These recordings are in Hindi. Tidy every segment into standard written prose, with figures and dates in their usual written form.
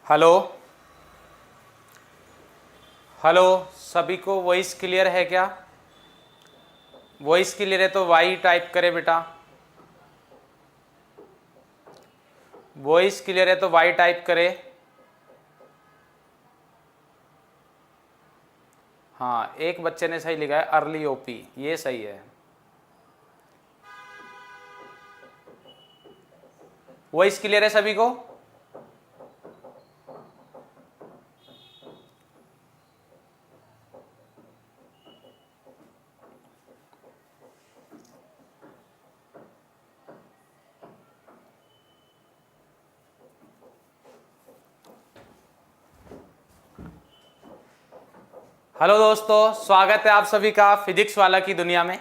हेलो हेलो, सभी को वॉइस क्लियर है क्या? वॉइस क्लियर है तो वाई टाइप करें बेटा। वॉइस क्लियर है तो वाई टाइप करें। हाँ, एक बच्चे ने सही लिखा है अर्ली ओपी, ये सही है। वॉइस क्लियर है सभी को? हेलो दोस्तों, स्वागत है आप सभी का फिजिक्स वाला की दुनिया में।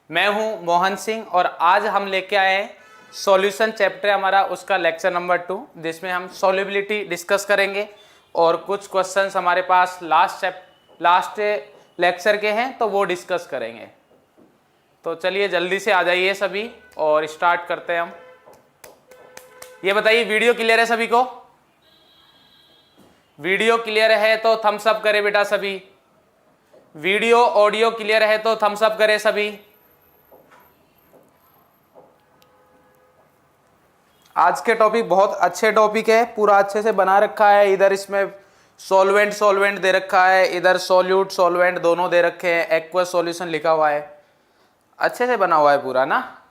मैं हूं मोहन सिंह और आज हम लेके आए हैं सॉल्यूशन चैप्टर हमारा, उसका लेक्चर नंबर 2, जिसमें हम सॉल्युबिलिटी डिस्कस करेंगे और कुछ क्वेश्चंस हमारे पास लास्ट लेक्चर के हैं तो वो डिस्कस करेंगे। तो चलिए जल्दी से आ जाइए सभी और स्टार्ट करते हैं हम। ये बताइए, वीडियो क्लियर है सभी को? वीडियो क्लियर है तो थम्स अप करें बेटा सभी। वीडियो ऑडियो क्लियर है तो थम्स अप करें सभी। आज के टॉपिक बहुत अच्छे टॉपिक है, पूरा अच्छे से बना रखा है। इधर इसमें सॉल्वेंट दे रखा है, इधर सॉल्वेंट दोनों दे रखे हैं, एक्वस सॉल्यूशन लिखा हुआ है, अच्छे से बना हुआ है पूरा ना।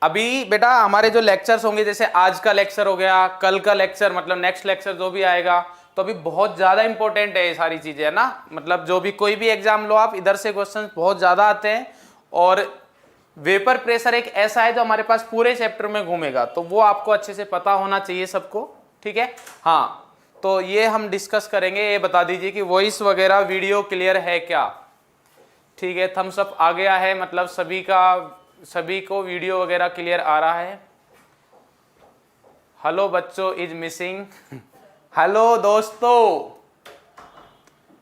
अभी बेटा हमारे जो लेक्चर्स होंगे, जैसे आज का लेक्चर हो गया, कल का लेक्चर मतलब नेक्स्ट लेक्चर जो भी आएगा, तो अभी बहुत ज्यादा इंपॉर्टेंट है ये सारी चीजें, है ना। मतलब जो भी कोई भी एग्जाम लो आप, इधर से क्वेश्चंस बहुत ज्यादा आते हैं। और वेपर प्रेशर एक ऐसा है जो हमारे पास पूरे चैप्टर में घूमेगा, तो वो आपको अच्छे से पता होना चाहिए सबको, ठीक है। हाँ, तो ये हम डिस्कस करेंगे। ये बता दीजिए कि वॉइस वगैरह वीडियो क्लियर है क्या? ठीक है, थम्स अप आ गया है, मतलब सभी को वीडियो वगैरह क्लियर आ रहा है। हेलो बच्चों इज मिसिंग। हेलो दोस्तों,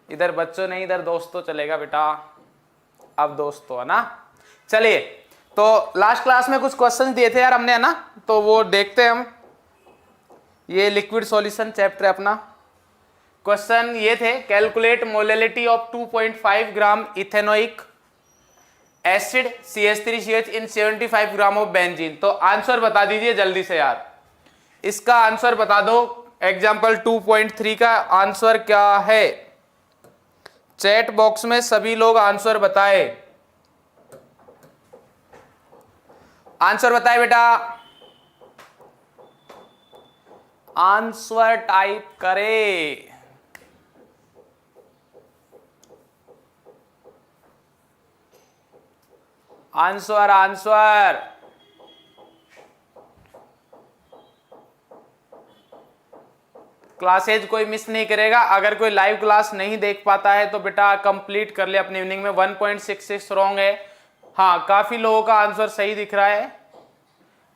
इधर बच्चों नहीं, इधर दोस्तों चलेगा बेटा। अब दोस्तों है ना। चलिए, तो लास्ट क्लास में कुछ क्वेश्चन दिए थे यार हमने, है ना, तो वो देखते हैं हम। ये लिक्विड सॉल्यूशन चैप्टर है अपना। क्वेश्चन ये थे, calculate molality of 2.5 gram ethanoic acid CH3CH in 75 gram of benzene. तो आंसर बता दीजिए जल्दी से यार, इसका आंसर बता दो। एग्जाम्पल 2.3 का आंसर क्या है? चैट बॉक्स में सभी लोग आंसर बताए। आंसर बताए बेटा, आंसर टाइप करे। आंसर क्लासेज कोई मिस नहीं करेगा। अगर कोई लाइव क्लास नहीं देख पाता है तो बेटा कंप्लीट कर ले अपनी इवनिंग में। 1.66 रॉन्ग है। हाँ, काफी लोगों का आंसर सही दिख रहा है,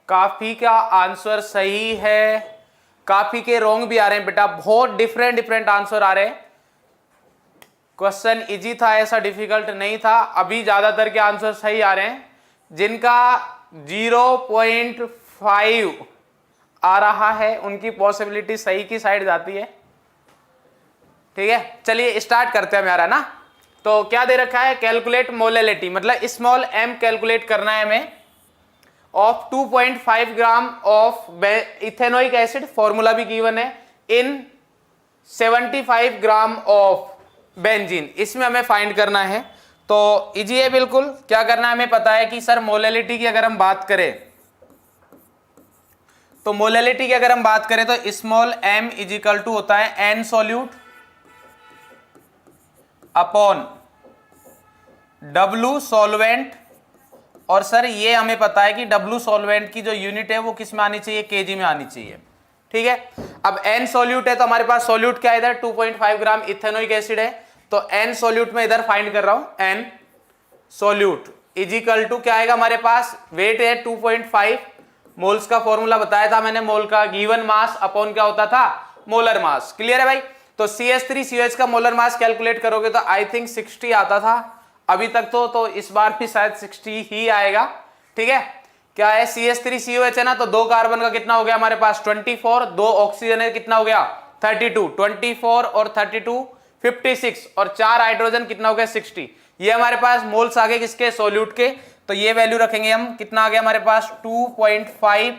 काफी का आंसर सही है, काफी के रॉन्ग भी आ रहे हैं बेटा। बहुत डिफरेंट आंसर आ रहे हैं। क्वेश्चन इजी था, ऐसा डिफिकल्ट नहीं था। अभी ज्यादातर के आंसर सही आ रहे हैं। जिनका 0.5 आ रहा है उनकी पॉसिबिलिटी सही की साइड जाती है, ठीक है। चलिए स्टार्ट करते हैं हमारा ना। तो क्या दे रखा है? कैलकुलेट मोलैलिटी, मतलब स्मॉल m कैलकुलेट करना है हमें, of 2.5 gram of ethanoic acid, formula भी गिवन है, इन 75 ग्राम ऑफ बेंजीन। इसमें हमें फाइंड करना है। तो इजी है बिल्कुल। क्या करना है, हमें पता है कि सर मोलैलिटी की अगर हम बात करें तो मोलैलिटी की अगर हम बात करें तो small m is equal to होता है n solute upon W solvent. और सर ये हमें पता है कि W सॉल्वेंट की जो यूनिट है वो किस में आनी चाहिए? kg में आनी चाहिए, ठीक है। अब n सॉल्यूट है तो हमारे पास सॉल्यूट क्या है इधर? 2.5 ग्राम इथेनोइक एसिड है, तो n सॉल्यूट में इधर फाइंड कर रहा हूं। n solute is equal to क्या आएगा हमारे पास? वेट है 2.5, मोल्स का फॉर्मूला बताया था मैंने, मोल का गिवन मास अपॉन क्या होता था? Molar mass. क्लियर है भाई? तो CH3CH का मोलर मास कैलकुलेट करोगे तो आई थिंक 60 आता था अभी तक तो इस बार भी शायद 60 ही आएगा, ठीक है। क्या है, CH3COH है ना, तो 2 कार्बन का कितना हो गया हमारे पास 24, 2 ऑक्सीजन है कितना हो गया 32, 24 और 32 56 और 4 हाइड्रोजन कितना हो गया 60। ये हमारे पास मोल्स आ गए किसके, सोल्यूट के। तो ये वैल्यू रखेंगे हम, कितना आ गया हमारे पास 2.5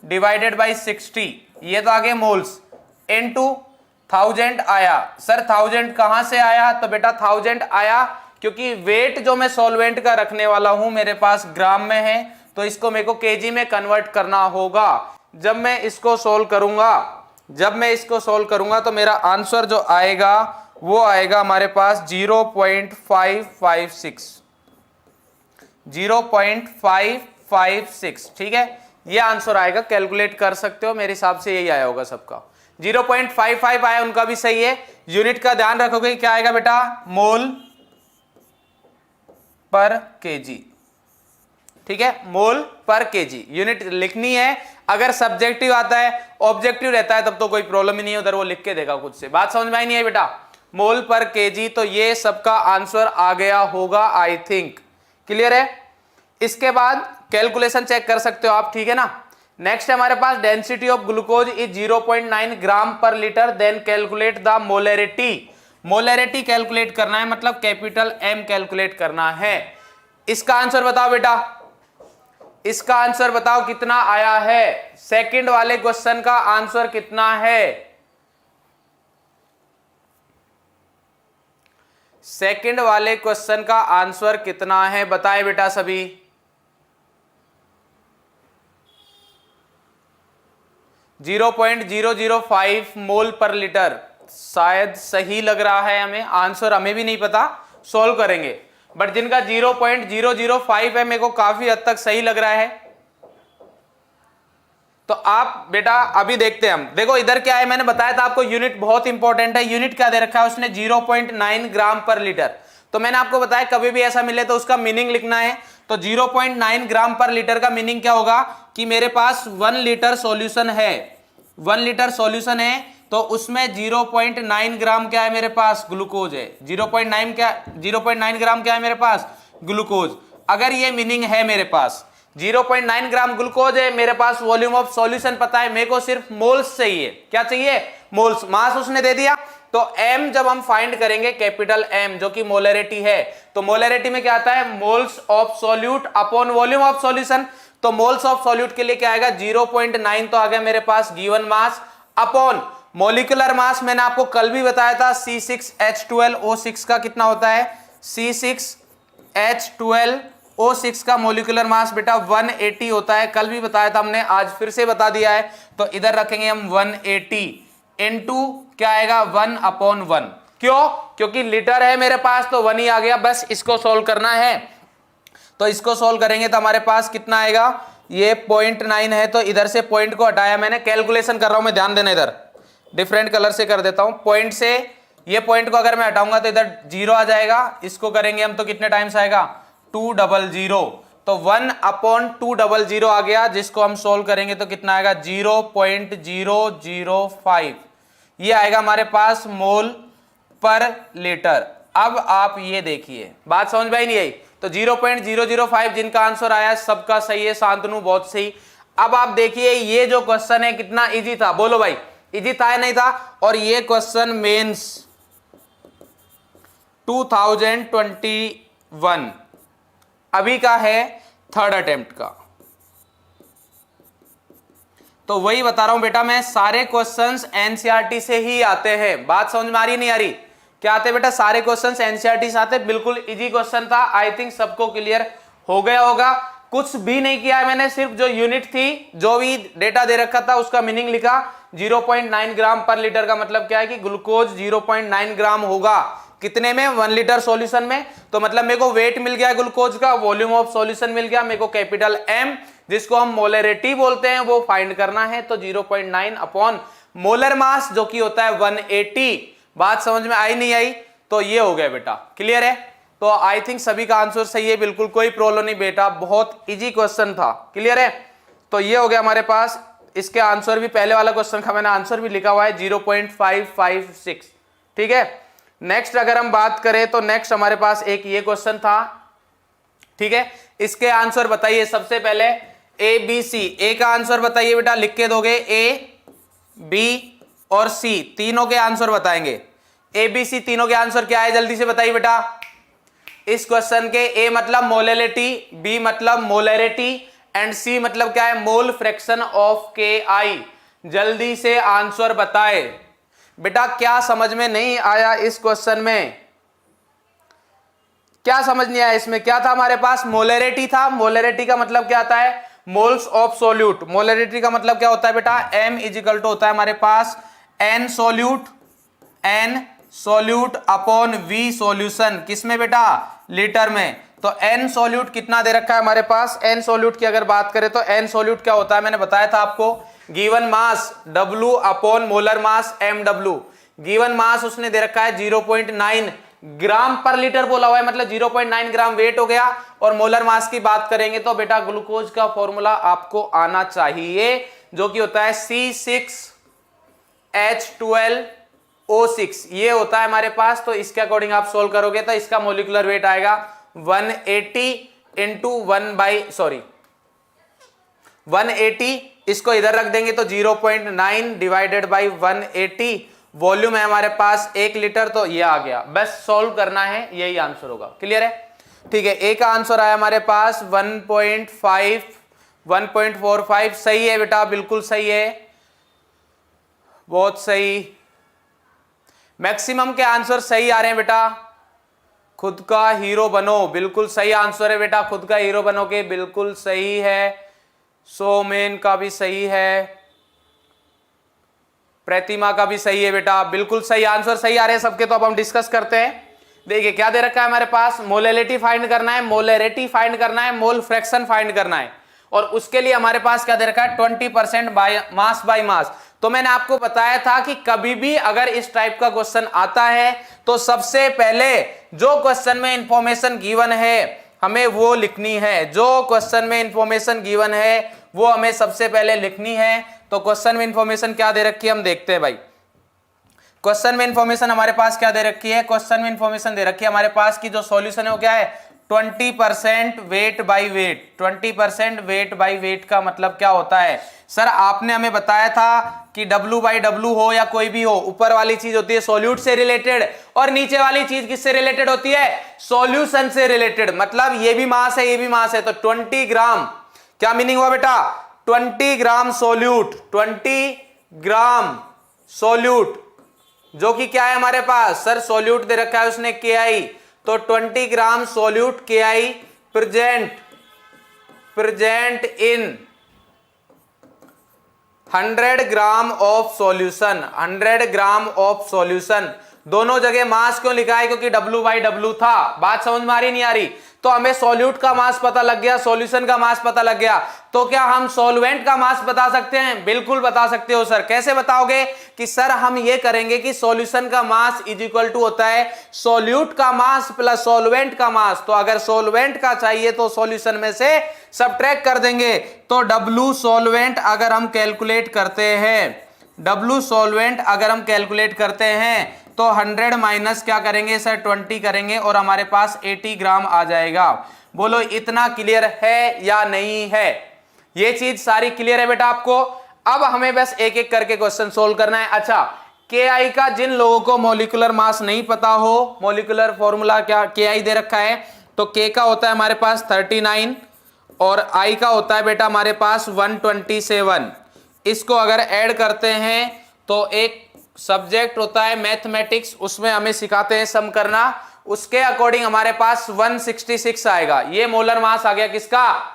डिवाइडेड बाई 60, ये तो आ गए मोल्स, इनटू 1000 आया। सर 1000 कहां से आया, तो बेटा 1000 आया क्योंकि वेट जो मैं सॉल्वेंट का रखने वाला हूं मेरे पास ग्राम में है, तो इसको मेरे को केजी में कन्वर्ट करना होगा। जब मैं इसको सोल्व करूंगा तो मेरा आंसर जो आएगा वो आएगा हमारे पास 0.556, ठीक है, ये आंसर आएगा। कैलकुलेट कर सकते हो, मेरे हिसाब से यही आया होगा सबका। 0.55 आया, उनका भी सही है। यूनिट का ध्यान रखोगे, क्या आएगा बेटा, मोल पर केजी, ठीक है, मोल पर केजी यूनिट लिखनी है। अगर सब्जेक्टिव आता है, ऑब्जेक्टिव रहता है तब तो कोई प्रॉब्लम ही नहीं है, उधर वो लिख के देगा खुद से। बात समझ में आई नहीं है बेटा, मोल पर केजी, तो ये सबका आंसर आ गया होगा आई थिंक। क्लियर है। इसके बाद कैलकुलेशन चेक कर सकते हो आप, ठीक है ना। नेक्स्ट हमारे पास density of glucose is 0.9 gram per litre, then calculate the molarity. Molarity calculate करना है, मतलब कैपिटल एम कैलकुलेट करना है। इसका आंसर बताओ बेटा, इसका आंसर बताओ कितना आया है। सेकंड वाले क्वेश्चन का आंसर कितना है, सेकंड वाले क्वेश्चन का आंसर कितना है, बताए बेटा सभी। जीरो 0.005 मोल पर लीटर, शायद सही लग रहा है हमें, आंसर हमें भी नहीं पता, सॉल्व करेंगे। बट जिनका 0.005 है मेरे को काफी हद तक सही लग रहा है। तो आप बेटा अभी देखते हैं हम, देखो इधर क्या है, मैंने बताया था आपको यूनिट बहुत इंपॉर्टेंट है। यूनिट क्या दे रखा है उसने, 0.9 ग्राम पर लीटर। तो मैंने आपको बताया कभी भी ऐसा मिले तो उसका मीनिंग लिखना है। तो 0.9 ग्राम पर लीटर का मीनिंग क्या होगा कि मेरे पास 1 लीटर सॉल्यूशन है, 1 लीटर सॉल्यूशन है, तो उसमें 0.9 ग्राम क्या है मेरे पास, ग्लूकोज है। 0.9 ग्राम क्या है मेरे पास, ग्लूकोज। अगर ये मीनिंग है मेरे पास 0.9 ग्राम ग्लूकोज है, मेरे पास वॉल्यूम ऑफ सॉल्यूशन पता है, मेरे को सिर्फ मोल्स चाहिए। क्या चाहिए, मोल्स। मास उसने दे दिया, तो m जब हम फाइंड करेंगे कैपिटल M जो कि मोलरिटी है, तो मोलरिटी में क्या आता है, moles of solute upon volume of solution. तो मोल्स ऑफ सॉल्यूट के लिए क्या आएगा, 0.9 तो आ गया मेरे पास given mass, upon molecular mass मैंने आपको कल भी बताया था C6H12O6 का कितना होता है, C6H12O6 का मॉलिक्यूलर मास बेटा 180 होता है। कल भी बताया था हमने, आज फिर से बता दिया है। तो इधर रखेंगे हम 180 इनटू क्या आएगा 1/1। क्यों, क्योंकि लीटर है मेरे पास तो 1 ही आ गया, बस इसको सोल्व करना है। तो इसको सोल्व करेंगे तो हमारे पास कितना आएगा, ये 0.9 है, तो इधर से पॉइंट को हटाया मैंने, कैलकुलेशन कर रहा हूं मैं, ध्यान देना, इधर डिफरेंट कलर से कर देता हूं। पॉइंट से ये पॉइंट को अगर मैं हटाऊंगा तो इधर 0 आ जाएगा, इसको करेंगे हम तो कितने टाइम्स आएगा 200, तो 1/200 आ गया, जिसको हम सोल्व करेंगे तो कितना आएगा 0.005, ये आएगा हमारे पास मोल पर लीटर। अब आप ये देखिए, बात समझ में आई नहीं आई, तो 0.005 जिनका आंसर आया सबका सही है, शांतनु बहुत सही। अब आप देखिए ये जो क्वेश्चन है कितना इजी था, बोलो भाई इजी था या नहीं था। और ये क्वेश्चन मेंस 2021 अभी का है, थर्ड अटेम्प्ट का। तो वही बता रहा हूं बेटा मैं, सारे क्वेश्चंस एनसीईआरटी से ही आते हैं। बात समझ में आ रही नहीं आ रही, क्या आते बेटा, सारे क्वेश्चंस एनसीईआरटी से आते। बिल्कुल इजी क्वेश्चन था, आई थिंक सबको क्लियर हो गया होगा। कुछ भी नहीं किया है मैंने, सिर्फ जो यूनिट थी, जो भी डेटा दे रखा था उसका मीनिंग लिखा। 0.9 ग्राम पर लीटर का मतलब क्या है कि ग्लूकोज 0.9 ग्राम होगा कितने में, 1 लीटर सॉल्यूशन में। तो मतलब मेरे को वेट मिल गया ग्लूकोज का, वॉल्यूम ऑफ सॉल्यूशन मिल गया, मेरे को कैपिटल एम जिसको हम मोलरिटी बोलते हैं वो फाइंड करना है। तो 0.9 अपॉन मोलर मास जो कि होता है 180। बात समझ में आई नहीं आई, तो ये हो गया बेटा, क्लियर है। तो आई थिंक सभी का आंसर सही है, बिल्कुल कोई प्रॉब्लम नहीं बेटा, बहुत इजी क्वेश्चन था, क्लियर है। तो ये हो गया हमारे पास, इसके आंसर भी, पहले वाला क्वेश्चन का मैंने आंसर भी लिखा हुआ है 0.556, ठीक है। नेक्स्ट अगर हम बात करें तो नेक्स्ट हमारे पास एक ये क्वेश्चन था, ठीक है। इसके आंसर बताइए सबसे पहले, ए बी सी, ए का आंसर बताइए बेटा, लिख के दोगे, ए बी और सी तीनों के आंसर बताएंगे। ए बी सी तीनों के आंसर क्या है जल्दी से बताइए बेटा इस क्वेश्चन के। ए मतलब मोलैलिटी, बी मतलब मोलैरिटी एंड सी मतलब क्या है, मोल फ्रैक्शन ऑफ के आई। जल्दी से आंसर बताए बेटा। क्या समझ में नहीं आया इस क्वेश्चन में, क्या समझ नहीं आया इसमें? क्या था हमारे पास, मोलैरिटी था। मोलैरिटी का मतलब क्या आता है, मोल्स ऑफ सोल्यूट। मोलैरिटी का मतलब क्या होता है बेटा, m इजिकल टू होता है हमारे पास n solute upon v solution, किसमें बेटा, लीटर में। तो n सोल्यूट कितना दे रखा है हमारे पास, n सोल्यूट की अगर बात करें तो n सोल्यूट क्या होता है, मैंने बताया था आपको, given mass w upon molar mass mw। Given mass उसने दे रखा है 0.9 ग्राम पर लीटर बोला हुआ है, मतलब 0.9 ग्राम वेट हो गया। और मोलर मास की बात करेंगे तो बेटा ग्लूकोज का फॉर्मूला आपको आना चाहिए, जो कि होता है C6H12O6, ये होता है हमारे पास। तो इसके अकॉर्डिंग आप सोल्व करोगे तो इसका मोलिकुलर वेट आएगा 180 इंटू 180, इसको इधर रख देंगे तो 0.9 डिवाइडेड बाई 180। वॉल्यूम है हमारे पास 1 लीटर, तो ये आ गया। बस सॉल्व करना है, यही आंसर होगा। क्लियर है? ठीक है, ए का आंसर आया हमारे पास 1.45 सही है बेटा, बिल्कुल सही है, बहुत सही। मैक्सिमम के आंसर सही आ रहे हैं बेटा। खुद का हीरो बनो, बिल्कुल सही आंसर है बेटा, खुद का हीरो बनोगे, बिल्कुल सही है। सोमेन का भी सही है, प्रतिमा का भी सही है बेटा, बिल्कुल सही आंसर सही आ रहे हैं सबके। तो अब हम डिस्कस करते हैं। देखिए क्या दे रखा है हमारे पास, मोलैलिटी फाइंड करना है, मोलैरिटी फाइंड करना है, मोल फ्रैक्शन फाइंड करना है। और उसके लिए हमारे पास क्या दे रखा है, 20% मास बाय मास। तो मैंने आपको बताया था कि कभी भी अगर इस टाइप का क्वेश्चन आता है तो सबसे पहले जो क्वेश्चन में इंफॉर्मेशन गिवन है हमें वो लिखनी है। जो क्वेश्चन में इंफॉर्मेशन गिवन है वो हमें सबसे पहले लिखनी है। तो क्वेश्चन में इंफॉर्मेशन क्या दे रखी है हम देखते हैं भाई। क्वेश्चन में इंफॉर्मेशन हमारे पास क्या दे रखी है, क्वेश्चन में इंफॉर्मेशन दे रखी है हमारे पास की जो सॉल्यूशन है वो क्या है, 20% weight by weight. 20% weight by weight का मतलब क्या होता है सर, आपने हमें बताया था कि W बाई W हो या कोई भी हो, ऊपर वाली चीज होती है सॉल्यूट से रिलेटेड और नीचे वाली चीज किससे रिलेटेड होती है, सॉल्यूशन से रिलेटेड। मतलब ये भी मास है, ये भी मास है। तो 20 ग्राम, क्या मीनिंग हुआ बेटा, 20 ग्राम सोल्यूट, 20 ग्राम सोल्यूट, जो कि क्या है हमारे पास सर, सोल्यूट दे रखा है उसने KI। तो 20 gram solute KI present in 100 gram of solution. 100 gram of solution, दोनों जगह मास क्यों लिखा है, क्योंकि W बाई W था। बात समझ में आ रही नहीं आ रही? तो हमें सॉल्यूट का मास पता लग गया, सॉल्यूशन का मास पता लग गया। तो क्या हम सॉल्वेंट का मास बता सकते हैं? बिल्कुल बता सकते हो सर। कैसे बताओगे कि सर हम ये करेंगे कि सॉल्यूशन का मास इज इक्वल टू होता है सॉल्यूट का मास प्लस सॉल्वेंट का मास। तो अगर सॉल्वेंट का चाहिए तो सॉल्यूशन में से सबट्रैक्ट कर देंगे। तो W सॉल्वेंट अगर हम कैलकुलेट करते हैं, W सॉल्वेंट अगर हम कैलकुलेट करते हैं तो 100 माइनस क्या करेंगे सर, 20 करेंगे और हमारे पास 80 ग्राम आ जाएगा। बोलो इतना क्लियर है या नहीं है? ये चीज सारी क्लियर है बेटा आपको? अब हमें बस एक एक करके क्वेश्चन सोल्व करना है। अच्छा, KI का जिन लोगों को मॉलिक्यूलर मास नहीं पता हो, मॉलिक्यूलर फॉर्मूला क्या KI दे रखा है, तो K का होता है हमारे पास 39 और I का होता है बेटा हमारे पास 127। इसको अगर ऐड करते हैं तो एक सब्जेक्ट होता है मैथमेटिक्स, उसमें हमें सिखाते हैं सम करना, उसके अकॉर्डिंग हमारे पास 166 आएगा। ये मोलर मास आ गया किसका,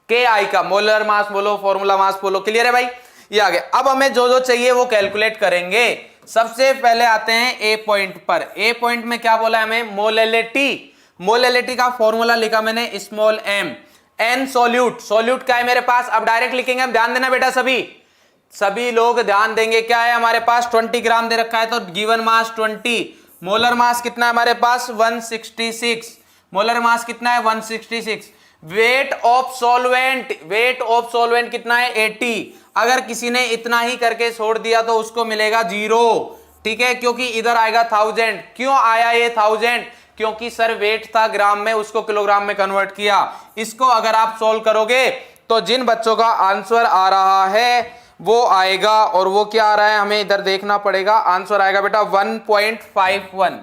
KI का। मोलर मास बोलो, फॉर्मूला मास बोलो, क्लियर है भाई? ये आ गया। अब हमें जो जो चाहिए वो कैलकुलेट करेंगे। सबसे पहले आते हैं ए पॉइंट पर। ए पॉइंट में क्या बोला हमें, मोलैलिटी। मोलैलिटी का फॉर्मूला लिखा मैंने small m। n solute, solute क्या है मेरे पास, अब डायरेक्ट लिखेंगे हम, ध्यान देना बेटा, सभी लोग ध्यान देंगे। क्या है हमारे पास, 20 ग्राम दे रखा है तो गिवन मास 20। मोलर मास कितना है हमारे पास, 166। मोलर मास कितना है, 166। Weight of solvent, weight of solvent कितना है, 80। अगर किसी ने इतना ही करके छोड़ दिया तो उसको मिलेगा 0, ठीक है, क्योंकि इधर आएगा 1000। क्यों आया ये 1000, क्योंकि सर वेट था ग्राम में, उसको किलोग्राम में कन्वर्ट किया। इसको अगर आप सोल्व करोगे तो जिन बच्चों का आंसर आ रहा है वो आएगा, और वो क्या आ रहा है हमें इधर देखना पड़ेगा। आंसर आएगा बेटा 1.51।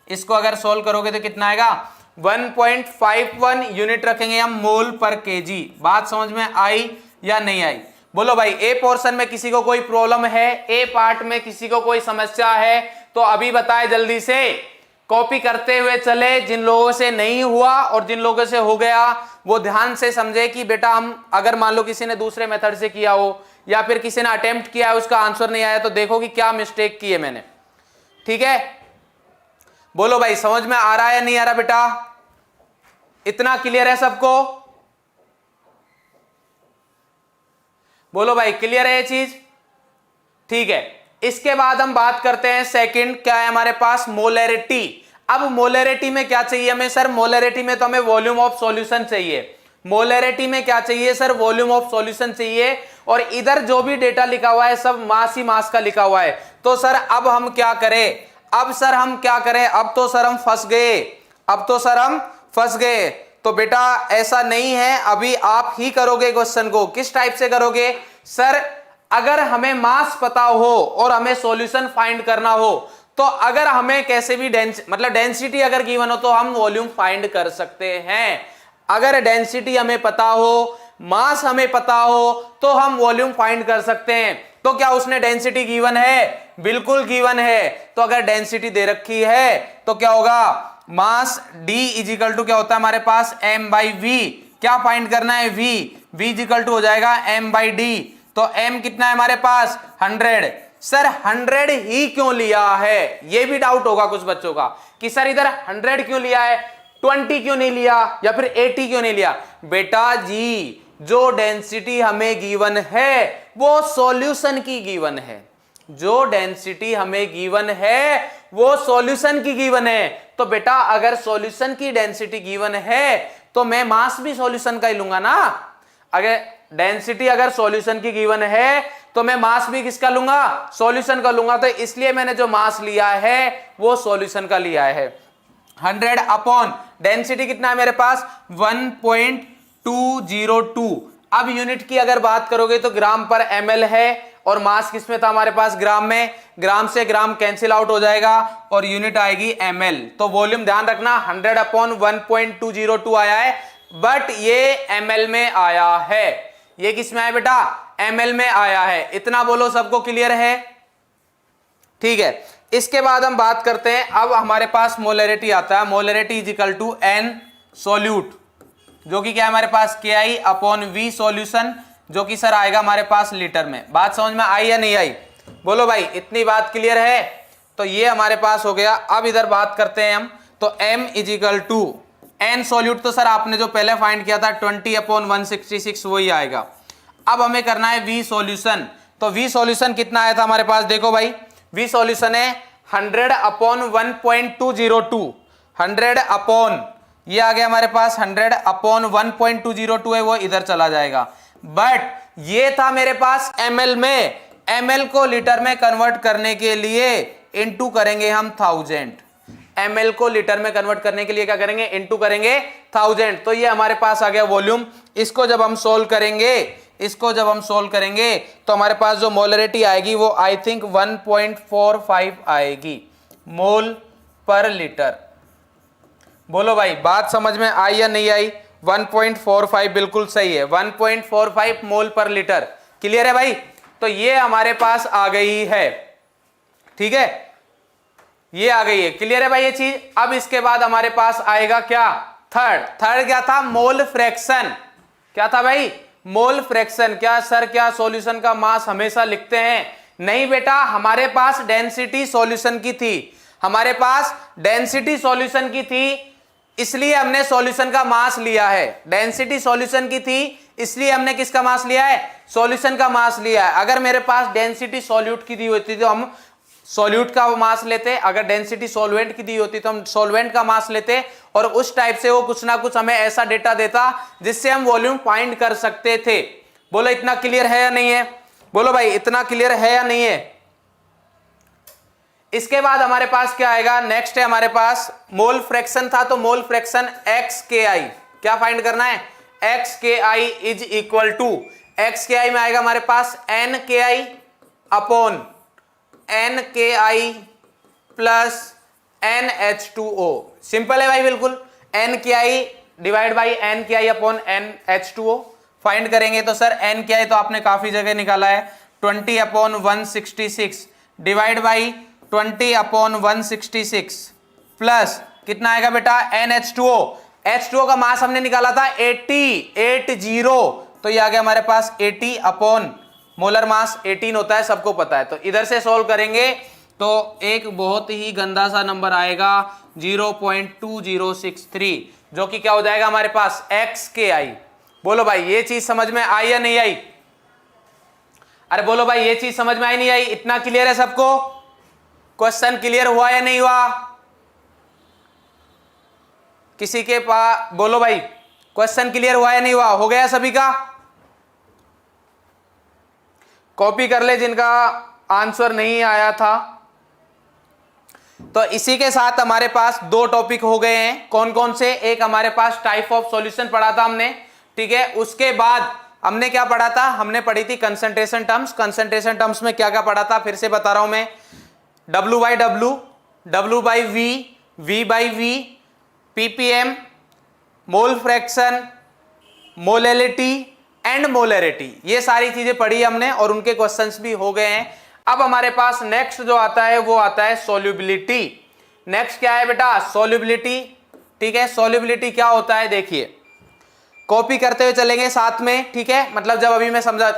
इसको अगर सोल्व करोगे तो कितना आएगा 1.51 यूनिट रखेंगे हम मोल पर केजी। बात समझ में आई या नहीं आई? बोलो भाई, ए पोर्शन में किसी को कोई प्रॉब्लम है, ए पार्ट में किसी को कोई समस्या है तो अभी बताए, जल्दी से कॉपी करते हुए चले। जिन लोगों से नहीं हुआ और जिन लोगों से हो गया वो ध्यान से समझे कि बेटा हम अगर मान लो किसी ने दूसरे मेथड से किया हो या फिर किसी ने अटेम्प्ट किया है उसका आंसर नहीं आया तो देखो कि क्या मिस्टेक की है मैंने। ठीक है, बोलो भाई समझ में आ रहा है या नहीं आ रहा बेटा? इतना क्लियर है सबको? बोलो भाई क्लियर है ये चीज? ठीक है, इसके बाद हम बात करते हैं सेकंड, क्या है हमारे पास मोलैरिटी। अब मोलैरिटी में क्या चाहिए हमें सर? मोलैरिटी में तो हमें वॉल्यूम ऑफ सॉल्यूशन चाहिए। मोलैरिटी में क्या चाहिए सर? वॉल्यूम ऑफ सॉल्यूशन चाहिए। और इधर जो भी डेटा लिखा हुआ है सब मास ही मास का लिखा हुआ है। तो सर अब हम क्या करें? अब सर हम क्या करें? अब तो सर हम फंस गए, अब तो सर हम फंस गए। तो बेटा ऐसा नहीं है, अभी आप ही करोगे क्वेश्चन को। किस टाइप से करोगे सर? अगर हमें मास पता हो और हमें सॉल्यूशन फाइंड करना हो तो अगर हमें कैसे भी डेंसिटी अगर गिवन हो तो हम वॉल्यूम फाइंड कर सकते हैं। अगर डेंसिटी हमें पता हो, मास हमें पता हो तो हम वॉल्यूम फाइंड कर सकते हैं। तो क्या उसने डेंसिटी गिवन है? बिल्कुल गिवन है। तो अगर डेंसिटी दे रखी है तो क्या होगा? मास D इजिकल टू क्या होता है हमारे पास? m by V. क्या फाइंड करना है? v। v इजिकल टू हो जाएगा m बाई डी। तो m कितना है हमारे पास? 100। सर 100 ही क्यों लिया है? ये भी डाउट होगा कुछ बच्चों का कि सर इधर 100 क्यों लिया है, 20 क्यों नहीं लिया या फिर 80 क्यों नहीं लिया? बेटा जी जो डेंसिटी हमें गिवन है वो सॉल्यूशन की गिवन है। जो डेंसिटी हमें गिवन है वो सॉल्यूशन की गिवन है। तो बेटा अगर सॉल्यूशन की डेंसिटी गिवन है तो मैं मास भी सॉल्यूशन का ही लूंगा ना। अगर डेंसिटी अगर सॉल्यूशन की गिवन है तो मैं मास भी किसका लूंगा? सॉल्यूशन का लूंगा। तो इसलिए मैंने जो मास लिया है वो सॉल्यूशन का लिया है। 100 अपॉन डेंसिटी कितना है मेरे पास? 1.202। अब यूनिट की अगर बात करोगे तो ग्राम पर ml है और मास किसमें था हमारे पास? ग्राम में। ग्राम से ग्राम कैंसिल आउट हो जाएगा और यूनिट आएगी ml। तो वॉल्यूम ध्यान रखना 100 अपॉन 1.202 आया है, बट ये ml में आया है। ये किस में आया बेटा? ml में आया है। इतना बोलो सबको क्लियर है? ठीक है, इसके बाद हम बात करते हैं, अब हमारे पास मोलैरिटी आता है। Molarity equal to n solute, जो कि क्या है हमारे पास? KI अपॉन V सॉल्यूशन, जो कि सर आएगा हमारे पास लीटर में। बात समझ में आई या नहीं आई? बोलो भाई इतनी बात क्लियर है? तो ये हमारे पास हो गया। अब इधर बात करते हैं हम, तो m equal to n solute तो सर आपने जो पहले फाइंड किया था 20 अपॉन 166 वही आएगा। अब हमें करना है V सॉल्यूशन। तो V सॉल्यूशन कितना आया था हमारे पास? देखो भाई V सॉल्यूशन है 100 अपॉन 1.202। 100 अपॉन ये आ गया हमारे पास 100 अपॉन 1.202 है, वो इधर चला जाएगा। बट ये था मेरे पास ml में। ml को लीटर में कन्वर्ट करने के लिए इनटू करेंगे हम 1000। ml को लीटर में कन्वर्ट करने के लिए क्या करेंगे? इनटू करेंगे 1000। तो ये हमारे पास आ गया वॉल्यूम। इसको जब हम सोल्व करेंगे तो हमारे पास जो मोलैरिटी आएगी वो आई थिंक 1.45 आएगी मोल पर लीटर। बोलो भाई बात समझ में आई या नहीं आई? 1.45 बिल्कुल सही है, 1.45 मोल पर लीटर। क्लियर है भाई? तो ये हमारे पास आ गई है। ठीक है, ये आ गई है। क्लियर है भाई ये चीज? अब इसके बाद हमारे पास आएगा क्या? थर्ड क्या था? Mole fraction. क्या था भाई? Mole fraction. क्या सर क्या सॉल्यूशन का मास हमेशा लिखते हैं? नहीं बेटा, हमारे पास डेंसिटी सॉल्यूशन की थी। हमारे पास डेंसिटी सॉल्यूशन की थी इसलिए हमने सॉल्यूशन का मास लिया है। डेंसिटी सॉल्यूशन की थी इसलिए हमने किसका मास लिया है? सॉल्यूशन का मास लिया है। अगर मेरे पास डेंसिटी सॉल्यूट की दी होती तो हम सॉल्यूट का मास लेते, अगर डेंसिटी सॉल्वेंट की दी होती तो हम सॉल्वेंट का मास लेते, और उस टाइप से वो कुछ ना कुछ हमें ऐसा डेटा देता जिससे हम वॉल्यूम फाइंड कर सकते थे। बोलो इतना क्लियर है या नहीं है? बोलो भाई इतना क्लियर है या नहीं है? इसके बाद हमारे पास क्या आएगा? नेक्स्ट है हमारे पास मोल फ्रैक्शन था, तो मोल फ्रैक्शन XKI। क्या फाइंड करना है? एक्स के I is equal to, x के आई में आएगा हमारे पास एन के आई अपॉन एन के आई प्लस NH2O। सिंपल है भाई बिल्कुल, एन के आई डिवाइड बाई एन के आई अपॉन NH2O। फाइंड करेंगे तो सर एन के आई तो आपने काफी जगह निकाला है, 20 upon 166 divide by 20 upon 166 plus कितना आएगा बेटा NH2O। H2O का मास हमने निकाला था 80, तो ये आ गया हमारे पास 80 अपॉन मोलर मास 18 होता है, सबको पता है। तो इधर से सॉल्व करेंगे तो एक बहुत ही गंदा सा नंबर आएगा 0.2063, जो कि क्या हो जाएगा हमारे पास एक्स के आई। बोलो भाई ये चीज समझ में आई या नहीं आई? अरे बोलो भाई ये चीज समझ में आई नहीं आई? इतना क्लियर है सबको? क्वेश्चन क्लियर हुआ या नहीं हुआ? किसी के पास बोलो भाई क्वेश्चन क्लियर हुआ या नहीं हुआ? हो गया सभी का? कॉपी कर ले जिनका आंसर नहीं आया था। तो इसी के साथ हमारे पास दो टॉपिक हो गए हैं। कौन कौन से? एक हमारे पास टाइप ऑफ सॉल्यूशन पढ़ा था हमने, ठीक है। उसके बाद हमने क्या पढ़ा था? हमने पढ़ी थी कंसंट्रेशन टर्म्स। कंसंट्रेशन टर्म्स में क्या क्या पढ़ा था फिर से बता रहा हूं मैं, W by W, W by V, V by V, ppm, mole fraction, molality and molarity, ये सारी चीजें पढ़ी हमने और उनके क्वेश्चंस भी हो गए हैं। अब हमारे पास नेक्स्ट जो आता है वो आता है सोल्यूबिलिटी। नेक्स्ट क्या है बेटा? सोल्यूबिलिटी, ठीक है। सोल्यूबिलिटी क्या होता है देखिए, कॉपी करते हुए चलेंगे साथ में, ठीक है। मतलब जब अभी मैं समझा,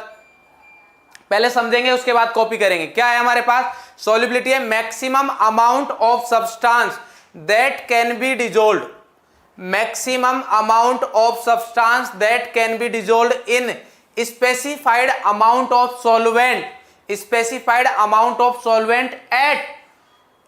पहले समझेंगे उसके बाद कॉपी करेंगे। क्या है हमारे पास? सोल्यूबिलिटी है maximum amount of substance that can be dissolved, maximum amount of substance that can be dissolved in specified amount of solvent, specified amount of solvent eight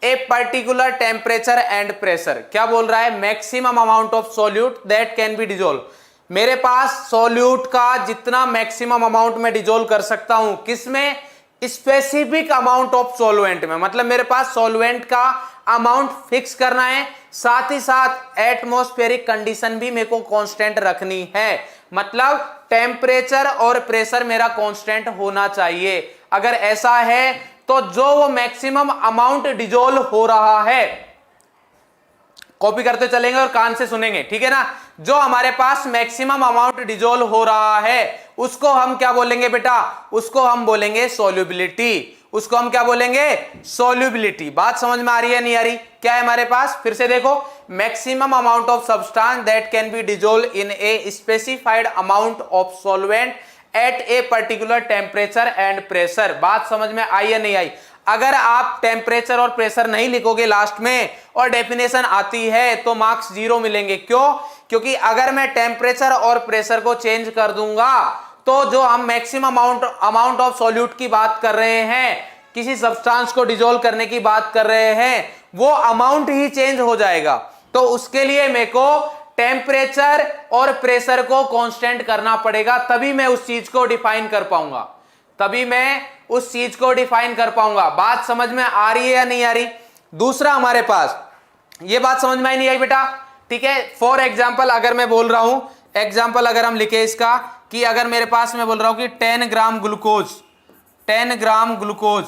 a particular temperature and pressure. क्या बोल रहा है? Maximum amount of solute that can be dissolve. मेरे पास सॉल्यूट का जितना मैक्सिमम अमाउंट में डिजोल्व कर सकता हूं, किसमें? स्पेसिफिक अमाउंट ऑफ सॉल्वेंट में। मतलब मेरे पास सॉल्वेंट का अमाउंट फिक्स करना है, साथ ही साथ एटमॉस्फेरिक कंडीशन भी मेरे को कांस्टेंट रखनी है। मतलब टेम्परेचर और प्रेशर मेरा कांस्टेंट होना चाहिए। अगर ऐसा है तो जो वो मैक्सिमम अमाउंट डिजोल्व हो रहा है, कॉपी करते चलेंगे और कान से सुनेंगे, ठीक है ना। जो हमारे पास मैक्सिमम अमाउंट डिजोल्व हो रहा है उसको हम क्या बोलेंगे बेटा? उसको हम बोलेंगे सोल्यूबिलिटी। उसको हम क्या बोलेंगे? सोल्यूबिलिटी। बात समझ में आ रही है नहीं आ रही? क्या है हमारे पास? फिर से देखो, maximum amount of substance that can be dissolve in a specified amount of solvent eight a particular temperature and pressure. बात समझ में आई या नहीं आई? अगर आप टेम्परेचर और प्रेशर नहीं लिखोगे लास्ट में और डेफिनेशन आती है तो मार्क्स 0 मिलेंगे। क्यों? क्योंकि अगर मैं टेम्परेचर और प्रेशर को चेंज कर दूंगा तो जो हम मैक्सिमम अमाउंट ऑफ सॉल्यूट की बात कर रहे हैं, किसी सब्सटेंस को डिजोल्व करने की बात कर रहे हैं, वो अमाउंट ही चेंज हो जाएगा। तो उसके लिए मेरे को टेम्परेचर और प्रेशर को कांस्टेंट करना पड़ेगा, तभी मैं उस चीज को डिफाइन कर पाऊंगा, तभी मैं उस चीज को डिफाइन कर पाऊंगा। बात समझ में आ रही है या नहीं आ रही? दूसरा हमारे पास, ये बात समझ में आई नहीं आई बेटा? ठीक है। फॉर एग्जाम्पल अगर मैं बोल रहा हूं, एग्जाम्पल अगर हम लिखे इसका कि अगर मेरे पास मैं बोल रहा हूं कि 10 gram glucose, 10 gram glucose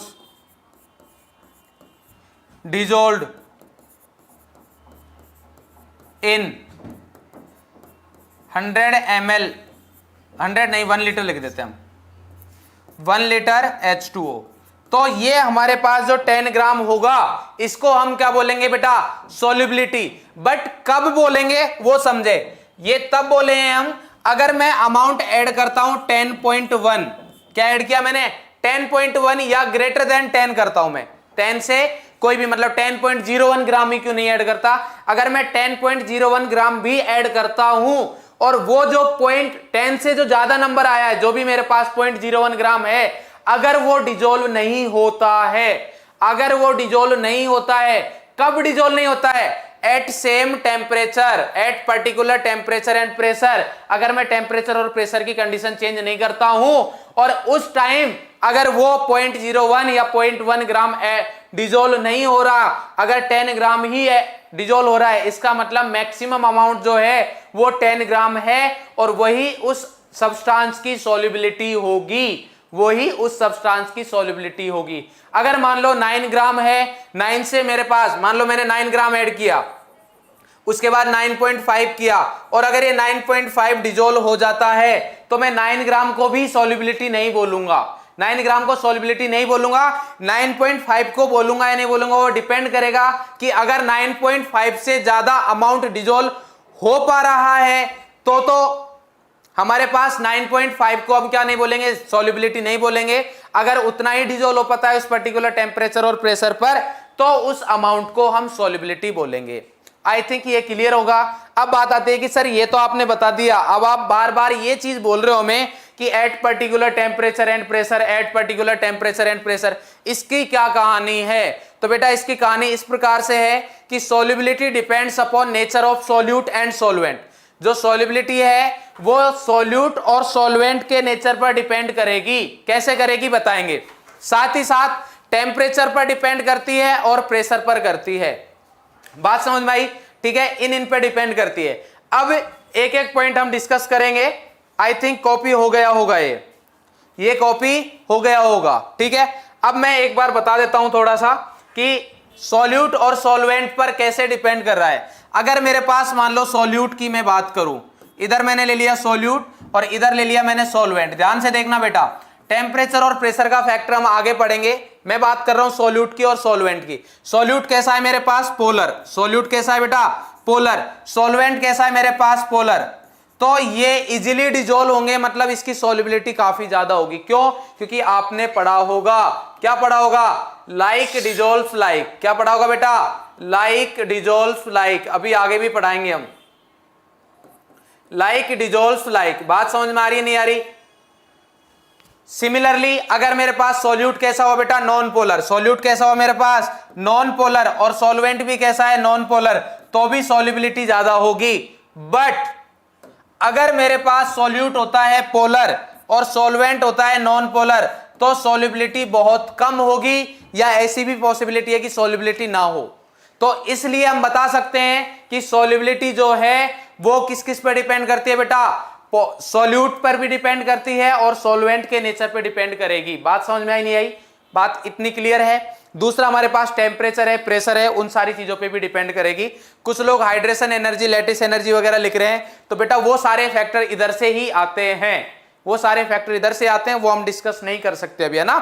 dissolved in 100 ml, 100 नहीं 1 लीटर लिख देते हैं हम, 1 लीटर H2O। तो ये हमारे पास जो 10 ग्राम होगा इसको हम क्या बोलेंगे बेटा? सोल्यूबिलिटी। बट कब बोलेंगे वो समझे, ये तब बोले हैं हम अगर मैं अमाउंट ऐड करता हूं 10.1। क्या ऐड किया मैंने? 10.1 या ग्रेटर देन 10 करता हूं मैं, 10 से कोई भी, मतलब 10.01 ग्राम ही क्यों नहीं ऐड करता? अगर मैं 10.01 ग्राम भी ऐड करता हूं और वो जो 10 से जो ज्यादा नंबर आया है, जो भी मेरे पास 0.01 ग्राम है, अगर वो डिजोल्व नहीं होता है, अगर वो डिजोल्व नहीं होता है, कब डिजोल्व नहीं होता है? At same temperature, at particular temperature and pressure. अगर मैं टेम्परेचर और प्रेशर की कंडीशन चेंज नहीं करता हूं और उस टाइम अगर वो 0.01 या 0.1 ग्राम डिजोल्व नहीं हो रहा, अगर 10 ग्राम ही डिजोल्व हो रहा है, इसका मतलब मैक्सिमम अमाउंट जो है वो 10 ग्राम है और वही उस सब्सटेंस की सॉल्युबिलिटी होगी, वही उस सब्सटेंस की सॉल्युबिलिटी होगी। अगर मान लो 9 ग्राम है, 9 से मेरे पास मान लो मैंने 9 ग्राम ऐड किया, उसके बाद 9.5 किया और अगर ये 9.5 डिजोल्व हो जाता है तो मैं 9 ग्राम को भी सॉल्युबिलिटी नहीं बोलूंगा, 9 ग्राम को सॉल्युबिलिटी नहीं बोलूंगा, 9.5 को बोलूंगा या नहीं बोलूंगा, वो डिपेंड करेगा कि अगर 9.5 से ज्यादा अमाउंट डिजोल्व हो पा रहा है तो हमारे पास 9.5 को हम क्या नहीं बोलेंगे, सॉल्युबिलिटी नहीं बोलेंगे। अगर उतना ही डिजोल्व हो पाता है उस पर्टिकुलर टेम्परेचर और प्रेशर पर तो उस अमाउंट को हम सॉल्युबिलिटी बोलेंगे। आई थिंक ये क्लियर होगा। अब बात आती है कि सर ये तो आपने बता दिया, अब आप बार बार ये चीज बोल रहे हो हमें कि eight particular temperature and pressure, eight particular temperature and pressure, इसकी क्या कहानी है? तो बेटा इसकी कहानी इस प्रकार से है कि solubility depends upon nature of solute and solvent. जो सॉल्युबिलिटी है वो सॉल्यूट और सॉल्वेंट के नेचर पर डिपेंड करेगी। कैसे करेगी बताएंगे। साथ ही साथ टेम्परेचर पर डिपेंड करती है और प्रेशर पर करती है। बात समझ में आई? ठीक है, इन पर डिपेंड करती है। अब एक एक पॉइंट हम डिस्कस करेंगे। आई थिंक कॉपी हो गया होगा, ये कॉपी हो गया होगा। ठीक है, अब मैं एक बार बता देता हूं थोड़ा सा कि सॉल्यूट और सॉल्वेंट पर कैसे डिपेंड कर रहा है। अगर मेरे पास मान लो सॉल्यूट की मैं बात करूं, इधर मैंने ले लिया सॉल्यूट और इधर ले लिया मैंने सॉल्वेंट। ध्यान से देखना बेटा, टेम्परेचर और प्रेशर का फैक्टर हम आगे पढ़ेंगे। मैं बात कर रहा हूं सॉल्यूट की और सॉल्वेंट की। सॉल्यूट कैसा है मेरे पास? पोलर। सॉल्यूट कैसा है बेटा? पोलर। सॉल्वेंट कैसा है मेरे पास? पोलर। तो ये इजीली डिजोल्व होंगे, मतलब इसकी सॉल्युबिलिटी काफी ज्यादा होगी। क्यों? क्योंकि आपने पढ़ा होगा, क्या पढ़ा होगा? Like dissolves like. क्या पढ़ा होगा बेटा? Like dissolves like. अभी आगे भी पढ़ाएंगे हम, लाइक डिजोल्व्स लाइक। बात समझ में आ रही है नहीं आ रही? सिमिलरली अगर मेरे पास सॉल्यूट कैसा हो बेटा? Non polar. सॉल्यूट कैसा हो मेरे पास? Non polar. और सॉल्वेंट भी कैसा है? Non polar. तो भी सॉल्युबिलिटी ज्यादा होगी। बट अगर मेरे पास सॉल्यूट होता है पोलर और सॉल्वेंट होता है नॉन पोलर तो सॉल्युबिलिटी बहुत कम होगी, या ऐसी भी पॉसिबिलिटी है कि सॉल्युबिलिटी ना हो। तो इसलिए हम बता सकते हैं कि सॉल्युबिलिटी जो है वो किस किस पर डिपेंड करती है बेटा? सॉल्यूट पर भी डिपेंड करती है और सॉल्वेंट के नेचर पर डिपेंड करेगी। बात समझ में आई नहीं आई? बात इतनी क्लियर है। दूसरा हमारे पास टेम्परेचर है, प्रेशर है, उन सारी चीजों पे भी डिपेंड करेगी। कुछ लोग हाइड्रेशन एनर्जी, लैटिस एनर्जी वगैरह लिख रहे हैं, तो बेटा वो सारे फैक्टर इधर से ही आते हैं, वो सारे फैक्टर इधर से आते हैं, वो हम डिस्कस नहीं कर सकते अभी, है ना?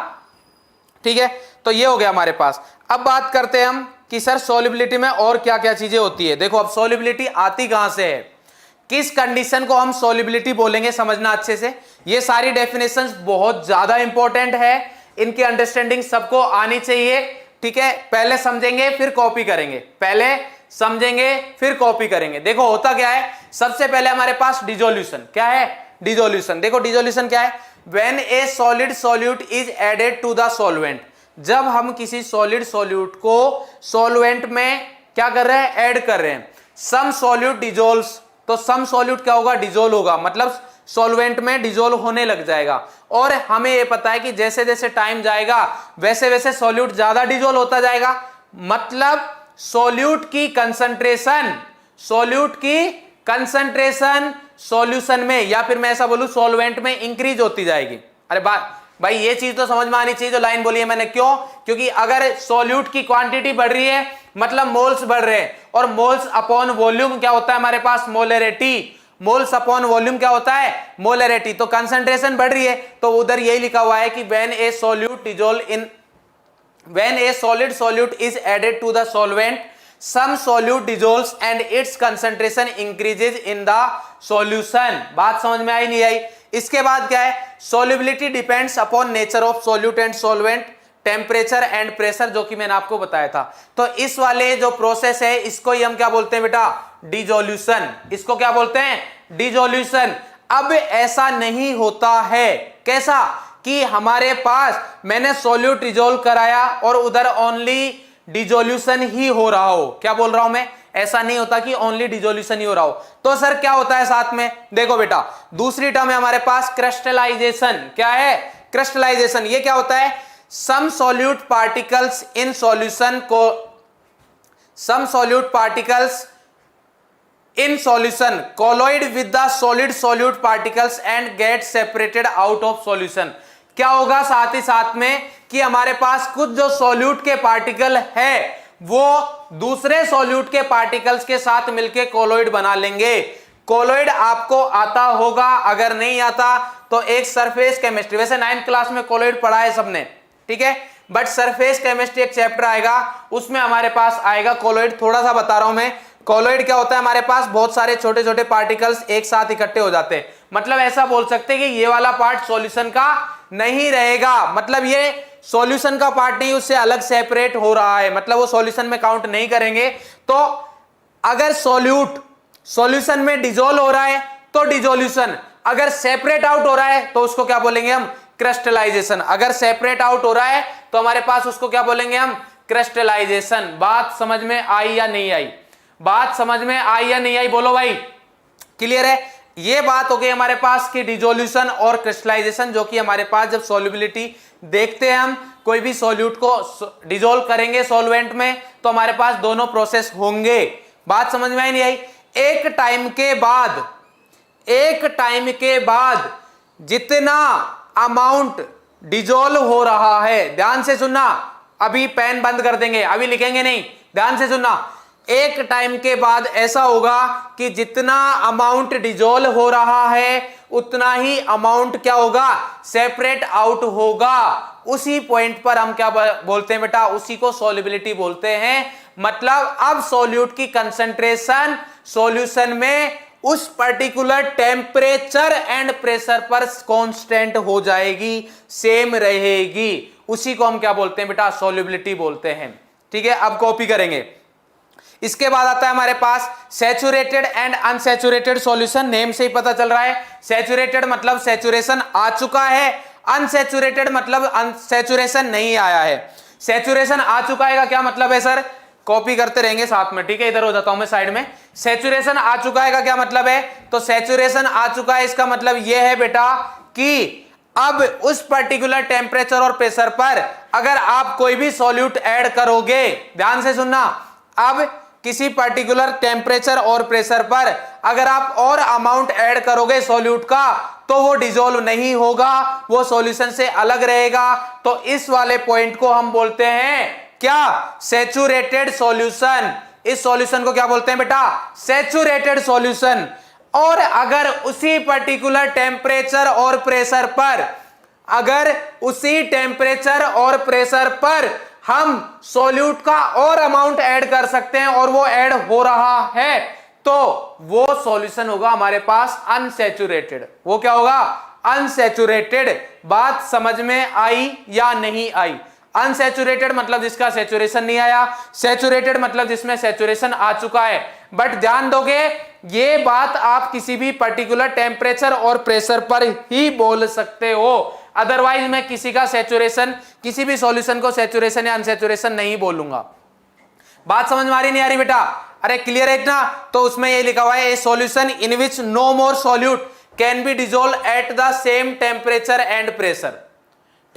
ठीक है, तो ये हो गया हमारे पास। अब बात करते हैं हम कि सर सॉल्युबिलिटी में और क्या क्या चीजें होती है। देखो अब सॉल्युबिलिटी आती कहां से है, किस कंडीशन को हम सॉल्युबिलिटी बोलेंगे, समझना अच्छे से। ये सारी डेफिनेशंस बहुत ज्यादा इंपॉर्टेंट है, इनकी अंडरस्टैंडिंग सबको आनी चाहिए। ठीक है, पहले समझेंगे फिर कॉपी करेंगे, पहले समझेंगे फिर कॉपी करेंगे। देखो होता क्या है, सबसे पहले हमारे पास डिसोल्यूशन। क्या है? डिसोल्यूशन। देखो डिसोल्यूशन क्या है? When a solid solute is added to the solvent. जब हम किसी सॉलिड सॉल्यूट को सॉल्वेंट में क्या कर रहे हैं? ऐड कर रहे हैं। सम सॉल्यूट डिजोल्व्स, तो सम सॉल्यूट क्या होगा? डिजोल्व होगा, मतलब सॉल्वेंट में डिजोल्व होने लग जाएगा। और हमें यह पता है कि जैसे जैसे टाइम जाएगा वैसे वैसे सॉल्यूट ज्यादा डिजोल्व होता जाएगा, मतलब सॉल्यूट की कंसंट्रेशन, सॉल्यूट की कंसंट्रेशन सॉल्यूशन में, या फिर मैं ऐसा बोलूं सॉल्वेंट में इंक्रीज होती जाएगी। अरे भाई ये चीज तो समझ में आनी चाहिए जो लाइन बोली है मैंने। क्यों? क्योंकि अगर सॉल्यूट की क्वांटिटी बढ़ रही है मतलब मोल्स बढ़ रहे हैं, और मोल्स अपॉन वॉल्यूम क्या होता है हमारे पास? मोलरिटी। मोल्स अपॉन वॉल्यूम क्या होता है? मोलरिटी। तो कंसंट्रेशन बढ़ रही है, तो उधर यही लिखा हुआ है कि when a solute dissolve in, when a solid solute is added to the solvent, some solute dissolves and its concentration increases in the solution. बात समझ में आई नहीं आई? इसके बाद क्या है? Solubility depends upon nature of solute and solvent, temperature and pressure, जो कि मैंने आपको बताया था। तो इस वाले जो प्रोसेस है इसको ही हम क्या बोलते हैं बेटा? डिसोल्यूशन। इसको क्या बोलते हैं? डिसोल्यूशन। अब ऐसा नहीं होता है, कैसा? कि हमारे पास मैंने सॉल्यूट डिसॉल्व कराया और उधर ओनली डिसोल्यूशन ही हो रहा हो। क्या बोल रहा हूं मैं? ऐसा नहीं होता कि ओनली डिसोल्यूशन ही हो रहा हो। तो सर क्या होता है साथ में? देखो बेटा, दूसरी टर्म है हमारे पास क्रिस्टलाइजेशन। क्या है? क्रिस्टलाइजेशन। ये क्या होता है? Some solute particles in solution को, some solute particles in solution collide with the solid solute particles and get separated out of solution. क्या होगा साथ ही साथ में कि हमारे पास कुछ जो सॉल्यूट के पार्टिकल है वो दूसरे सॉल्यूट के पार्टिकल्स के साथ मिलकर कोलॉइड बना लेंगे। कोलॉइड आपको आता होगा, अगर नहीं आता तो एक सरफेस केमिस्ट्री, वैसे 9th क्लास में कोलॉइड पढ़ा है सबने, ठीक है, बट सरफेस केमिस्ट्री एक चैप्टर आएगा उसमें हमारे पास आएगा कोलॉइड। थोड़ा सा बता रहा हूं मैं, कोलॉइड क्या होता है, हमारे पास बहुत सारे छोटे छोटे पार्टिकल्स एक साथ इकट्ठे हो जाते हैं। मतलब ऐसा बोल सकते हैं कि ये वाला पार्ट सॉल्यूशन का नहीं रहेगा, मतलब ये सॉल्यूशन का पार्ट नहीं, उससे अलग सेपरेट हो रहा है, मतलब वो सॉल्यूशन में काउंट नहीं करेंगे। तो अगर सॉल्यूट सॉल्यूशन में डिजोल्व हो रहा है तो डिजोल्यूशन, अगर सेपरेट आउट हो रहा है तो उसको क्या बोलेंगे हम, क्रिस्टलाइजेशन। अगर सेपरेट आउट हो रहा है तो हमारे पास उसको क्या बोलेंगे हम, क्रिस्टलाइजेशन। बात समझ में आई या नहीं आई? बात समझ में आई या नहीं आई, बोलो भाई, क्लियर है? ये बात हो गई हमारे पास कि डिसोल्यूशन और क्रिस्टलाइजेशन, जो कि हमारे पास जब सॉल्युबिलिटी देखते हैं हम कोई भी सॉल्यूट को डिसोल्व करेंगे सॉल्वेंट में तो हमारे पास दोनों प्रोसेस होंगे। बात समझ में आई नहीं आई? एक टाइम के बाद जितना अमाउंट डिसोल्व हो रहा है, ध्यान से सुनना, अभी पेन बंद कर देंगे, अभी लिखेंगे नहीं, ध्यान से सुनना। एक टाइम के बाद ऐसा होगा कि जितना अमाउंट डिसोल्व हो रहा है उतना ही अमाउंट क्या होगा, सेपरेट आउट होगा। उसी पॉइंट पर हम क्या बोलते हैं बेटा, उसी को सॉल्युबिलिटी बोलते हैं। मतलब अब सॉल्यूट की कंसंट्रेशन सॉल्यूशन में उस पर्टिकुलर टेम्परेचर एंड प्रेशर पर कांस्टेंट हो जाएगी, सेम रहेगी। उसी को हम क्या बोलते हैं बेटा, सॉल्युबिलिटी बोलते हैं। ठीक है, अब कॉपी करेंगे। इसके बाद आता है हमारे पास saturated and unsaturated solution. Name से ही पता चल रहा है, सैचुरेटेड मतलब सैचुरेशन आ चुका है, अनसैचुरेटेड मतलब अनसैचुरेशन नहीं आया है। सैचुरेशन आ चुका है का क्या मतलब है सर, कॉपी करते रहेंगे साथ में, ठीक है, इधर हो जाता हूं मैं साइड में। सैचुरेशन आ चुका है का क्या मतलब है, तो सैचुरेशन आ चुका है इसका मतलब यह है बेटा कि अब उस पर्टिकुलर टेम्परेचर और प्रेशर पर अगर आप कोई भी सॉल्यूट ऐड करोगे, ध्यान से सुनना, अब किसी पर्टिकुलर टेम्परेचर और प्रेशर पर अगर आप और अमाउंट ऐड करोगे सॉल्यूट का तो वो डिसॉल्व नहीं होगा, वो सॉल्यूशन से अलग रहेगा। तो इस वाले पॉइंट को हम बोलते हैं क्या, सैचुरेटेड सॉल्यूशन। इस सॉल्यूशन को क्या बोलते हैं बेटा, सैचुरेटेड सॉल्यूशन। और अगर उसी पर्टिकुलर टेम्परेचर और प्रेशर पर, अगर उसी टेम्परेचर और प्रेशर पर हम सॉल्यूट का और अमाउंट ऐड कर सकते हैं और वो ऐड हो रहा है तो वो सॉल्यूशन होगा हमारे पास अनसैचुरेटेड। वो क्या होगा, अनसैचुरेटेड। बात समझ में आई या नहीं आई? अनसैचुरेटेड मतलब जिसका सैचुरेशन नहीं आया, सैचुरेटेड मतलब जिसमें सैचुरेशन आ चुका है। बट ध्यान दोगे ये बात आप किसी भी पर्टिकुलर टेम्परेचर और प्रेशर पर ही बोल सकते हो, अदरवाइज मैं किसी का सैचुरेशन, किसी भी सॉल्यूशन को सैचुरेशन या अनसैचुरेशन नहीं बोलूंगा। बात समझ में आ रही नहीं आ रही बेटा? अरे क्लियर है ना? तो उसमें ये लिखा हुआ है, a solution in which no more solute can be dissolve at the same temperature and pressure.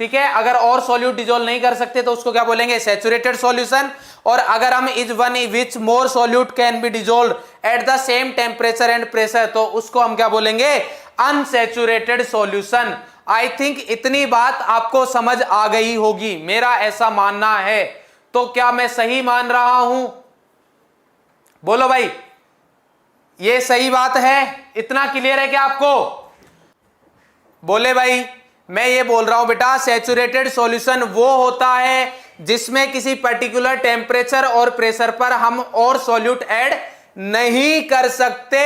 ठीक है, अगर और सॉल्यूट डिसॉल्व नहीं कर सकते तो उसको क्या बोलेंगे, सैचुरेटेड सॉल्यूशन। और अगर हम is one which more solute can be dissolve at the same temperature and pressure तो उसको हम क्या बोलेंगे, अनसैचुरेटेड सॉल्यूशन। आई थिंक इतनी बात आपको समझ आ गई होगी, मेरा ऐसा मानना है। तो क्या मैं सही मान रहा हूं? बोलो भाई, ये सही बात है? इतना क्लियर है क्या आपको? बोले भाई, मैं ये बोल रहा हूं बेटा, सैचुरेटेड सॉल्यूशन वो होता है जिसमें किसी पर्टिकुलर टेम्परेचर और प्रेशर पर हम और सॉल्यूट ऐड नहीं कर सकते।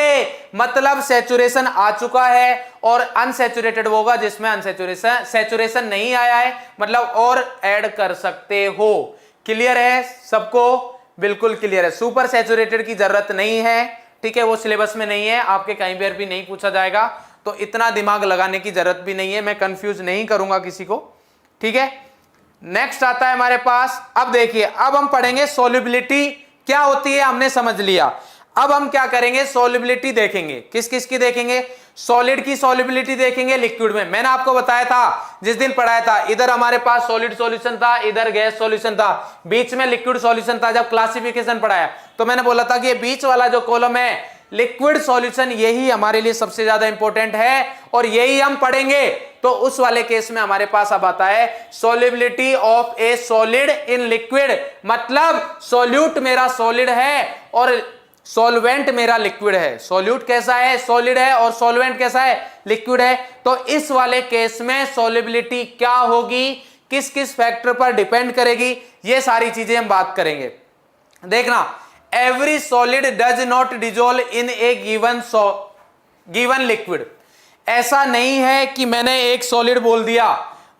मतलब सैचुरेशन आ चुका है। और अनसैचुरेटेड वो होगा जिसमें अनसैचुरेशन, सैचुरेशन नहीं आया है, मतलब और ऐड कर सकते हो। क्लियर है सबको? बिल्कुल क्लियर है। सुपर सैचुरेटेड की जरूरत नहीं है, ठीक है, वो सिलेबस में नहीं है, आपके कहीं पर भी नहीं पूछा जाएगा, तो इतना दिमाग लगाने की जरूरत भी नहीं है, मैं कंफ्यूज नहीं करूंगा किसी को। ठीक है, नेक्स्ट आता है हमारे पास, अब देखिए, अब हम पढ़ेंगे सॉल्युबिलिटी क्या होती है, हमने समझ लिया। अब हम क्या करेंगे, सॉल्युबिलिटी देखेंगे। किस किस की देखेंगे? सॉलिड की सॉल्युबिलिटी देखेंगे लिक्विड में। मैंने आपको बताया था जिस दिन पढ़ाया था, इधर हमारे पास सॉलिड सॉल्यूशन था, इधर गैस सॉल्यूशन था, बीच में लिक्विड सॉल्यूशन था। जब क्लासिफिकेशन पढ़ाया तो मैंने बोला था कि ये बीच वाला जो कॉलम है लिक्विड सॉल्यूशन, यही हमारे लिए सबसे ज्यादा इंपॉर्टेंट है और यही हम पढ़ेंगे। तो उस वाले केस में हमारे पास अब आता है solubility of A solid in liquid, मतलब सॉल्यूट मेरा सॉलिड है और सॉल्वेंट मेरा लिक्विड है। सॉल्यूट कैसा है? सॉलिड है, और सॉल्वेंट कैसा है? लिक्विड है। तो इस वाले केस में सॉल्युबिलिटी क्या होगी, किस किस फैक्टर पर डिपेंड करेगी, ये सारी चीजें हम बात करेंगे। देखना, every solid does not dissolve in A given liquid. ऐसा नहीं है कि मैंने एक सॉलिड बोल दिया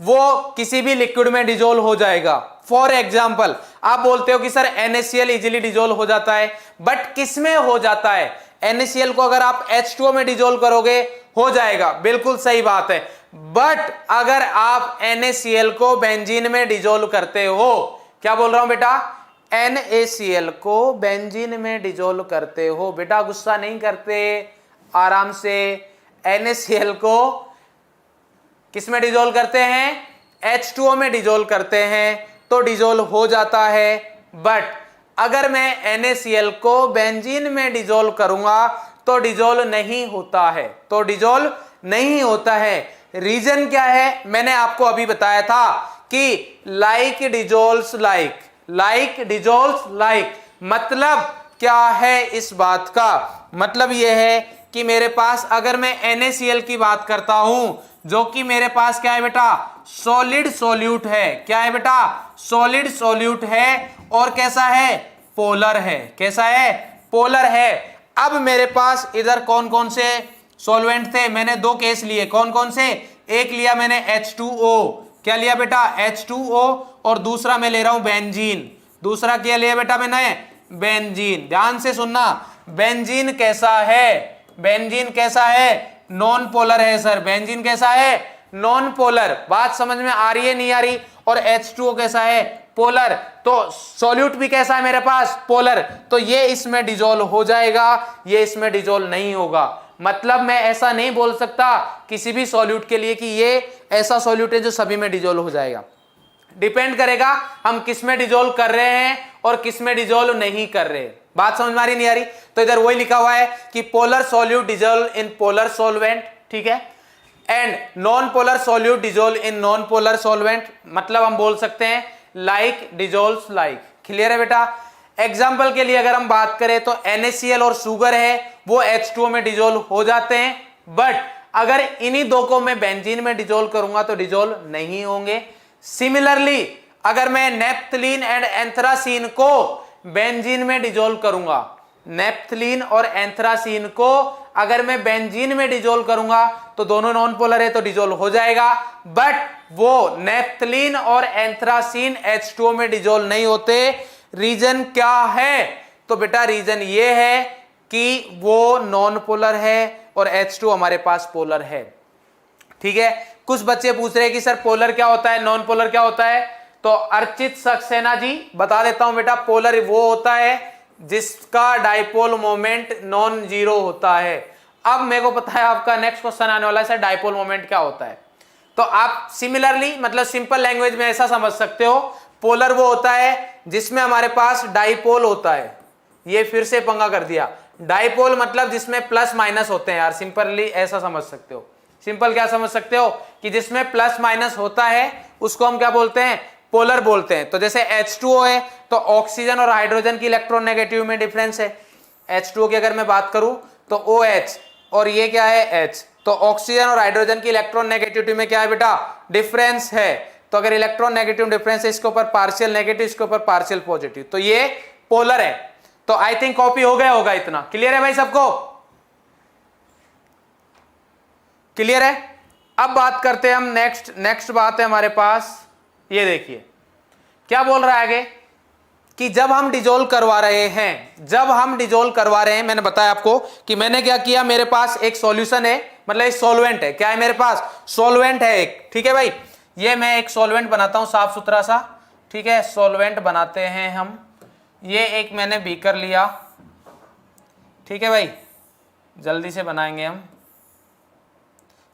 वो किसी भी लिक्विड में डिजोल्व हो जाएगा। फॉर एग्जाम्पल, आप बोलते हो कि सर NaCl इजिली डिजोल्व हो जाता है, बट किस में हो जाता है? NaCl को अगर आप H2O में डिजोल्व करोगे हो जाएगा, बिल्कुल सही बात है। बट अगर आप NaCl को बेंजीन में डिजोल्व करते हो, क्या बोल रहा हूं बेटा? NaCl को बेंजीन में डिजोल्व करते हो, बेटा गुस्सा नहीं करते, आराम से। NaCl को किस में डिजोल्व करते हैं? H2O में डिजोल्व करते हैं तो डिजोल्व हो जाता है। बट अगर मैं NaCl को बेंजीन में डिजोल्व करूंगा तो डिजोल्व नहीं होता है, तो डिजोल्व नहीं होता है। रीजन क्या है? मैंने आपको अभी बताया था कि like dissolves like, like dissolves like. मतलब क्या है इस बात का? मतलब यह है कि मेरे पास अगर मैं NaCl की बात करता हूं, जो कि मेरे पास क्या है बेटा? सॉलिड सॉल्यूट है। क्या है बेटा? सॉलिड सॉल्यूट है, और कैसा है? पोलर है। कैसा है? पोलर है। अब मेरे पास इधर कौन कौन से सॉल्वेंट थे? मैंने दो केस लिए। कौन कौन से? एक लिया मैंने H2O। क्या लिया बेटा? H2O। और दूसरा मैं ले रहा हूं बेंजीन। दूसरा क्या लिया बेटा मैंने? बेंजीन। ध्यान से सुनना, बेंजीन कैसा है? बेंजीन कैसा है? नॉन पोलर है सर। बेंजीन कैसा है? Non polar. बात समझ में आ रही है नहीं आ रही? और H2O कैसा है? पोलर। तो सॉल्यूट भी कैसा है मेरे पास? पोलर। तो ये इसमें डिजोल्व हो जाएगा, ये इसमें डिजोल्व नहीं होगा। मतलब मैं ऐसा नहीं बोल सकता किसी भी सॉल्यूट के लिए कि ये ऐसा सॉल्यूट है जो सभी में डिजोल्व हो जाएगा। डिपेंड करेगा हम किस में डिजोल्व कर रहे हैं और किस में डिजोल्व नहीं कर रहे। बात समझ में आ रही नहीं आ रही? तो इधर वही लिखा हुआ है कि polar solute dissolve in polar solvent, ठीक है, and non polar solute dissolve in non polar solvent. मतलब हम बोल सकते हैं लाइक डिजोल्व्स लाइक। क्लियर है बेटा? एग्जाम्पल के लिए अगर हम बात करें तो NaCl और शुगर है वो H2O में डिजोल्व हो जाते हैं, बट अगर इन्हीं दो को मैं बेंजीन में डिजोल्व करूंगा तो डिजोल्व नहीं होंगे। सिमिलरली अगर मैं नेप्थलीन एंड एंथ्रासीन को बेंजीन में डिजोल्व करूंगा, नेप्थलीन और एंथ्रासीन को अगर मैं बेंजीन में डिजोल्व करूंगा तो दोनों नॉन पोलर है तो डिजोल्व हो जाएगा। बट वो नेप्थलीन और एंथ्रासीन H2O में डिजोल्व नहीं होते। रीजन क्या है? तो बेटा रीजन ये है कि वो नॉन पोलर है और H2O हमारे पास पोलर है। ठीक है, कुछ बच्चे पूछ रहे हैं कि सर पोलर क्या होता है, नॉन पोलर क्या होता है? तो अर्चित सक्सेना जी बता देता हूं बेटा, पोलर वो होता है जिसका डाइपोल मोमेंट नॉन जीरो होता है। अब मेरे को पता है आपका नेक्स्ट क्वेश्चन आने वाला है सर डाइपोल मोमेंट क्या होता है। तो आप सिमिलरली मतलब सिंपल लैंग्वेज में ऐसा समझ सकते हो, पोलर वो होता है जिसमें हमारे पास डाइपोल होता है। ये फिर से पंगा कर दिया, डाइपोल मतलब जिसमें प्लस माइनस होते हैं यार, सिंपली ऐसा समझ सकते हो। सिंपल क्या समझ सकते हो कि जिसमें प्लस माइनस होता है उसको हम क्या बोलते हैं? पोलर बोलते हैं। तो जैसे H2O है तो ऑक्सीजन और हाइड्रोजन की इलेक्ट्रॉन नेगेटिव में डिफरेंस है। H2O की अगर मैं बात करूं तो OH और ये क्या है? H। तो ऑक्सीजन और हाइड्रोजन की इलेक्ट्रॉन नेगेटिविटी में क्या है बेटा? डिफरेंस है। तो अगर इलेक्ट्रॉन नेगेटिव डिफरेंस है, इसके ऊपर पार्शियल नेगेटिव, इसके ऊपर पार्शियल पॉजिटिव, तो ये पोलर है। तो आई थिंक कॉपी हो गया होगा इतना। क्लियर है भाई सबको? क्लियर है? अब बात करते हैं हम नेक्स्ट बात है हमारे पास, ये देखिए क्या बोल रहा है आगे कि जब हम डिजोल्व करवा रहे हैं, मैंने बताया आपको कि मैंने क्या किया, मेरे पास एक सॉल्यूशन है, मतलब एक सॉल्वेंट है। क्या है मेरे पास? सॉल्वेंट है एक। ठीक है भाई, ये मैं एक सॉल्वेंट बनाता हूं साफ सुथरा सा। ठीक है, सॉल्वेंट बनाते हैं हम। ये एक मैंने बीकर लिया। ठीक है भाई, जल्दी से बनाएंगे हम।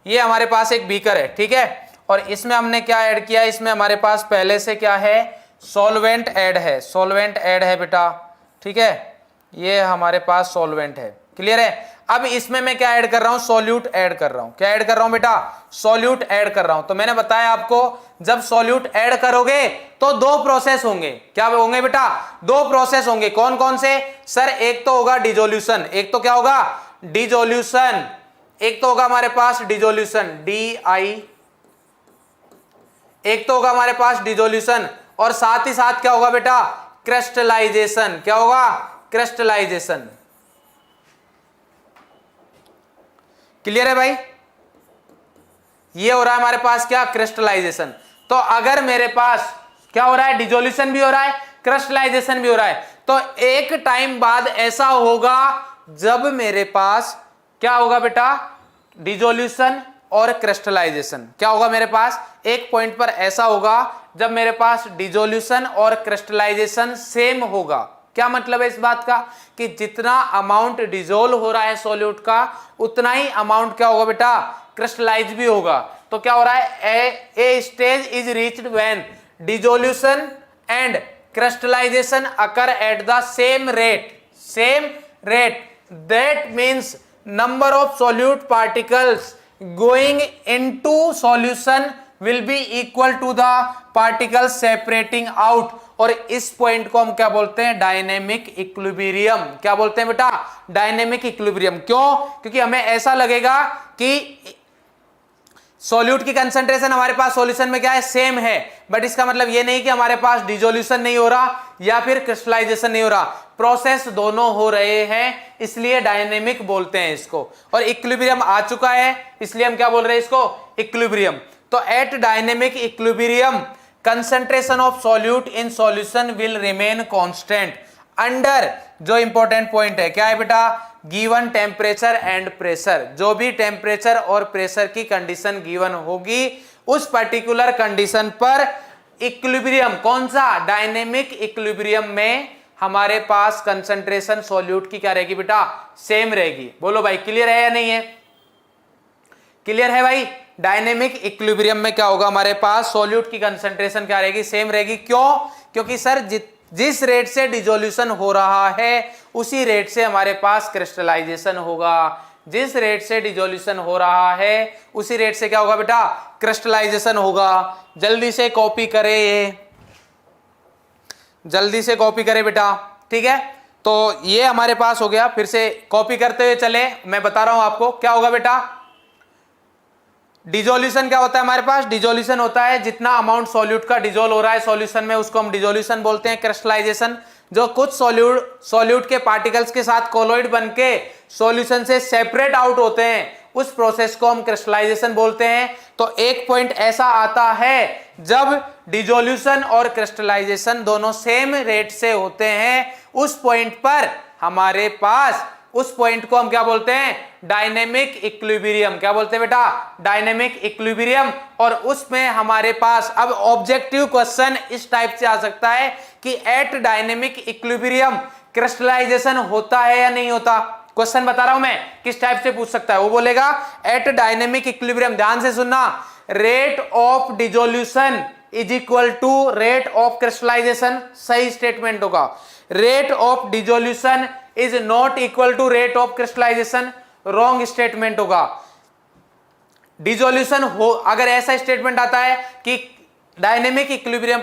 ये हमारे पास एक बीकर है, ठीक है, और इसमें हमने क्या ऐड किया, इसमें हमारे पास पहले से क्या है, सॉल्वेंट ऐड है, सॉल्वेंट ऐड है बेटा, ठीक है, ये हमारे पास सॉल्वेंट है, क्लियर है। अब इसमें मैं क्या ऐड कर रहा हूं, सॉल्यूट ऐड कर रहा हूं, क्या ऐड कर रहा हूं बेटा, सॉल्यूट ऐड कर रहा हूं। तो मैंने बताया आपको जब सॉल्यूट ऐड करोगे तो दो प्रोसेस होंगे, क्या होंगे बेटा, दो प्रोसेस होंगे, कौन कौन से सर, एक तो होगा डिजोल्यूशन, एक तो क्या होगा, डिजोल्यूशन, एक तो होगा हमारे पास डिजोल्यूशन, DI, एक तो होगा हमारे पास डिजोल्यूशन, और साथ ही साथ क्या होगा बेटा, क्रिस्टलाइजेशन, क्या होगा, क्रिस्टलाइजेशन, क्लियर है भाई। ये हो रहा है हमारे पास क्या, क्रिस्टलाइजेशन। तो अगर मेरे पास क्या हो रहा है, डिजोल्यूशन भी हो रहा है, क्रिस्टलाइजेशन भी हो रहा है, तो एक टाइम बाद ऐसा होगा जब मेरे पास क्या होगा बेटा, डिजोल्यूशन और क्रिस्टलाइजेशन, क्या होगा मेरे पास, एक पॉइंट पर ऐसा होगा जब मेरे पास डिजोल्यूशन और क्रिस्टलाइजेशन सेम होगा। क्या मतलब है इस बात का, कि जितना अमाउंट डिजोल्व हो रहा है सॉल्यूट का, उतना ही अमाउंट क्या होगा बेटा, क्रिस्टलाइज भी होगा। तो क्या हो रहा है, a stage is reached when dissolution and crystallisation occur at the same rate, that means number of solute particles going into solution will be equal to the particle separating out, और इस पॉइंट को हम क्या बोलते हैं, डायनेमिक इक्विलिब्रियम। क्या बोलते हैं बेटा, डायनेमिक इक्विलिब्रियम। क्यों, क्योंकि हमें ऐसा लगेगा कि सॉल्यूट की कंसंट्रेशन हमारे पास सॉल्यूशन में क्या है, सेम है, बट इसका मतलब ये नहीं कि हमारे पास डिजोल्यूशन नहीं हो रहा या फिर क्रिस्टलाइजेशन नहीं हो रहा, प्रोसेस दोनों हो रहे हैं, इसलिए डायनेमिक बोलते हैं इसको। और इक्विलिब्रियम आ चुका है, इसलिए हम क्या बोल रहे हैं इसको, इक्विलिब्रियम। तो at dynamic equilibrium concentration of solute in solution will remain constant under, जो इंपॉर्टेंट पॉइंट है क्या है बेटा, गिवन टेम्परेचर एंड प्रेशर, जो भी टेम्परेचर और प्रेशर की कंडीशन गिवन होगी उस पर्टिकुलर कंडीशन पर इक्विलिब्रियम, कौन सा, डायनेमिक इक्विलिब्रियम में हमारे पास कंसंट्रेशन सॉल्यूट की क्या रहेगी बेटा, सेम रहेगी। बोलो भाई क्लियर है या नहीं है, क्लियर है भाई। डायनेमिक इक्विलिब्रियम में क्या होगा, हमारे पास सॉल्यूट की कंसंट्रेशन क्या रहेगी, सेम रहेगी। क्यों, क्योंकि सर जिस रेट से डिजोल्यूशन हो रहा है उसी रेट से हमारे पास क्रिस्टलाइजेशन होगा, जिस रेट से डिजोल्यूशन हो रहा है उसी रेट से क्या होगा बेटा, क्रिस्टलाइजेशन होगा। जल्दी से कॉपी करे, जल्दी से कॉपी करे बेटा, ठीक है। तो ये हमारे पास हो गया, फिर से कॉपी करते हुए चले, मैं बता रहा हूं आपको क्या होगा बेटा। डिजोल्यूशन क्या होता है हमारे पास, डिजोल्यूशन होता है जितना अमाउंट सॉल्यूट का डिजोल्व हो रहा है सॉल्यूशन में, उसको हम डिजोल्यूशन बोलते हैं। क्रिस्टलाइजेशन, जो कुछ सॉल्यूट के पार्टिकल्स के साथ कोलॉइड बनके सॉल्यूशन से सेपरेट आउट होते हैं, उस प्रोसेस को हम क्रिस्टलाइजेशन बोलते हैं। तो एक पॉइंट ऐसा आता है जब डिजोल्यूशन और क्रिस्टलाइजेशन दोनों सेम रेट से होते हैं, उस पॉइंट पर हमारे पास, उस पॉइंट को हम क्या बोलते हैं, डायनेमिक इक्विलिब्रियम। क्या बोलते हैं बेटा, डायनेमिक इक्विलिब्रियम। और उसमें हमारे पास अब ऑब्जेक्टिव क्वेश्चन इस टाइप से आ सकता है कि एट डायनेमिक इक्विलिब्रियम क्रिस्टलाइजेशन होता है या नहीं होता। क्वेश्चन बता रहा हूं मैं किस टाइप से पूछ सकता है, वो बोलेगा एट डायनेमिक इक्विलिब्रियम, ध्यान से सुनना, rate of dissolution is equal to rate of crystallisation, सही स्टेटमेंट होगा। Rate of dissolution is not equal to rate of crystallisation, wrong statement होगा। डिजोल्यूशन हो, अगर ऐसा स्टेटमेंट आता है कि डायनेमिक इक्विलिब्रियम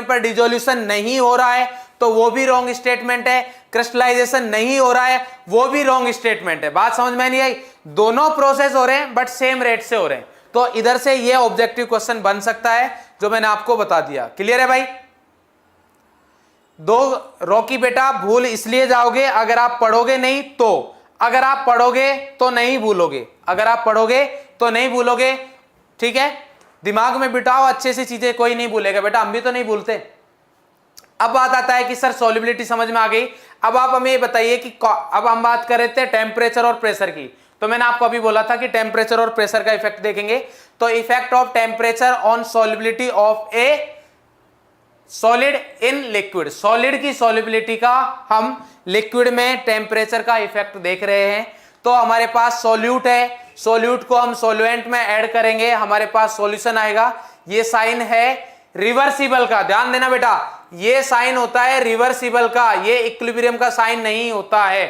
पर डिजोल्यूशन नहीं हो रहा है तो वो भी रॉन्ग स्टेटमेंट है, क्रिस्टलाइजेशन नहीं हो रहा है वो भी रॉन्ग स्टेटमेंट है। बात समझ में नहीं आई, दोनों प्रोसेस हो रहे हैं बट सेम रेट से हो रहे हैं। तो इधर से ये ऑब्जेक्टिव क्वेश्चन बन सकता है जो मैंने आपको बता दिया। क्लियर है भाई। दो रॉकी बेटा भूल इसलिए जाओगे अगर आप पढ़ोगे नहीं तो, अगर आप पढ़ोगे तो नहीं भूलोगे, अगर आप पढ़ोगे तो नहीं भूलोगे, ठीक है। दिमाग में बिठाओ अच्छे से चीजें, कोई नहीं भूलेगा बेटा, हम भी तो नहीं भूलते। अब बात आता है कि सर सॉल्युबिलिटी समझ में आ गई, अब आप हमें ये बताइए कि अब हम बात कर रहे थे टेम्परेचर और प्रेशर की, तो मैंने आपको अभी बोला था कि टेम्परेचर और प्रेशर का इफेक्ट देखेंगे। तो effect of temperature on solubility of A solid in liquid, solid की सॉल्युबिलिटी का हम लिक्विड में टेम्परेचर का इफेक्ट देख रहे हैं। तो हमारे पास सॉल्यूट है, सोल्यूट को हम सोलवेंट में ऐड करेंगे, हमारे पास सॉल्यूशन आएगा। ये साइन है रिवर्सिबल का, ध्यान देना बेटा, ये साइन होता है रिवर्सिबल का, ये इक्विलिब्रियम का साइन नहीं होता है,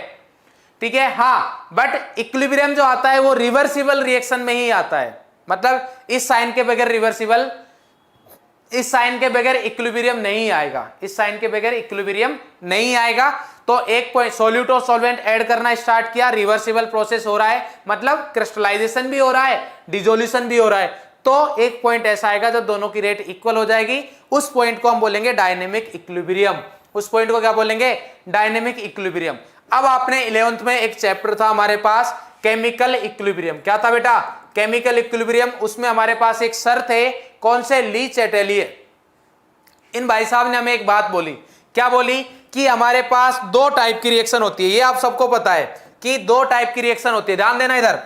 ठीक है। हाँ, बट इक्विलिब्रियम जो आता है वो रिवर्सिबल रिएक्शन में ही आता है, मतलब इस साइन के बगैर रिवर्सिबल, इस साइन के बगैर इक्विलिब्रियम नहीं आएगा, इस साइन के बगैर इक्विलिब्रियम नहीं आएगा। तो एक पॉइंट सोल्यूट और सॉल्वेंट ऐड करना स्टार्ट किया, रिवर्सिबल प्रोसेस हो रहा है, मतलब क्रिस्टलाइजेशन भी हो रहा है, डिसोल्यूशन भी हो रहा है। तो एक पॉइंट ऐसा आएगा जब दोनों की रेट इक्वल हो जाएगी, उस पॉइंट को हम बोलेंगे डायनेमिक इक्विलिब्रियम। उस पॉइंट को क्या बोलेंगे? Dynamic equilibrium. अब आपने 11th में एक चैप्टर था हमारे पास केमिकल इक्विलिब्रियम, क्या था बेटा? Chemical equilibrium. उसमें हमारे पास एक सर थे, कौन से? ली चैटेलिए। इन भाई साहब ने हमें एक बात बोली, क्या बोली? कि हमारे पास दो टाइप की रिएक्शन होती है, ये आप सबको पता है कि दो टाइप की रिएक्शन होती है, ध्यान देना इधर,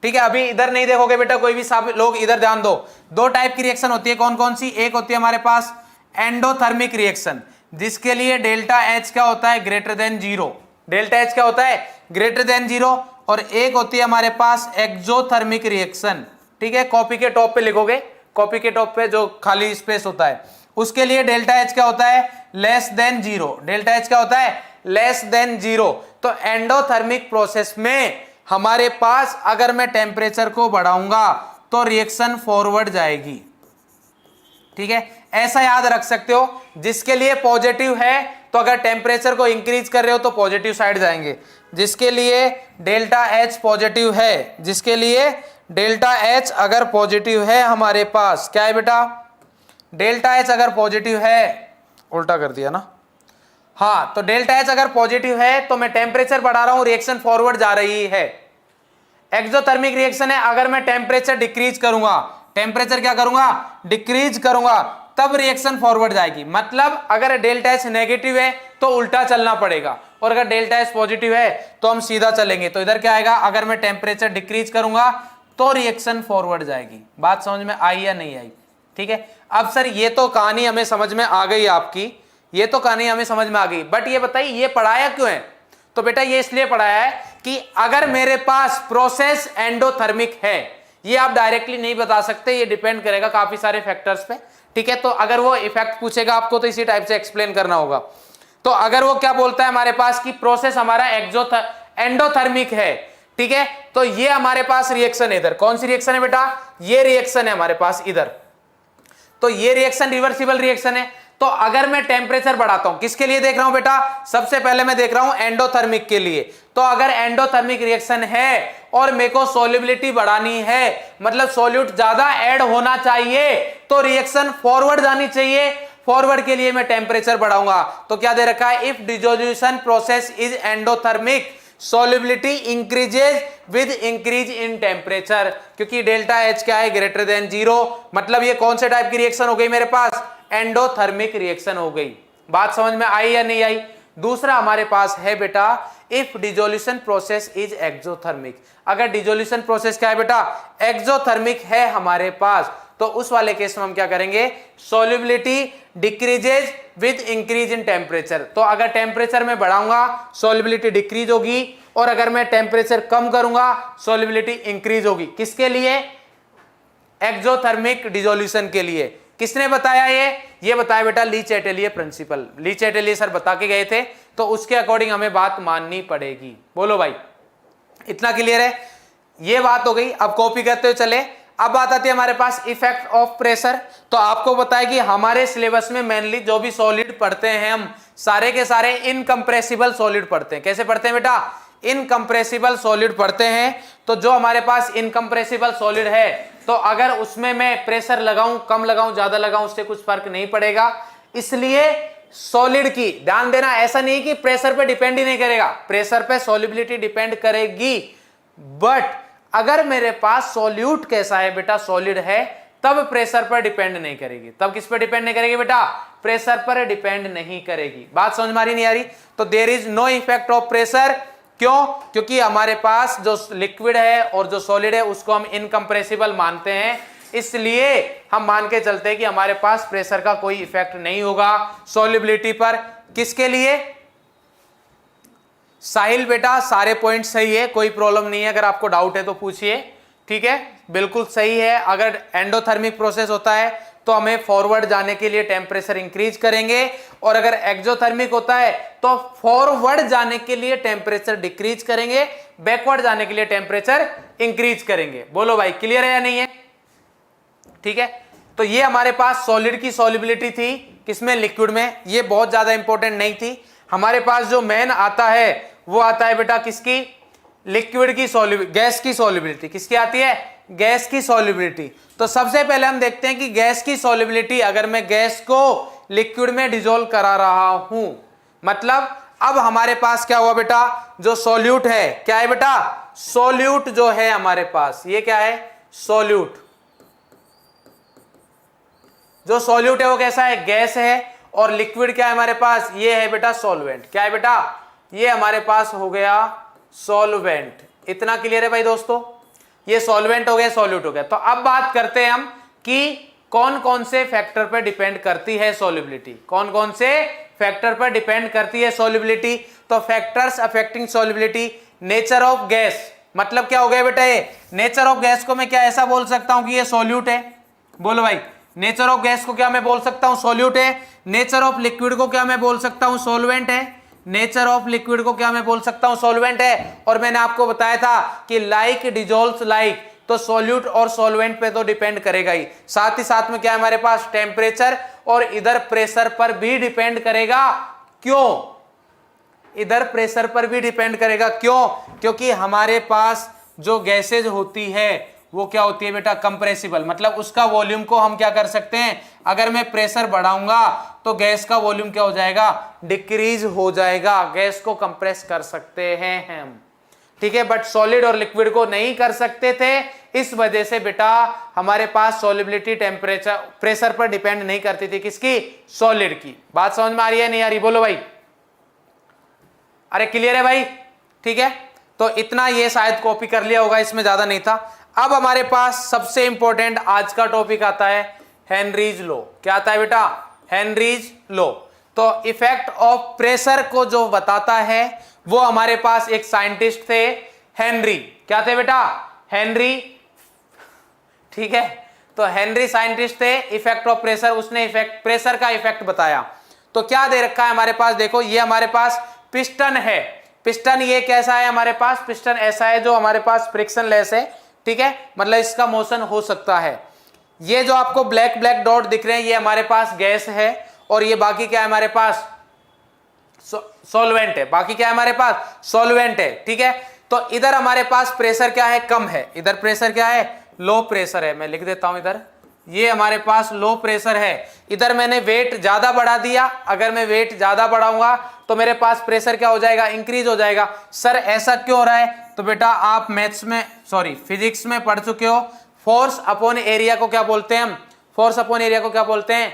ठीक है। अभी इधर नहीं देखोगे बेटा कोई भी साहब लोग, इधर ध्यान दो। दो टाइप की रिएक्शन होती है, कौन कौन सी? एक होती है हमारे पास एंडोथर्मिक रिएक्शन, जिसके लिए डेल्टा एच क्या होता है? Greater than zero. Delta H क्या होता है? Greater than zero. और एक होती है हमारे पास एक्सोथर्मिक रिएक्शन, ठीक है। कॉपी के टॉप पे लिखोगे, कॉपी के टॉप पे जो खाली स्पेस होता है, उसके लिए डेल्टा एच क्या होता है? Less than zero. Delta H क्या होता है? Less than zero. तो एंडोथर्मिक प्रोसेस में हमारे पास अगर मैं टेम्परेचर को बढ़ाऊंगा तो रिएक्शन फॉरवर्ड जाएगी, ठीक है। ऐसा याद रख सकते हो, जिसके लिए पॉजिटिव है तो अगर टेम्परेचर को इंक्रीज कर रहे हो तो पॉजिटिव साइड जाएंगे, जिसके लिए डेल्टा एच पॉजिटिव है, जिसके लिए डेल्टा एच अगर पॉजिटिव है हमारे पास, क्या है बेटा? डेल्टा एच अगर पॉजिटिव है, उल्टा कर दिया ना, हाँ, तो डेल्टा एच अगर पॉजिटिव है तो मैं टेम्परेचर बढ़ा रहा हूं, रिएक्शन फॉरवर्ड जा रही है। एक्सोथर्मिक रिएक्शन है, अगर मैं टेम्परेचर डिक्रीज करूंगा, टेम्परेचर क्या करूंगा? डिक्रीज करूंगा, तब रिएक्शन फॉरवर्ड जाएगी। मतलब अगर डेल्टा एच नेगेटिव है तो उल्टा चलना पड़ेगा, और अगर डेल्टा एच पॉजिटिव है तो हम सीधा चलेंगे। तो इधर क्या आएगा? अगर मैं टेम्परेचर डिक्रीज करूंगा तो रिएक्शन फॉरवर्ड जाएगी। बात समझ में आई या नहीं आई? ठीक है। अब सर ये तो कहानी हमें समझ में आ गई आपकी, ये तो कहानी हमें समझ में आ गई, बट ये बताइए ये पढ़ाया क्यों है? तो बेटा ये इसलिए पढ़ाया है कि अगर मेरे पास प्रोसेस एंडोथर्मिक है, ये आप डायरेक्टली नहीं बता सकते, ये डिपेंड करेगा काफी सारे फैक्टर्स पे, ठीक है। तो अगर वो इफेक्ट पूछेगा आपको तो इसी टाइप से एक्सप्लेन करना होगा। तो अगर वो क्या बोलता है हमारे पास कि प्रोसेस हमारा एंडोथर्मिक है, ठीक है, तो ये हमारे पास रिएक्शन है इधर, कौन सी रिएक्शन है बेटा? ये रिएक्शन है हमारे पास इधर। तो ये रिएक्शन रिवर्सिबल रिएक्शन है। तो अगर मैं टेम्परेचर बढ़ाता हूं, किसके लिए देख रहा हूं बेटा? सबसे पहले मैं देख रहा हूं एंडोथर्मिक के लिए। तो अगर एंडोथर्मिक रिएक्शन है और मेरे को सॉल्युबिलिटी बढ़ानी है, मतलब सॉल्यूट ज्यादा ऐड होना चाहिए, तो रिएक्शन फॉरवर्ड जानी चाहिए। फॉरवर्ड के लिए मैं टेम्परेचर बढ़ाऊंगा। तो क्या दे रखा है? If dissolution process is endothermic, solubility increases with increase in temperature, क्योंकि डेल्टा एच क्या है? Greater than zero. मतलब ये कौन से टाइप की रिएक्शन हो गई मेरे पास? एंडोथर्मिक रिएक्शन हो गई। बात समझ में आई या नहीं आई? दूसरा हमारे पास है बेटा if dissolution process is exothermic. अगर डिसोल्यूशन प्रोसेस क्या है बेटा? एक्सोथर्मिक है हमारे पास, तो उस वाले केस में हम क्या करेंगे? Solubility decreases with increase in temperature. तो अगर टेम्परेचर में बढ़ाऊंगा सॉल्युबिलिटी डिक्रीज होगी, और अगर मैं टेम्परेचर कम करूंगा सॉल्युबिलिटी इंक्रीज होगी। किसके लिए? एक्सोथर्मिक डिसोल्यूशन के लिए। किसने बताया ये बताया बेटा ली चैटेलिए प्रिंसिपल। ली चैटेलिए सर बता के गए थे, तो उसके अकॉर्डिंग हमें बात माननी पड़ेगी। बोलो भाई, इतना क्लियर है? ये बात हो गई। अब कॉपी करते हुए चले। अब बात आती है हमारे पास इफेक्ट ऑफ प्रेशर। तो आपको बताया कि हमारे सिलेबस में मेनली जो भी सॉलिड पढ़ते हैं हम सारे के सारे इनकंप्रेसिबल सॉलिड पढ़ते हैं। कैसे पढ़ते हैं बेटा? इनकंप्रेसिबल सॉलिड पढ़ते हैं। तो जो हमारे पास इनकंप्रेसिबल सॉलिड है, तो अगर उसमें मैं प्रेशर लगाऊं, कम लगाऊं, ज्यादा लगाऊं, उससे कुछ फर्क नहीं पड़ेगा। इसलिए सॉलिड की ध्यान देना, ऐसा नहीं कि प्रेशर पे डिपेंड ही नहीं करेगा, प्रेशर पे सॉल्युबिलिटी डिपेंड करेगी, बट अगर मेरे पास सॉल्यूट कैसा है बेटा? सॉलिड है, तब प्रेशर पर डिपेंड नहीं करेगी। तब किस पर डिपेंड नहीं करेगी बेटा? प्रेशर पर डिपेंड नहीं करेगी। बात समझ में आ रही नहीं आ रही? तो there is no effect of pressure. क्यों? क्योंकि हमारे पास जो लिक्विड है और जो सॉलिड है उसको हम इनकंप्रेसिबल मानते हैं, इसलिए हम मान के चलते हैं कि हमारे पास प्रेशर का कोई इफेक्ट नहीं होगा सॉल्युबिलिटी पर। किसके लिए? साहिल बेटा सारे पॉइंट सही है, कोई प्रॉब्लम नहीं है, अगर आपको डाउट है तो पूछिए। ठीक है, बिल्कुल सही है। अगर एंडोथर्मिक प्रोसेस होता है तो हमें फॉरवर्ड जाने के लिए टेम्परेचर इंक्रीज करेंगे, और अगर एक्सोथर्मिक होता है तो फॉरवर्ड जाने के लिए टेम्परेचर डिक्रीज करेंगे, बैकवर्ड जाने के लिए टेम्परेचर इंक्रीज करेंगे। बोलो भाई, क्लियर है या नहीं है? ठीक है, तो ये हमारे पास सॉलिड की सॉल्युबिलिटी थी, किसमें? लिक्विड में। ये बहुत ज्यादा इंपॉर्टेंट नहीं थी। हमारे पास जो मेन आता है वो आता है बेटा किसकी? लिक्विड की सॉल्युबिलिटी, गैस की सॉल्युबिलिटी। किसकी आती है? गैस की सॉल्युबिलिटी। तो सबसे पहले हम देखते हैं कि गैस की सॉल्युबिलिटी, अगर मैं गैस को लिक्विड में डिसॉल्व करा रहा हूं, मतलब अब हमारे पास क्या हुआ बेटा? जो सॉल्यूट है, क्या है बेटा? सॉल्यूट जो है हमारे पास, ये क्या है? सॉल्यूट। जो सॉल्यूट है वो कैसा है? गैस है। और लिक्विड क्या है हमारे पास? ये है बेटा सॉल्वेंट। क्या है बेटा? ये हमारे पास हो गया सॉल्वेंट। इतना क्लियर है भाई दोस्तों? ये सॉल्वेंट हो गया, सॉल्यूट हो गया। तो अब बात करते हैं हम कि कौन कौन से फैक्टर पर डिपेंड करती है सॉल्युबिलिटी। कौन कौन से फैक्टर पर डिपेंड करती है सॉल्युबिलिटी? तो factors affecting solubility, nature of gas, मतलब क्या हो गया बेटा? ये नेचर ऑफ गैस को मैं क्या ऐसा बोल सकता हूं कि ये सॉल्यूट है? बोलो भाई, नेचर ऑफ गैस को क्या मैं बोल सकता हूं? सॉल्यूट है। नेचर ऑफ लिक्विड को क्या मैं बोल सकता हूं? सॉल्वेंट है। नेचर ऑफ लिक्विड को क्या मैं बोल सकता हूं? सॉल्वेंट है। और मैंने आपको बताया था कि लाइक डिजोल्व्स लाइक, तो सॉल्यूट और सॉल्वेंट पे तो डिपेंड करेगा ही, साथ ही साथ में क्या है हमारे पास? टेम्परेचर, और इधर प्रेशर पर भी डिपेंड करेगा। क्यों? इधर प्रेशर पर भी डिपेंड करेगा। क्यों? क्योंकि हमारे पास जो गैसेज होती है वो क्या होती है बेटा? कंप्रेसिबल, मतलब उसका वॉल्यूम को हम क्या कर सकते हैं? अगर मैं प्रेशर बढ़ाऊंगा तो गैस का वॉल्यूम क्या हो जाएगा? डिक्रीज हो जाएगा। गैस को कंप्रेस कर सकते हैं हम, ठीक है, बट सॉलिड और लिक्विड को नहीं कर सकते थे। इस वजह से बेटा हमारे पास सॉल्युबिलिटी टेम्परेचर प्रेशर पर डिपेंड नहीं करती थी। किसकी? सॉलिड की। बात समझ में आ रही है नहीं आ रही? बोलो भाई। अरे क्लियर है भाई? ठीक है, तो इतना ये शायद कॉपी कर लिया होगा, इसमें ज्यादा नहीं था। अब हमारे पास सबसे इंपॉर्टेंट आज का टॉपिक आता है हेनरीज लॉ। क्या आता है बेटा? Henry's law. तो इफेक्ट ऑफ प्रेशर को जो बताता है वो हमारे पास एक साइंटिस्ट थे, हेनरी। क्या थे बेटा? हेनरी। ठीक है, तो हेनरी साइंटिस्ट थे। इफेक्ट ऑफ प्रेशर, उसने इफेक्ट प्रेशर का इफेक्ट बताया। तो क्या दे रखा है हमारे पास? देखो, ये हमारे पास पिस्टन है। पिस्टन ये कैसा है हमारे पास? पिस्टन ऐसा है जो हमारे पास फ्रिक्शन लेस है, ठीक है, मतलब इसका मोशन हो सकता है। ये जो आपको ब्लैक ब्लैक डॉट दिख रहे हैं ये हमारे पास गैस है, और ये बाकी क्या है हमारे पास? सॉल्वेंट है। बाकी क्या है हमारे पास? सॉल्वेंट है, ठीक है। तो इधर हमारे पास प्रेशर क्या है? कम है। इधर प्रेशर क्या है? लो प्रेशर है। मैं लिख देता हूं इधर, ये हमारे पास लो प्रेशर है। इधर मैंने वेट ज्यादा बढ़ा दिया। अगर मैं वेट ज्यादा बढ़ाऊंगा तो मेरे पास प्रेशर क्या हो जाएगा? इंक्रीज हो जाएगा। सर ऐसा क्यों हो रहा है? तो बेटा आप मैथ्स में, सॉरी फिजिक्स में पढ़ चुके हो, फोर्स अपॉन एरिया को क्या बोलते हैं हम? फोर्स अपॉन एरिया को क्या बोलते हैं?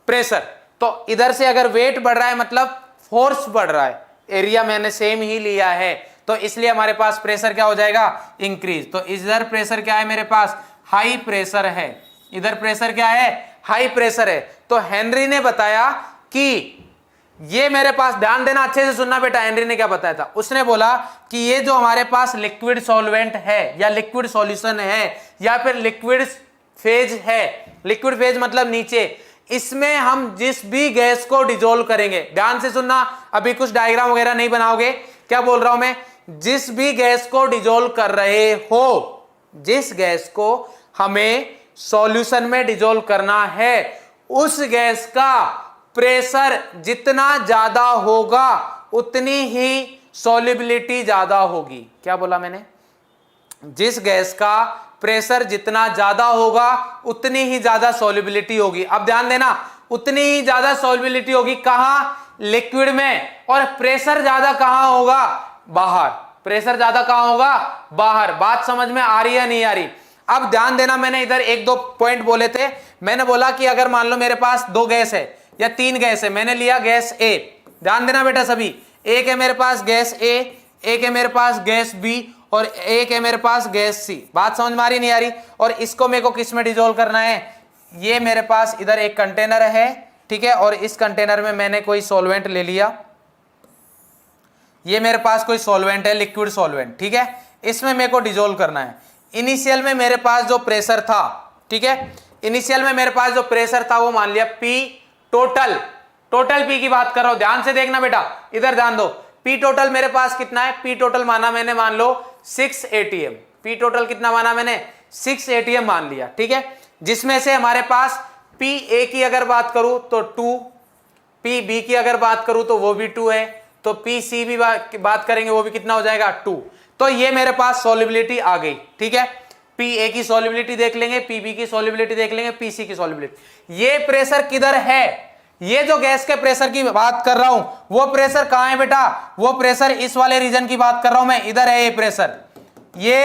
प्रेशर। तो इधर से अगर वेट बढ़ रहा है मतलब फोर्स बढ़ रहा है, एरिया मैंने सेम ही लिया है, तो इसलिए हमारे पास प्रेशर क्या हो जाएगा? इंक्रीज। तो इधर प्रेशर क्या है मेरे पास? हाई प्रेशर है। इधर प्रेशर क्या है? हाई प्रेशर है। तो हेनरी ने बताया कि ये मेरे पास, ध्यान देना, अच्छे से सुनना बेटा, हेनरी ने क्या बताया था? उसने बोला कि ये जो हमारे पास लिक्विड सॉल्वेंट है या लिक्विड सॉल्यूशन है या फिर लिक्विड फेज है, लिक्विड फेज मतलब नीचे, इसमें हम जिस भी गैस को डिसॉल्व करेंगे, ध्यान से सुनना, अभी कुछ डायग्राम वगैरह नहीं बनाओगे। क्या बोल रहा हूं मैं? जिस भी गैस को डिसॉल्व कर रहे हो, जिस गैस को हमें सॉल्यूशन में डिसॉल्व करना है, उस गैस का प्रेशर जितना ज्यादा होगा उतनी ही सॉल्युबिलिटी ज्यादा होगी। क्या बोला मैंने? जिस गैस का प्रेशर जितना ज्यादा होगा उतनी ही ज्यादा सॉल्युबिलिटी होगी। अब ध्यान देना, उतनी ही ज्यादा सॉल्युबिलिटी होगी कहां? लिक्विड में। और प्रेशर ज्यादा कहां होगा? बाहर। प्रेशर ज्यादा कहां होगा? बाहर। बात समझ में आ रही है नहीं आ रही? अब ध्यान देना, मैंने इधर एक दो पॉइंट बोले थे। मैंने बोला कि अगर मान लो मेरे पास दो गैस है या तीन गैस है, मैंने लिया गैस ए, ध्यान देना बेटा सभी, एक है मेरे पास गैस ए, एक है मेरे पास गैस बी, और एक है मेरे पास गैस सी। बात समझ में आ रही नहीं आ रही? और इसको मेरे को किस में डिसॉल्व करना है? ये मेरे पास इधर एक कंटेनर है, ठीक है, और इस कंटेनर में मैंने कोई सॉल्वेंट ले लिया। ये मेरे पास कोई सॉल्वेंट है, लिक्विड सॉल्वेंट, ठीक है, इसमें मेरे को डिसॉल्व करना है। इनिशियल में मेरे पास जो प्रेशर था, ठीक है, इनिशियल में मेरे पास जो प्रेशर था वो मान लिया P टोटल, टोटल P की बात कर रहा हूं, ध्यान से देखना बेटा, इधर ध्यान दो। P टोटल मेरे पास कितना है, P टोटल माना मैंने, मान लो 6 ATM। P टोटल कितना माना मैंने, 6 ATM मान लिया, ठीक है, जिसमें से हमारे पास PA की अगर बात करूं तो 2, PB की अगर बात करूं तो वो भी 2 है, तो PC भी बात करेंगे वो भी कितना हो जाएगा 2। तो ये मेरे पास सॉल्युबिलिटी आ गई, ठीक है, PA की सॉल्युबिलिटी देख लेंगे, PB की सॉल्युबिलिटी देख लेंगे, PC की सॉल्युबिलिटी। ये प्रेशर किधर है, ये जो गैस के प्रेशर की बात कर रहा हूं वो प्रेशर कहां है बेटा, वो प्रेशर इस वाले रीजन की बात कर रहा हूं मैं, इधर है ये प्रेशर, ये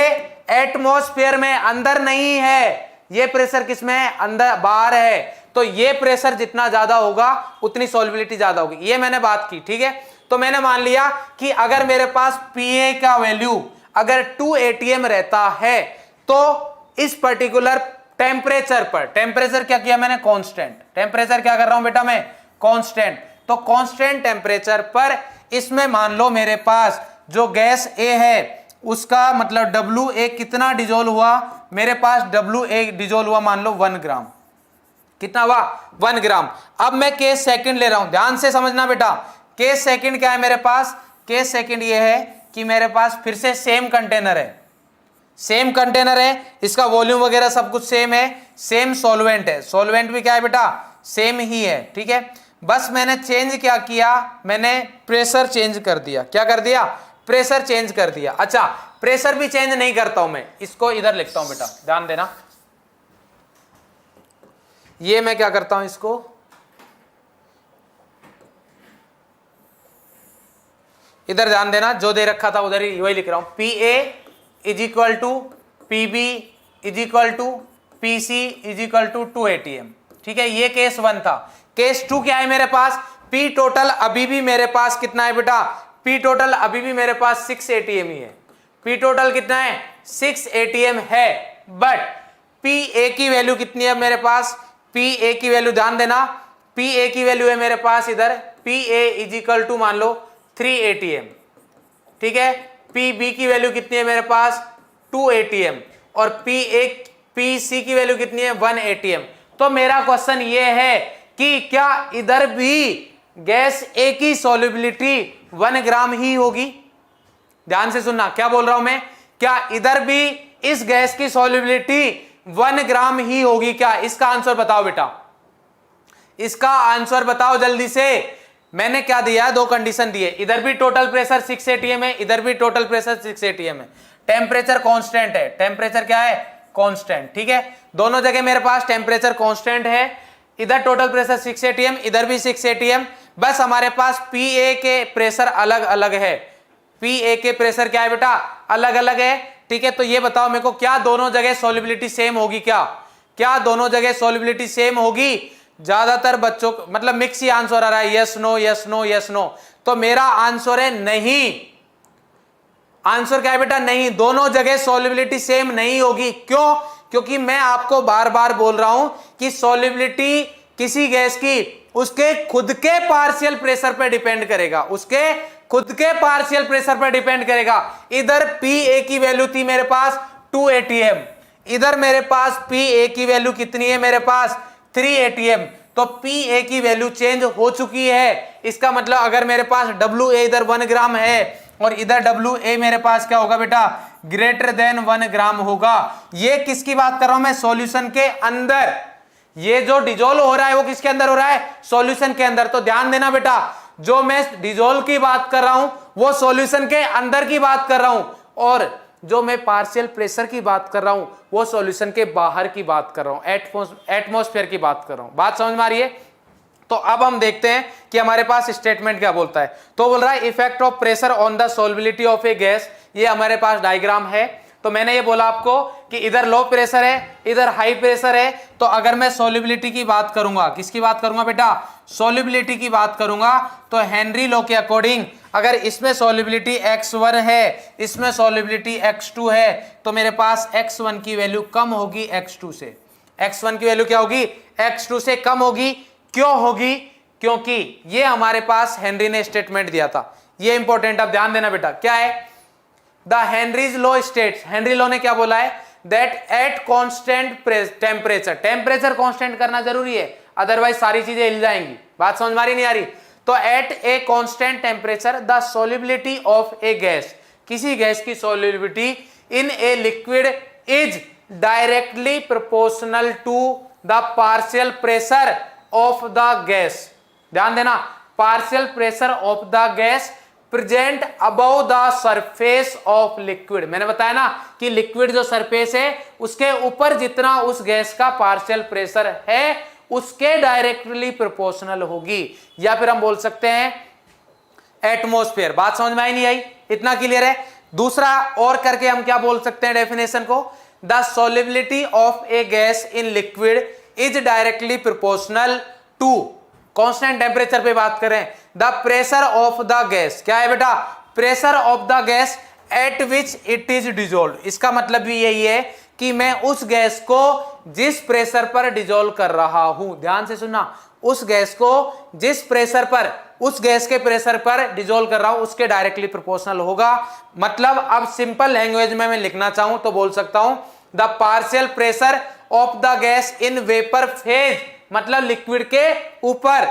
एटमॉस्फेयर में, अंदर नहीं है, ये प्रेशर किसमें है, अंदर, बाहर है। तो ये प्रेशर जितना ज्यादा होगा उतनी सॉल्युबिलिटी ज्यादा होगी, ये मैंने बात की, ठीक है। तो मैंने मान लिया कि अगर मेरे पास PA का वैल्यू अगर 2 ATM रहता है तो इस पर्टिकुलर टेम्परेचर पर, टेम्परेचर क्या किया मैंने, कांस्टेंट, टेम्परेचर क्या कर रहा हूं बेटा मैं, कांस्टेंट, तो कांस्टेंट टेम्परेचर पर इसमें मान लो मेरे पास जो गैस A है उसका मतलब WA कितना डिजोल्व हुआ, मेरे पास WA डिजोल्व हुआ मान लो 1 ग्राम, कितना हुआ 1 ग्राम। अब मैं केस सेकंड ले रहा हूं, ध्यान से समझना बेटा, केस सेकंड क्या है मेरे पास, केस सेकंड ये है कि मेरे पास फिर से सेम कंटेनर है, सेम कंटेनर है, इसका वॉल्यूम वगैरह सब कुछ सेम है, सेम सॉल्वेंट है, सॉल्वेंट भी क्या है बेटा, सेम ही है, ठीक है, बस मैंने चेंज क्या किया, मैंने प्रेशर चेंज कर दिया, क्या कर दिया, प्रेशर चेंज कर दिया। अच्छा, प्रेशर भी चेंज नहीं करता हूं मैं, इसको इधर लिखता हूं बेटा, ध्यान देना, ये मैं क्या करता हूं, इसको इधर ध्यान देना, जो दे रखा था उधर ही वही लिख रहा हूं, PA is equal to PB is equal to PC is equal to 2 ATM, ठीक है, ये केस 1 था। केस 2 क्या है मेरे पास, P टोटल अभी भी मेरे पास कितना है बेटा, P टोटल अभी भी मेरे पास 6 ATM ही है, P टोटल कितना है, 6 ATM है, बट PA की वैल्यू कितनी है मेरे पास, PA की वैल्यू ध्यान देना, PA की वैल्यू है मेरे पास इधर, PA इज इक्वल टू मान लो 3 ATM, ठीक है, PB की वैल्यू कितनी है मेरे पास 2 ATM, और PC की वैल्यू कितनी है 1 ATM। तो मेरा क्वेश्चन ये है कि क्या इधर भी गैस A की सॉल्युबिलिटी 1 ग्राम ही होगी, ध्यान से सुनना क्या बोल रहा हूं मैं, क्या इधर भी इस गैस की सॉल्युबिलिटी 1 ग्राम ही होगी क्या, इसका आंसर बताओ बेटा, इसका आंसर बताओ जल्दी से। मैंने क्या दिया, 2 कंडीशन दिए, इधर भी टोटल प्रेशर 6 ATM है, इधर भी टोटल प्रेशर 6 ATM है, टेम्परेचर कांस्टेंट है, टेम्परेचर क्या है, कांस्टेंट, ठीक है, दोनों जगह मेरे पास टेम्परेचर कांस्टेंट है, इधर टोटल प्रेशर 6 ATM, इधर भी 6 ATM, बस हमारे पास PA के प्रेशर अलग अलग है, PA के प्रेशर क्या है बेटा, अलग अलग है, ठीक है। तो ये बताओ मेरे को, क्या दोनों जगह सॉल्युबिलिटी सेम होगी, क्या दोनों जगह सॉल्युबिलिटी सेम होगी, ज्यादातर बच्चों मतलब मिक्स ही आंसर आ रहा है, yes no yes no yes no, तो मेरा आंसर है नहीं, आंसर क्या है बेटा, नहीं, दोनों जगह सॉल्युबिलिटी सेम नहीं होगी, क्यों, क्योंकि मैं आपको बार बार बोल रहा हूं कि सॉल्युबिलिटी किसी गैस की उसके खुद के पार्शियल प्रेशर पर डिपेंड करेगा, उसके खुद के पार्शियल प्रेशर पर डिपेंड करेगा। इधर PA की वैल्यू थी मेरे पास 2 ATM, इधर मेरे पास PA की वैल्यू कितनी है मेरे पास 3 ATM, तो PA की वैल्यू चेंज हो चुकी है, इसका मतलब अगर मेरे पास WA इधर 1 ग्राम है और इधर WA मेरे पास क्या होगा बेटा, ग्रेटर देन 1 ग्राम होगा। ये किसकी बात कर रहा हूं मैं, सॉल्यूशन के अंदर, ये जो डिजोल्व हो रहा है वो किसके अंदर हो रहा है, सॉल्यूशन के अंदर। तो ध्यान देना बेटा, जो मैं डिजोल्व की बात कर रहा हूं वो सॉल्यूशन के अंदर की बात कर रहा हूं, और जो मैं पार्शियल प्रेशर की बात कर रहा हूं वो सॉल्यूशन के बाहर की बात कर रहा हूं, एटमॉस्फेयर की बात कर रहा हूं। बात समझ में आ रही है? तो अब हम देखते हैं कि हमारे पास स्टेटमेंट क्या बोलता है। तो बोल रहा है effect of pressure on the solubility of a gas, ये हमारे पास डायग्राम है। तो मैंने ये बोला आपको कि इधर लो प्रेशर है, इधर हाई प्रेशर है, तो अगर मैं सॉल्युबिलिटी की बात करूंगा, किसकी बात करूंगा बेटा, सॉल्युबिलिटी की बात करूंगा, तो हेनरी लॉ के अकॉर्डिंग अगर इसमें सॉल्युबिलिटी x1 है, इसमें सॉल्युबिलिटी x2 है, तो मेरे पास x1 की वैल्यू कम होगी x2 से, x1 की वैल्यू क्या होगी, x2 से कम होगी। क्यों होगी? क्योंकि ये हमारे पास हेनरी ने स्टेटमेंट दिया था, ये इंपॉर्टेंट, अब ध्यान देना बेटा, क्या है, the Henry's law states, Henry law ने क्या बोला है, that at constant temperature, temperature constant करना जरूरी है, अदरवाइज सारी चीजें हिल जाएंगी। बात समझ में आ रही नहीं आ रही? तो at a constant temperature the solubility of a gas, किसी गैस की solubility in a liquid is directly proportional to the partial pressure of the gas. ध्यान देना, partial pressure of the gas present above the surface of liquid. मैंने बताया ना कि लिक्विड जो सरफेस है उसके ऊपर जितना उस गैस का पार्शियल प्रेशर है उसके डायरेक्टली प्रोपोर्शनल होगी, या फिर हम बोल सकते हैं एटमॉस्फेयर। बात समझ में आई नहीं आई? इतना क्लियर है? दूसरा और करके हम क्या बोल सकते हैं डेफिनेशन को, the solubility of a gas in liquid is directly proportional to, constant temperature पे बात करें, the pressure of the gas. क्या है बेटा? Pressure of the gas at which it is dissolve. इसका मतलब भी यही है कि मैं उस गैस को जिस प्रेशर पर डिजोल्व कर रहा हूं, ध्यान से सुनना, उस गैस को जिस प्रेशर पर, उस गैस के प्रेशर पर डिजोल्व कर रहा हूं उसके डायरेक्टली प्रोपोर्शनल होगा। मतलब अब सिंपल लैंग्वेज में मैं लिखना चाहूं तो बोल सकता हूं the partial pressure of the gas in vapour phase, मतलब लिक्विड के ऊपर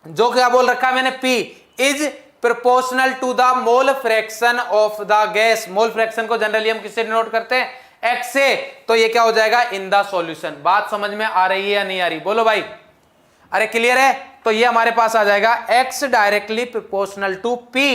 जो क्या बोल रखा है मैंने, P is proportional to the mole fraction of the gas. Mole fraction को जनरली हम किससे डिनोट करते हैं? X से। तो ये क्या हो जाएगा? इन द सॉल्यूशन। बात समझ में आ रही है या नहीं आ रही? बोलो भाई, अरे क्लियर है? तो ये हमारे पास आ जाएगा X directly proportional to P,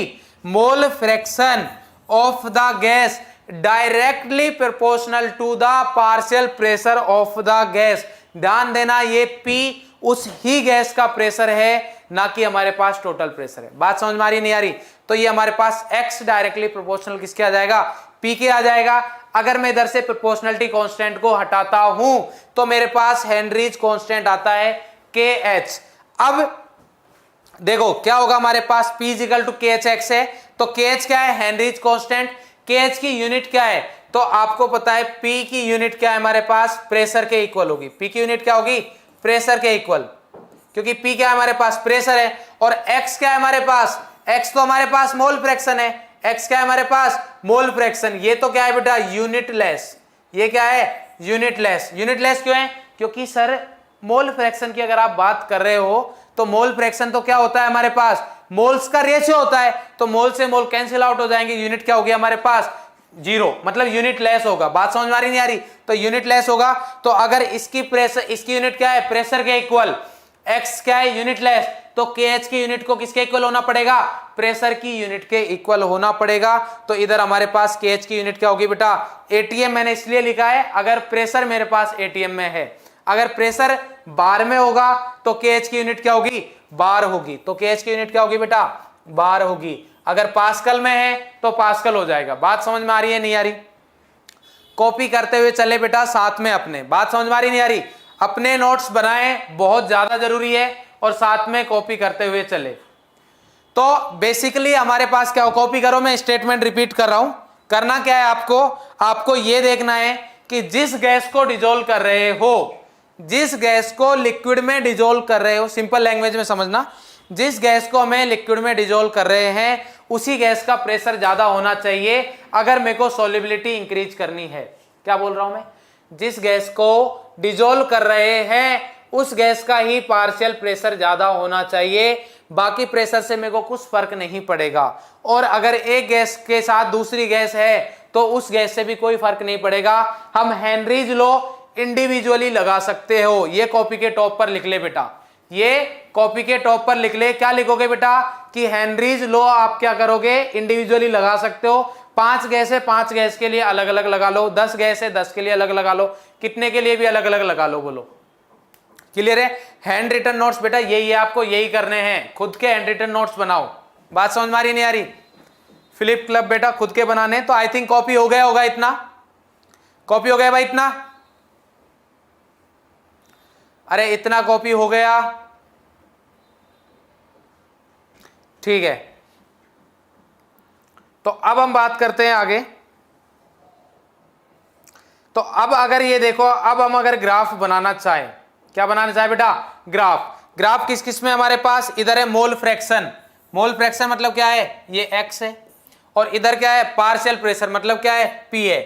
mole fraction of the gas directly proportional to the partial pressure of the gas. ध्यान देना, ये P उस ही गैस का प्रेशर है, ना कि हमारे पास टोटल प्रेशर है। बात समझ में आ रही नहीं आ रही? तो ये हमारे पास X डायरेक्टली प्रोपोर्शनल किसके आ जाएगा? P के आ जाएगा। अगर मैं इधर से प्रोपोर्शनलिटी कांस्टेंट को हटाता हूं तो मेरे पास हेनरीज कांस्टेंट आता है KH। अब देखो क्या होगा हमारे पास, P इक्वल टू KHX है, तो KH क्या है? Henrys constant. KH की यूनिट क्या है? तो आपको पता है P की यूनिट क्या है हमारे पास? प्रेशर के इक्वल होगी। P की यूनिट क्या होगी? प्रेशर के इक्वल, क्योंकि P क्या है हमारे पास? प्रेशर है। और X क्या है हमारे पास? X तो हमारे पास मोल फ्रैक्शन है। X क्या है हमारे पास? Mole fraction. ये तो क्या है बेटा? यूनिटलेस। ये क्या है? यूनिटलेस। यूनिटलेस क्यों है? क्योंकि सर मोल फ्रैक्शन की अगर आप बात कर रहे हो तो मोल फ्रैक्शन तो क्या होता है हमारे पास? मोल्स का रेशियो होता है, तो मोल से मोल कैंसिल आउट हो जाएंगे, यूनिट क्या होगी हमारे पास? जीरो, मतलब यूनिट लेस होगा। बात समझ में आ रही नहीं आ रही? तो यूनिट लेस होगा। तो अगर इसकी प्रेशर, इसकी यूनिट क्या है? प्रेशर के इक्वल। X क्या है? Unit less. तो KH की यूनिट को किसके इक्वल होना पड़ेगा? प्रेशर की यूनिट के इक्वल होना पड़ेगा। तो इधर हमारे पास KH की यूनिट क्या होगी बेटा? ATM मैंने इसलिए लिखा है अगर प्रेशर मेरे पास ATM में है। अगर प्रेशर बार में होगा तो KH की यूनिट क्या होगी? बार होगी। तो KH की यूनिट क्या होगी बेटा? बार होगी। अगर पास्कल में है तो पास्कल हो जाएगा। बात समझ में आ रही है नहीं आ रही? कॉपी करते हुए चले बेटा साथ में अपने। बात समझ में आ रही नहीं आ रही? अपने नोट्स बनाएं, बहुत ज्यादा जरूरी है, और साथ में कॉपी करते हुए चले। तो बेसिकली हमारे पास क्या हो, कॉपी करो, मैं स्टेटमेंट रिपीट कर रहा हूं। करना क्या है आपको? आपको यह देखना है कि जिस गैस को डिजोल्व कर रहे हो, जिस गैस को लिक्विड में डिजोल्व कर रहे हो, सिंपल लैंग्वेज में समझना, जिस गैस को हमें लिक्विड में डिजोल्व कर रहे हैं उसी गैस का प्रेशर ज्यादा होना चाहिए अगर मेरे को सोल्युबिलिटी इंक्रीज करनी है। क्या बोल रहा हूं मैं? जिस गैस को डिजोल्व कर रहे हैं उस गैस का ही पार्शियल प्रेशर ज्यादा होना चाहिए, बाकी प्रेशर से मेरे को कुछ फर्क नहीं पड़ेगा। और अगर एक गैस के साथ दूसरी गैस है तो उस गैस से भी कोई फर्क नहीं पड़ेगा। हम हेनरीज लॉ इंडिविजुअली लगा सकते हो। ये कॉपी के टॉप पर लिख ले बेटा, ये कॉपी के टॉप पर लिख ले। क्या लिखोगे बेटा? कि हेनरीज लॉ आप क्या करोगे? इंडिविजुअली लगा सकते हो। 5 गैस है, 5 गैस के लिए अलग अलग लगा लो। 10 गैस है, 10 के लिए अलग लगा लो। कितने के लिए भी अलग अलग लगा लो। बोलो, क्लियर है? हैंड रिटन नोट्स बेटा यही है, आपको यही करने हैं। खुद के हैंड रिटन नोट्स बनाओ। बात समझ में आ रही नहीं आ रही? फिलिप क्लब बेटा खुद के बनाने। तो आई थिंक कॉपी हो गया होगा, इतना कॉपी हो गया भाई, इतना, अरे इतना कॉपी हो गया, ठीक है। तो अब हम बात करते हैं आगे। तो अब अगर ये देखो, अब हम अगर ग्राफ बनाना चाहें, क्या बनाना चाहे बेटा? ग्राफ। ग्राफ किस किस में हमारे पास? इधर है मोल फ्रैक्शन। मोल फ्रैक्शन मतलब क्या है? ये X है। और इधर क्या है? पार्शियल प्रेशर मतलब क्या है? P है।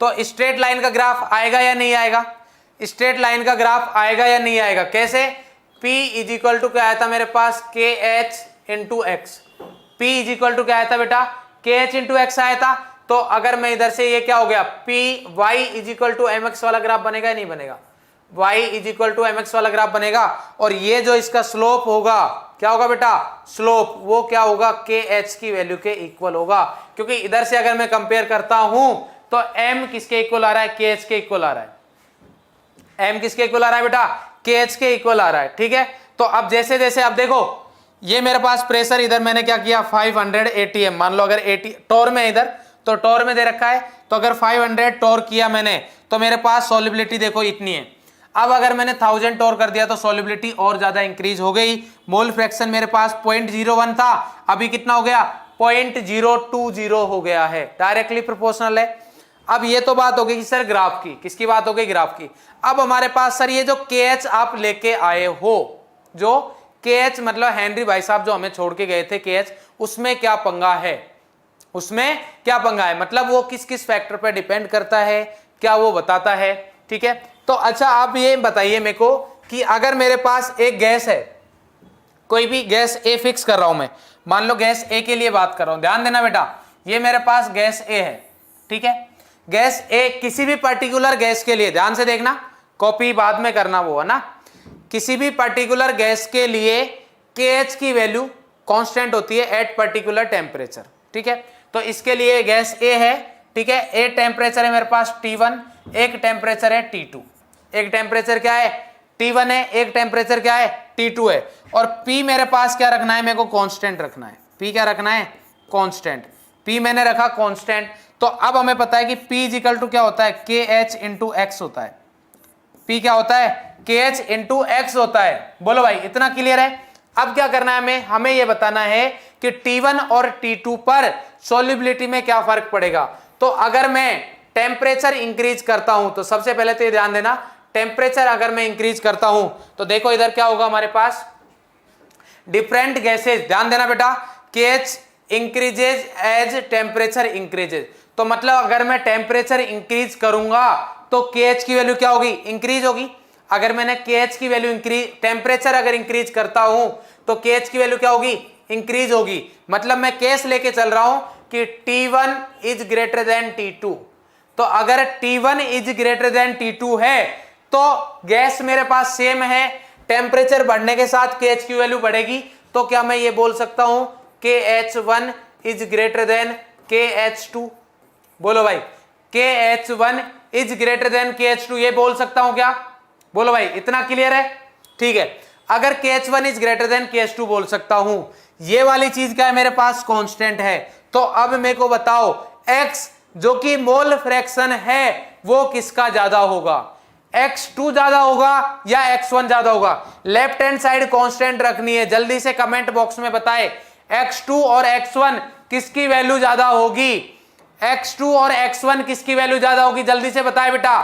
तो स्ट्रेट लाइन का ग्राफ आएगा या नहीं आएगा, स्ट्रेट लाइन का ग्राफ आएगा या नहीं आएगा, कैसे, P इज इक्वल टू क्या आया था मेरे पास, KH into x, P is equal to क्या आया था बेटा, KH इंटू एक्स आया था। तो अगर मैं इधर से ये क्या हो गया, P Y is equal to MX वाला ग्राफ बनेगा या नहीं बनेगा, Y is equal to MX वाला ग्राफ बनेगा। और ये जो इसका स्लोप होगा, क्या होगा बेटा, स्लोप, वो क्या होगा, KH की वैल्यू के इक्वल होगा, क्योंकि इधर से अगर मैं कंपेयर करता हूं तो M किसके इक्वल आ रहा है, KH के इक्वल आ रहा है, M किसके इक्वल आ रहा है बेटा, KH के इक्वल आ रहा है, ठीक है। तो अब जैसे जैसे आप देखो, ये मेरे पास प्रेशर इधर मैंने क्या किया 500 ATM, मान लो अगर 80 टोर में इधर, तो टोर में दे रखा है, तो अगर 500 टोर किया मैंने तो मेरे पास सॉल्युबिलिटी देखो इतनी है। अब अगर मैंने 1000 टोर कर दिया तो सॉल्युबिलिटी और ज्यादा इंक्रीज हो गई, मोल फ्रैक्शन मेरे पास 0.01 था, अभी कितना हो गया 0.020 हो गया है, डायरेक्टली प्रोपोर्शनल है। अब ये तो बात हो गई कि सर ग्राफ की, किसकी बात हो गई, ग्राफ की। अब हमारे पास सर ये जो KH आप लेके आए हो, जो KH मतलब हेनरी भाई साहब जो हमें छोड़ के गए थे KH, उसमें क्या पंगा है, उसमें क्या पंगा है, मतलब वो किस किस फैक्टर पे डिपेंड करता है, क्या वो बताता है, ठीक है। तो अच्छा आप ये बताइए मेरे को कि अगर मेरे पास एक गैस है, कोई भी गैस A फिक्स कर रहा हूं मैं, मान लो गैस A के लिए बात कर रहा हूं, ध्यान देना बेटा, ये मेरे पास गैस A है, ठीक है। गैस A किसी भी पर्टिकुलर गैस के लिए, ध्यान से देखना, कॉपी बाद में करना वो है ना, किसी भी पर्टिकुलर गैस के लिए KH की वैल्यू कांस्टेंट होती है एट पर्टिकुलर टेम्परेचर, ठीक है। तो इसके लिए गैस A है, ठीक है, एक टेम्परेचर है मेरे पास T1, एक टेम्परेचर है T2, एक टेम्परेचर क्या है T1 है, एक टेम्परेचर क्या है T2 है, और P मेरे पास क्या रखना है, मेरे को कांस्टेंट रखना है, P क्या रखना है, कांस्टेंट, P मैंने रखा कांस्टेंट। तो अब हमें पता है कि P इज इक्वल टू क्या होता है, KH इंटू एक्स होता है, P क्या होता है, KH इंटू एक्स होता है, बोलो भाई इतना क्लियर है। अब क्या करना है हमें यह बताना है कि T1 और T2 पर सॉल्युबिलिटी में क्या फर्क पड़ेगा। तो अगर मैं टेम्परेचर इंक्रीज करता हूं, तो सबसे पहले तो ये ध्यान देना, टेम्परेचर अगर मैं इंक्रीज करता हूं तो देखो इधर क्या होगा हमारे पास, डिफरेंट गैसेज, ध्यान देना बेटा, KH increases as temperature increases. तो मतलब अगर मैं टेम्परेचर इंक्रीज करूंगा तो KH की वैल्यू क्या होगी, इंक्रीज होगी। अगर मैंने KH की वैल्यू इंक्रीज, टेम्परेचर अगर इंक्रीज करता हूं तो KH की वैल्यू क्या होगी, इंक्रीज होगी। मतलब मैं केस लेके चल रहा हूं कि T1 is greater than T2, तो अगर T1 is greater than T2 है तो गैस मेरे पास सेम है, टेम्परेचर बढ़ने के साथ KH की वैल्यू बढ़ेगी, तो क्या मैं ये बोल सकता हूं KH1 is greater than KH2, बोलो भाई KH1 is greater than KH2, ये बोल सकता हूं क्या, बोलो भाई इतना क्लियर है, ठीक है। अगर KH1 is greater than KH2 बोल सकता हूं, ये वाली चीज क्या है मेरे पास, कांस्टेंट है। तो अब मेरे को बताओ X जो कि मोल फ्रैक्शन है वो किसका ज्यादा होगा, X2 ज्यादा होगा या X1 ज्यादा होगा। लेफ्ट हैंड साइड कांस्टेंट रखनी है, जल्दी से कमेंट बॉक्स में बताए X2 और X1 किसकी वैल्यू ज्यादा होगी, X2 और X1 किसकी वैल्यू ज्यादा होगी, जल्दी से बताए बेटा,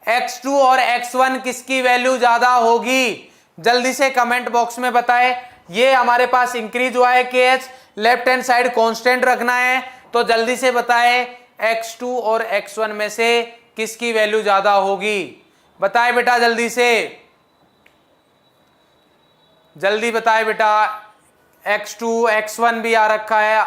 X2 और X1 किसकी वैल्यू ज्यादा होगी, जल्दी से कमेंट बॉक्स में बताए। ये हमारे पास इंक्रीज हुआ है KH, left hand side constant रखना है, तो जल्दी से बताए X2 और X1 में से किसकी वैल्यू ज्यादा होगी, बताए बेटा जल्दी से, जल्दी बताए बेटा। X2 X1 भी आ रखा है,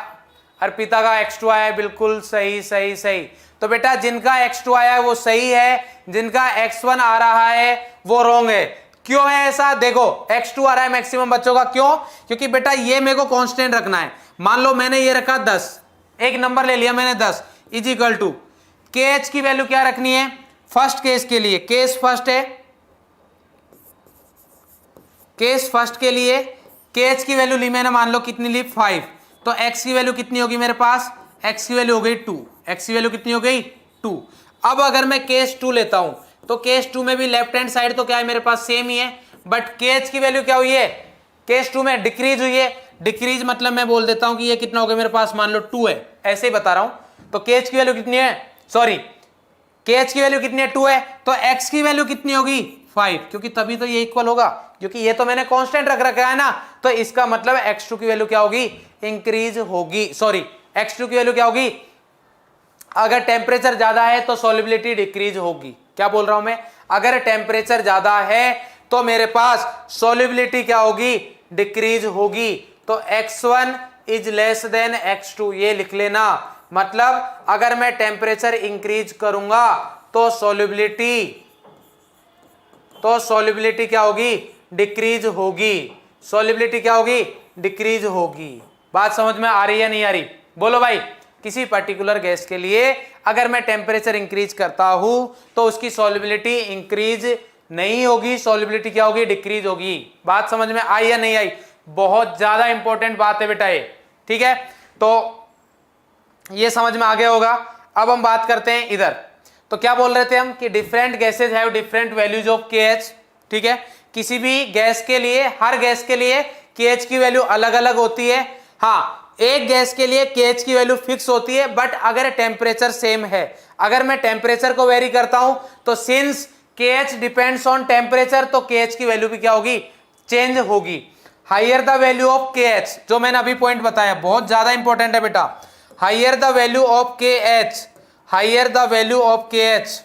अर्पिता का X2 आया है, बिल्कुल सही सही सही। तो बेटा जिनका X2 आया है वो सही है, जिनका X1 आ रहा है वो रॉन्ग है। क्यों है ऐसा, देखो X2 आ रहा है मैक्सिमम बच्चों का, क्यों, क्योंकि बेटा ये मेरे को कांस्टेंट रखना है। मान लो मैंने ये रखा 10, एक नंबर ले लिया मैंने 10 इज इक्वल टू KH की वैल्यू क्या रखनी है, फर्स्ट केस के लिए, केस फर्स्ट है, केस फर्स्ट के लिए KH की वैल्यू ली मैंने, मान लो कितनी ली 5, तो X की वैल्यू कितनी होगी मेरे पास, X की वैल्यू हो गई 2, X की वैल्यू कितनी हो गई 2। अब अगर मैं केस 2 लेता हूं तो केस 2 में भी लेफ्ट हैंड साइड तो क्या है मेरे पास सेम ही है, बट KH की वैल्यू क्या हुई है, केस 2 में डिक्रीज हुई है। डिक्रीज मतलब मैं बोल देता हूं कि ये कितना हो गया मेरे पास, मान लो 2 है, ऐसे ही बता रहा हूं। तो KH की वैल्यू कितनी है, सॉरी KH की वैल्यू कितनी है 2 है, तो X की वैल्यू कितनी होगी 5, क्योंकि तभी तो ये इक्वल होगा, क्योंकि ये तो मैंने कांस्टेंट रख रखा है ना, तो इसका मतलब X2 की वैल्यू क्या होगी, इंक्रीज होगी, सॉरी X2 की वैल्यू क्या होगी, अगर टेम्परेचर ज्यादा है तो सॉल्युबिलिटी डिक्रीज होगी। क्या बोल रहा हूं मैं, अगर टेम्परेचर ज्यादा है तो मेरे पास सॉल्युबिलिटी क्या होगी, डिक्रीज होगी। तो x1 is less than x2 ये लिख लेना। मतलब अगर मैं टेम्परेचर इंक्रीज करूंगा तो सॉल्युबिलिटी क्या होगी, डिक्रीज होगी। सॉल्युबिलिटी क्या होगी, डिक्रीज होगी। बात समझ में आ रही है नहीं आ रही, बोलो भाई। किसी पर्टिकुलर गैस के लिए अगर मैं टेम्परेचर इंक्रीज करता हूं तो उसकी सॉल्युबिलिटी इंक्रीज नहीं होगी, सॉल्युबिलिटी क्या होगी, डिक्रीज होगी। बात समझ में आई या नहीं आई, बहुत ज्यादा इंपॉर्टेंट बात है बेटा ये, ठीक है। तो ये समझ में आ गया होगा। अब हम बात करते हैं इधर, तो क्या बोल रहे थे हम कि different gases have different values of KH, ठीक है। किसी भी गैस के लिए, हर गैस के लिए KH की वैल्यू अलग अलग होती है। हाँ, एक गैस के लिए KH की वैल्यू फिक्स होती है, बट अगर टेम्परेचर सेम है, अगर मैं टेम्परेचर को वेरी करता हूं तो since KH depends on temperature तो KH की वैल्यू भी क्या होगी, चेंज होगी। Higher the value of KH, जो मैंने अभी पॉइंट बताया बहुत ज्यादा इंपॉर्टेंट है बेटा, higher the value of KH, higher the value of KH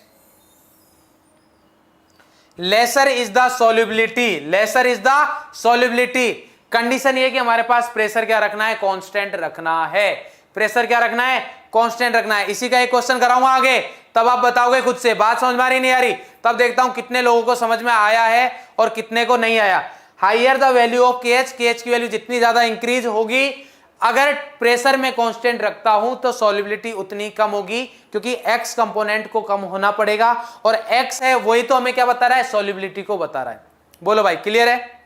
lesser is the solubility, lesser is the solubility. Condition ये कि हमारे पास प्रेशर क्या रखना है, कांस्टेंट रखना है। प्रेशर क्या रखना है, कांस्टेंट रखना है। इसी का एक क्वेश्चन कराऊंगा आगे, तब आप बताओगे खुद से। बात समझ में आ रही नहीं आ रही, तब देखता हूं कितने लोगों को समझ में आया है और कितने को नहीं आया। Higher the value of KH, KH की वैल्यू जितनी ज्यादा इंक्रीज होगी, अगर प्रेशर में कांस्टेंट रखता हूं तो सॉल्युबिलिटी उतनी कम होगी, क्योंकि x कंपोनेंट को कम होना पड़ेगा, और x है वही तो हमें क्या बता रहा है, सॉल्युबिलिटी को बता रहा है। बोलो भाई, क्लियर है।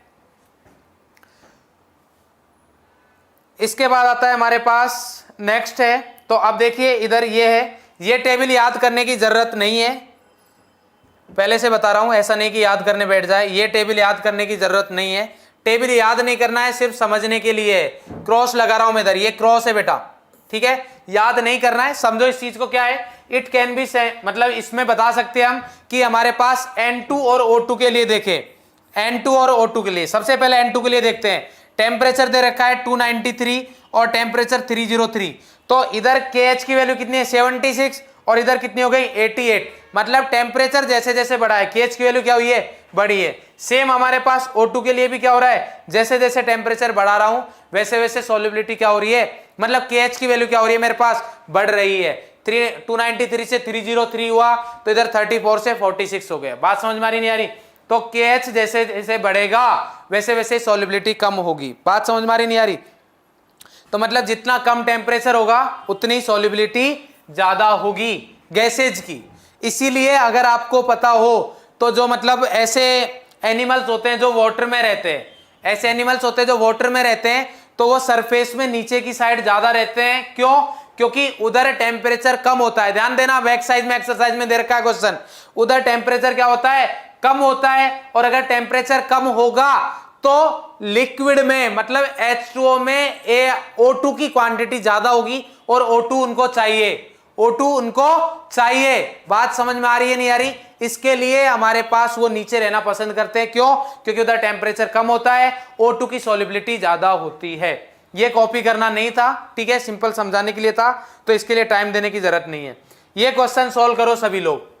इसके बाद आता है हमारे पास नेक्स्ट है, तो अब देखिए इधर ये है, ये टेबल याद करने की जरूरत नहीं है, पहले से बता रहा हूं, ऐसा नहीं कि याद करने बैठ जाए। ये टेबल याद करने की जरूरत नहीं है, टेबल याद नहीं करना है, सिर्फ समझने के लिए है। क्रॉस लगा रहा हूं मैं इधर, ये क्रॉस है बेटा, ठीक है। याद नहीं करना है, समझो इस चीज को क्या है। इट कैन बी, मतलब इसमें बता सकते हैं हम कि हमारे पास N2 और O2 के लिए देखें, N2 और O2 के लिए सबसे पहले N2 के लिए देखते हैं। टेम्परेचर दे रखा है 293 और टेम्परेचर 303, तो इधर KH की वैल्यू कितनी है, 76, और इधर कितनी हो गई, 88। मतलब टेम्परेचर जैसे जैसे बढ़ा है KH की वैल्यू क्या हुई है, बढ़ी है। सेम हमारे पास O2 के लिए भी क्या हो रहा है, जैसे जैसे टेम्परेचर बढ़ा रहा हूं वैसे वैसे सॉल्युबिलिटी क्या हो रही है, मतलब KH की वैल्यू क्या हो रही है, मेरे पास बढ़ रही है। 293 से 303 हुआ तो इधर 34 से 46 हो गया। बात समझ में आ रही नहीं आ रही, तो KH जैसे जैसे बढ़ेगा वैसे वैसे सॉल्युबिलिटी कम होगी। बात समझ में आ रही नहीं आ रही, तो मतलब जितना कम टेम्परेचर होगा उतनी सॉल्युबिलिटी ज्यादा होगी गैसेज की। इसीलिए अगर आपको पता हो तो जो मतलब ऐसे एनिमल्स होते हैं जो वाटर में रहते हैं, ऐसे एनिमल्स होते हैं जो वाटर में रहते हैं, तो वो सरफेस में नीचे की साइड ज्यादा रहते हैं। क्यों, क्योंकि उधर टेम्परेचर कम होता है। ध्यान देना, बैक साइड में एक्सरसाइज में दे रखा है क्वेश्चन, उधर टेम्परेचर क्या होता है, कम होता है। और अगर टेम्परेचर कम होगा तो लिक्विड में मतलब H2O में O2 की क्वांटिटी ज्यादा होगी और O2 उनको चाहिए, O2 उनको चाहिए। बात समझ में आ रही है नहीं आ रही, इसके लिए हमारे पास वो नीचे रहना पसंद करते हैं। क्यों, क्योंकि उधर टेम्परेचर कम होता है, O2 की सॉल्युबिलिटी ज्यादा होती है। ये कॉपी करना नहीं था, ठीक है, सिंपल समझाने के लिए था, तो इसके लिए टाइम देने की जरूरत नहीं है। ये क्वेश्चन सॉल्व करो सभी लोग,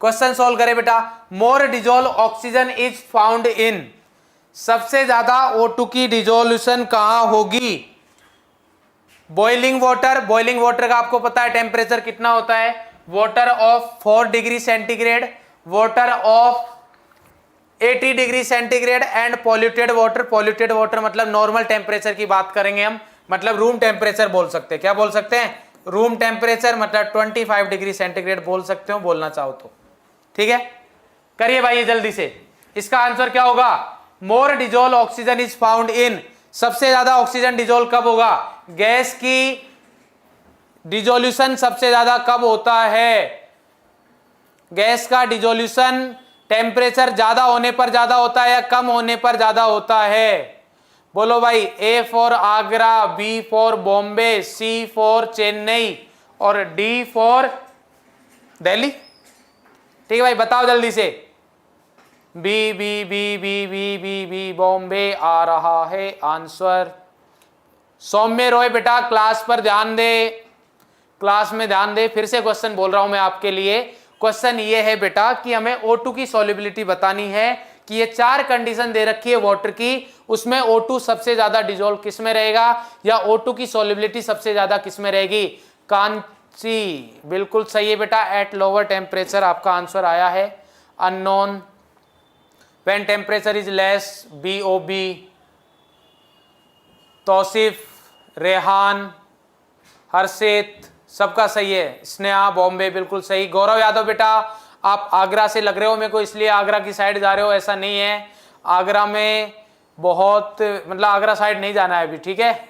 क्वेश्चन सॉल्व करें बेटा। More dissolve oxygen is found in, सबसे ज्यादा O2 की डिजोल्यूशन कहां होगी, बॉइलिंग वाटर। बॉइलिंग वाटर का आपको पता है टेम्परेचर कितना होता है, water of 4 degree centigrade, water of 80 degree centigrade and polluted water. Polluted water मतलब नॉर्मल टेम्परेचर की बात करेंगे हम, मतलब रूम टेम्परेचर बोल सकते हैं। क्या बोल सकते हैं, रूम टेम्परेचर, मतलब 25 डिग्री सेंटीग्रेड बोल सकते हो, बोलना चाहो तो, ठीक है। करिए भाई ये जल्दी से, इसका आंसर क्या होगा, more dissolve oxygen is found in, सबसे ज्यादा ऑक्सीजन डिजोल्व कब होगा, गैस की डिजोल्यूशन सबसे ज्यादा कब होता है, गैस का डिजोल्यूशन टेम्परेचर ज्यादा होने पर ज्यादा होता है या कम होने पर ज्यादा होता है। बोलो भाई, A for Agra, B for Bombay, C for Chennai और D फॉर दिल्ली। ठीक है भाई, बताओ जल्दी से, B B B B B B B Bombay आ रहा है आंसर। सौम्य रॉय बेटा क्लास पर ध्यान दे, क्लास में ध्यान दे, फिर से क्वेश्चन बोल रहा हूं मैं आपके लिए। क्वेश्चन ये है बेटा कि हमें O2 की सॉल्युबिलिटी बतानी है कि ये 4 कंडीशन दे रखी है वाटर की, उसमें O2 सबसे ज्यादा डिजोल्व किस में रहेगा या O2 की सॉल्युबिलिटी सबसे ज्यादा किस में रहेगी। कांची बिल्कुल सही है बेटा, एट लोअर टेम्परेचर आपका आंसर आया है। Unknown when temperature is less, BOB। Tauseef, Rehan, Harshit सबका सही है। स्नेहा बॉम्बे बिल्कुल सही। गौरव यादव बेटा आप आगरा से लग रहे हो मेरे को, इसलिए आगरा की साइड जा रहे हो, ऐसा नहीं है। आगरा में बहुत मतलब आगरा साइड नहीं जाना है अभी, ठीक है।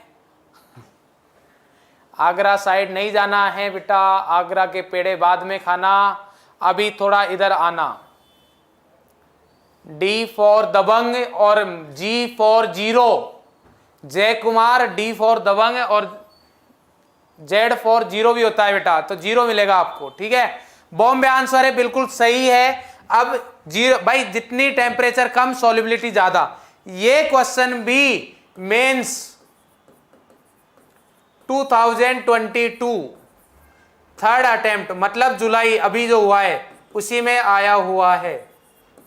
आगरा साइड नहीं जाना है बेटा, आगरा के पेड़े बाद में खाना, अभी थोड़ा इधर आना। D फॉर दबंग और G फॉर जीरो। जय कुमार, D फॉर दबंग और Z फॉर जीरो भी होता है बेटा, तो जीरो मिलेगा आपको, ठीक है। बॉम्बे आंसर है, बिल्कुल सही है। अब जीरो भाई, जितनी टेम्परेचर कम सॉल्युबिलिटी ज्यादा। ये क्वेश्चन भी मेंस 2022 थर्ड अटेम्प्ट मतलब जुलाई अभी जो हुआ है उसी में आया हुआ है।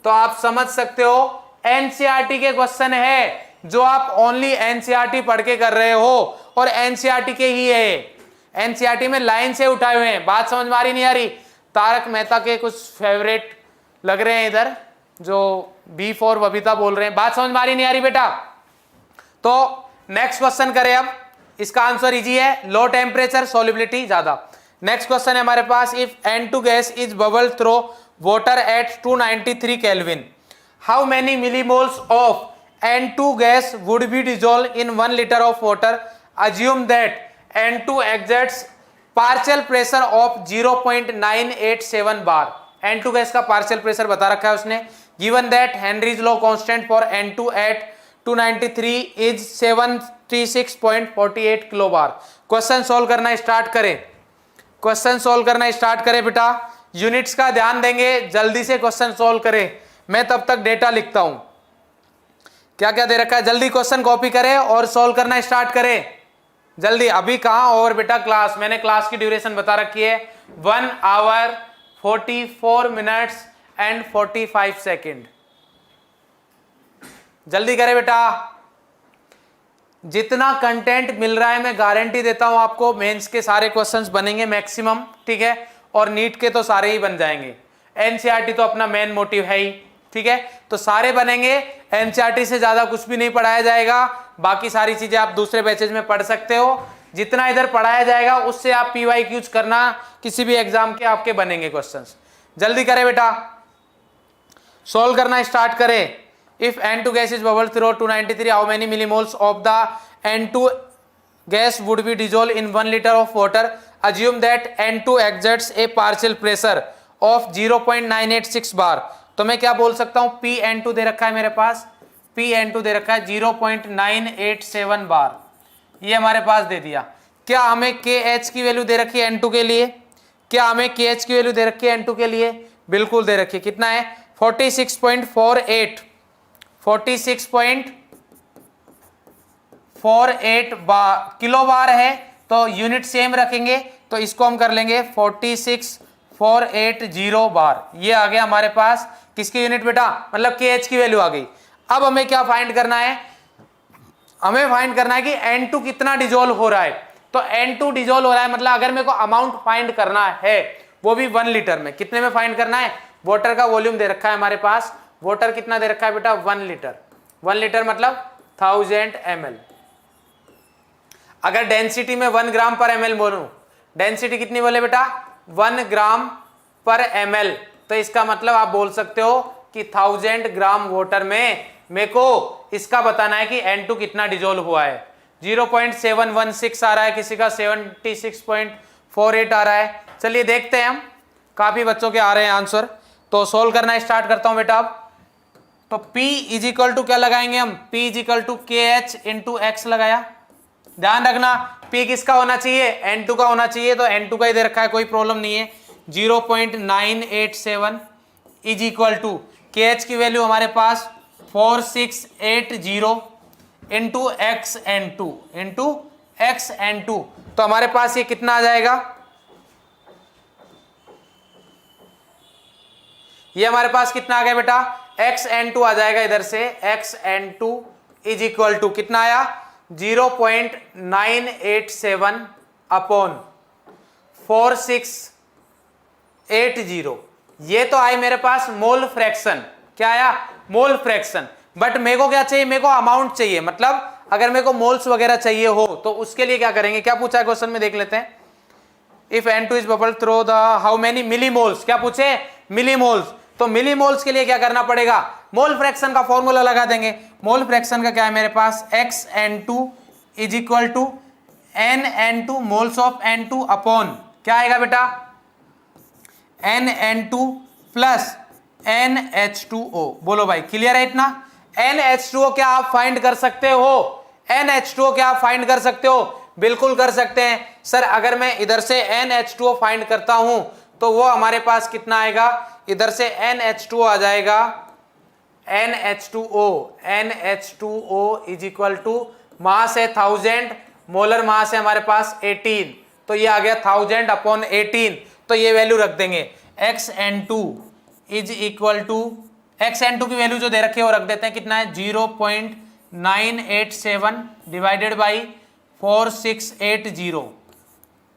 तो आप समझ सकते हो एनसीईआरटी के क्वेश्चन है जो आप ओनली एनसीईआरटी पढ़ के कर रहे हो और एनसीईआरटी के ही है। एनसीईआरटी में लाइन से उठाए हुए हैं। बात समझ में आ रही नहीं आ रही। तारक मेहता के कुछ फेवरेट लग रहे हैं इधर जो B फॉर बबीता बोल रहे हैं। बात समझ में आ रही नहीं आ रही बेटा। तो नेक्स्ट क्वेश्चन करें अब। इसका आंसर इजी है, लो टेम्परेचर सॉल्युबिलिटी ज्यादा। नेक्स्ट क्वेश्चन है हमारे पास, if N2 gas is bubble through water at 293 Kelvin, how many millimoles of N2 gas would be dissolved in 1 liter of water? Assume that N2 exerts partial pressure of 0.987 bar. N2 gas का पार्शियल प्रेशर बता रखा है उसने। Given that Henry's law constant for N2 at 293 is 736.48 किलोबार। Question solve करना स्टार्ट करें। क्वेश्चन सॉल्व करना स्टार्ट करें बेटा। यूनिट्स का ध्यान देंगे, जल्दी से क्वेश्चन सॉल्व करें। मैं तब तक डेटा लिखता हूं। क्या क्या दे रखा है, जल्दी क्वेश्चन कॉपी करें और सॉल्व करना स्टार्ट करें जल्दी। अभी कहां और बेटा क्लास, मैंने क्लास की ड्यूरेशन बता रखी है 1 आवर 44 मिनट्स एंड 45 सेकेंड। जल्दी करें बेटा। जितना कंटेंट मिल रहा है मैं गारंटी देता हूं आपको मेंस के सारे क्वेश्चंस बनेंगे मैक्सिमम, ठीक है, और नीट के तो सारे ही बन जाएंगे। एनसीईआरटी तो अपना मेन मोटिव है ही, ठीक है, तो सारे बनेंगे। एनसीईआरटी से ज्यादा कुछ भी नहीं पढ़ाया जाएगा, बाकी सारी चीजें आप दूसरे बैचेज में पढ़ सकते हो। जितना इधर पढ़ाया जाएगा उससे आप PYQs करना, किसी भी एग्जाम के आपके बनेंगे क्वेश्चंस। जल्दी करें बेटा, सॉल्व करना स्टार्ट करें। If N2 gas is bubble through 293, how many millimoles of the N2 gas would be dissolved in 1 liter of water? Assume that N2 exerts a partial pressure of 0.986 bar. तो मैं क्या बोल सकता हूं, PN2 दे रखा है मेरे पास, PN2 दे रखा है 0.987 बार, ये हमारे पास दे दिया। क्या हमें KH की वैल्यू दे रखी है N2 के लिए? क्या हमें KH की वैल्यू दे रखी है N2 के लिए? बिल्कुल दे रखी है। कितना है? 46.48 किलो बार है, तो यूनिट सेम रखेंगे, तो इसको हम कर लेंगे 46480 बार। ये आ गया हमारे पास किसकी यूनिट बेटा, मतलब KH की वैल्यू आ गई। अब हमें क्या फाइंड करना है, हमें फाइंड करना है कि N2 कितना डिजोल्व हो रहा है। तो N2 डिजोल्व हो रहा है मतलब अगर मेरे को अमाउंट फाइंड करना है वो भी 1 लीटर में, कितने में फाइंड करना है? वाटर का वॉल्यूम दे रखा है हमारे पास, वाटर कितना दे रखा है बेटा, 1 लीटर। 1 लीटर मतलब 1000 ml। अगर डेंसिटी में 1 ग्राम पर ml बोलूं, डेंसिटी कितनी बोले बेटा, 1 ग्राम पर ml, तो इसका मतलब आप बोल सकते हो कि 1000 ग्राम वाटर में मेरे को इसका बताना है कि N2 कितना डिजोल्व हुआ है। 0.716 आ रहा है, किसी का 76.48 आ रहा है। चलिए देखते हैं हम, काफी बच्चों के आ रहे हैं आंसर। तो सोल्व करना स्टार्ट करता हूं बेटा। अब तो P इज इक्वल टू क्या लगाएंगे हम, P is equal to KH into x लगाया। ध्यान रखना P किसका होना चाहिए, N2 का होना चाहिए, तो N2 का ही दे रखा है, कोई प्रॉब्लम नहीं है। 0.987 इज इक्वल टू KH की वैल्यू हमारे पास 4680 इंटू XN2 तो हमारे पास ये कितना आ जाएगा, ये हमारे पास कितना आ गया बेटा, xN2 आ जाएगा इधर से, xN2 इज इक्वल टू कितना आया 0.987 अपॉन 4680। ये तो आई मेरे पास मोल फ्रैक्शन, क्या आया मोल फ्रैक्शन। बट मेरे को क्या चाहिए, मेरे को अमाउंट चाहिए, मतलब अगर मेरे को मोल्स वगैरह चाहिए हो तो उसके लिए क्या करेंगे, क्या पूछा है क्वेश्चन में देख लेते हैं। If N2 is bubble through the how many millimoles, क्या पूछे मिलीमोल्स, तो मिलीमोल्स के लिए क्या करना पड़ेगा, मोल फ्रैक्शन का फॉर्मूला लगा देंगे। मोल फ्रैक्शन का क्या है मेरे पास, xN2 is equal to nN2 moles of N2 upon क्या आएगा बेटा nN2 प्लस NH2O। बोलो भाई क्लियर है इतना। NH2O क्या आप फाइंड कर सकते हो, NH2O क्या आप फाइंड कर सकते हो, बिल्कुल कर सकते हैं सर। अगर मैं इधर से NH2O फाइंड करता हूं तो वो हमारे पास कितना आएगा, इधर से NH2O आ जाएगा, NH2O is equal to mass है 1000, मोलर मास है हमारे पास 18, तो ये आ गया 1000 अपॉन 18, तो ये वैल्यू रख देंगे। xN2 is equal to, xN2 की वैल्यू जो दे रखी है वो रख देते हैं, कितना है 0.987 divided by 4680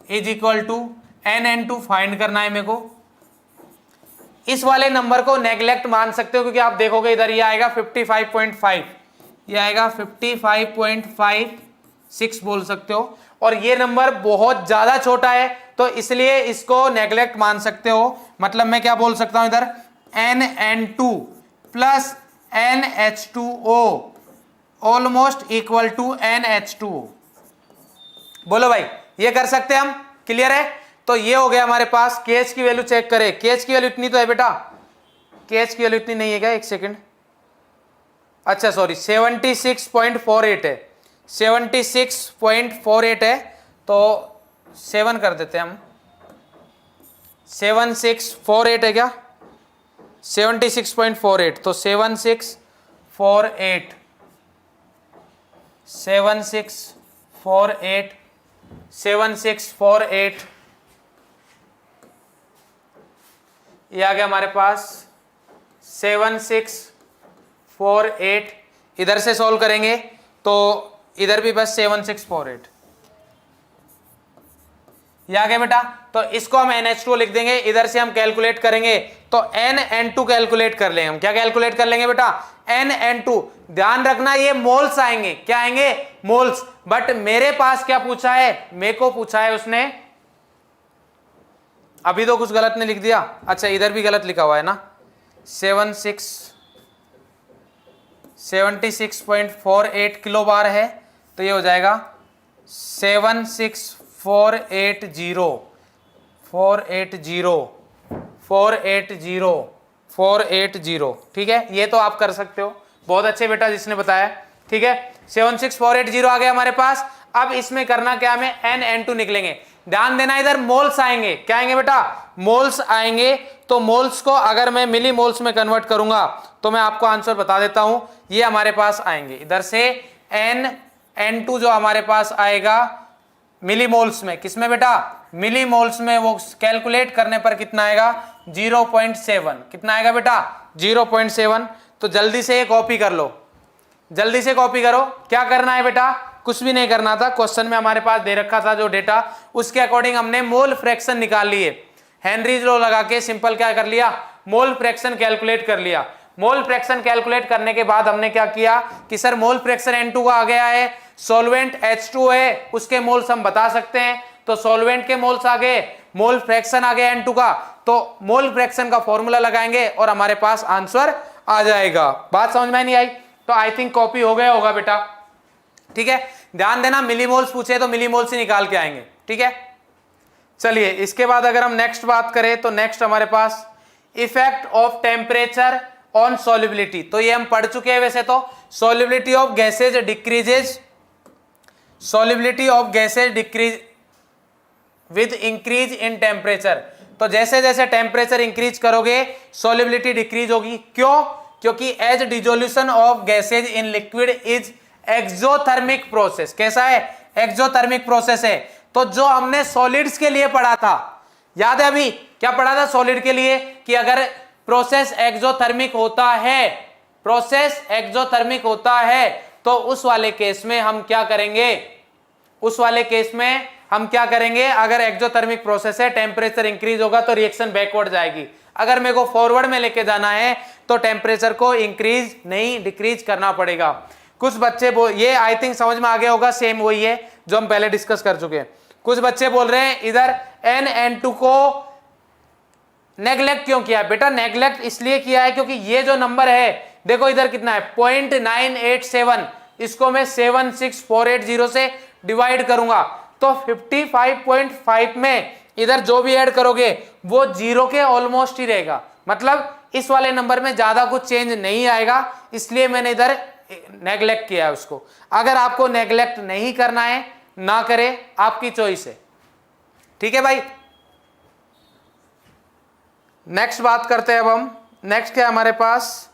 is equal to nN2 find करना है मेरे को। इस वाले नंबर को नेग्लेक्ट मान सकते हो क्योंकि आप देखोगे इधर ये आएगा 55.5, ये आएगा 55.56 बोल सकते हो, और ये नंबर बहुत ज्यादा छोटा है तो इसलिए इसको नेग्लेक्ट मान सकते हो। मतलब मैं क्या बोल सकता हूं इधर nN2 plus NH2O almost equal to NH2O। बोलो भाई ये कर सकते हैं हम, क्लियर है। तो ये हो गया हमारे पास। KH की वैल्यू चेक करें, KH की वैल्यू इतनी तो है बेटा, KH की वैल्यू इतनी नहीं है क्या, एक सेकंड, अच्छा सॉरी 76.48 है, 76.48 है, तो 7 कर देते हैं हम, 7648 है क्या, 76.48, तो 7648 ये आ गया हमारे पास 7648। इधर से सॉल्व करेंगे तो इधर भी बस 7648 ये आ गया बेटा। तो इसको हम NH2 लिख देंगे, इधर से हम कैलकुलेट करेंगे तो nN2 कैलकुलेट कर लेंगे हम। क्या कैलकुलेट कर लेंगे बेटा, nN2। ध्यान रखना ये मोल्स आएंगे, क्या आएंगे मोल्स। बट मेरे पास क्या पूछा है, मेरे को पूछा है उसने, अभी तो कुछ गलत नहीं लिख दिया, अच्छा इधर भी गलत लिखा हुआ है ना, 76.48 किलो बार है, तो ये हो जाएगा 480, ठीक है। ये तो आप कर सकते हो, बहुत अच्छे बेटा जिसने बताया, ठीक है। 76480 आ गया हमारे पास। अब इसमें करना क्या, हमें nN2 निकलेंगे। ध्यान देना इधर मोल्स आएंगे, क्या आएंगे बेटा मोल्स आएंगे। तो मोल्स को अगर मैं मिली मोल्स में कन्वर्ट करूंगा तो मैं आपको आंसर बता देता हूं, ये हमारे पास आएंगे इधर से nN2 जो हमारे पास आएगा मिली मोल्स में, किसमें बेटा मिली मोल्स में, वो कैलकुलेट करने पर कितना आएगा 0.7, कितना आएगा बेटा 0.7। तो जल्दी से ये कॉपी कर लो, जल्दी से कॉपी करो। क्या करना है बेटा, कुछ भी नहीं करना था, क्वेश्चन में हमारे पास दे रखा था जो डेटा, उसके अकॉर्डिंग हमने मोल फ्रैक्शन निकाल लिए। हेनरीज लॉ लगा के सिंपल क्या कर लिया, मोल फ्रैक्शन कैलकुलेट कर लिया। मोल फ्रैक्शन कैलकुलेट करने के बाद हमने क्या किया कि सर मोल फ्रैक्शन N2 का आ गया है, सॉल्वेंट H2 है, उसके मोल्स हम बता सकते हैं, तो सॉल्वेंट के मोल्स आ गए, मोल फ्रैक्शन आ गया N2 का, तो मोल फ्रैक्शन का फॉर्मूला लगाएंगे और हमारे पास आंसर आ जाएगा। बात समझ में नहीं आई तो आई थिंक कॉपी हो गया होगा बेटा, ठीक है। ध्यान देना मिलीमोल्स पूछे तो मिलीमोल्स ही निकाल के आएंगे, ठीक है। चलिए इसके बाद अगर हम नेक्स्ट बात करें तो नेक्स्ट हमारे पास effect of temperature on solubility, तो ये हम पढ़ चुके हैं वैसे तो। Solubility of gases decreases, solubility of gases decrease with increase in temperature, तो जैसे जैसे टेम्परेचर इंक्रीज करोगे सॉल्युबिलिटी डिक्रीज होगी। क्यों, क्योंकि as dissolution of gases in liquid is exothermic process. कैसा है, एक्सोथर्मिक प्रोसेस है। तो जो हमने सॉलिड्स के लिए पढ़ा था, याद है अभी क्या पढ़ा था सॉलिड के लिए, कि अगर प्रोसेस एक्सोथर्मिक होता है, प्रोसेस एक्सोथर्मिक होता है, तो उस वाले केस में हम क्या करेंगे, उस वाले केस में हम क्या करेंगे, अगर एक्सोथर्मिक प्रोसेस है टेम्परेचर इंक्रीज होगा तो रिएक्शन बैकवर्ड जाएगी। अगर मेरे को फॉरवर्ड में लेके जाना है तो टेम्परेचर को इंक्रीज नहीं डिक्रीज करना पड़ेगा। कुछ बच्चे ये आई थिंक समझ में आ गया होगा, सेम वही है जो हम पहले डिस्कस कर चुके हैं। कुछ बच्चे बोल रहे हैं इधर NN2 को नेग्लेक्ट क्यों किया? बेटा नेग्लेक्ट इसलिए किया है क्योंकि ये जो नंबर है देखो इधर कितना है 0.987, इसको मैं 76480 से डिवाइड करूंगा तो 55.5 में इधर जो भी ऐड करोगे वो 0 के ऑलमोस्ट ही रहेगा, मतलब इस वाले नंबर में ज्यादा कुछ चेंज नहीं आएगा, इसलिए मैंने इधर नेग्लेक्ट किया है उसको। अगर आपको नेग्लेक्ट नहीं करना है ना करे, आपकी चॉइस है, ठीक है भाई। नेक्स्ट बात करते हैं अब हम, नेक्स्ट क्या हमारे पास,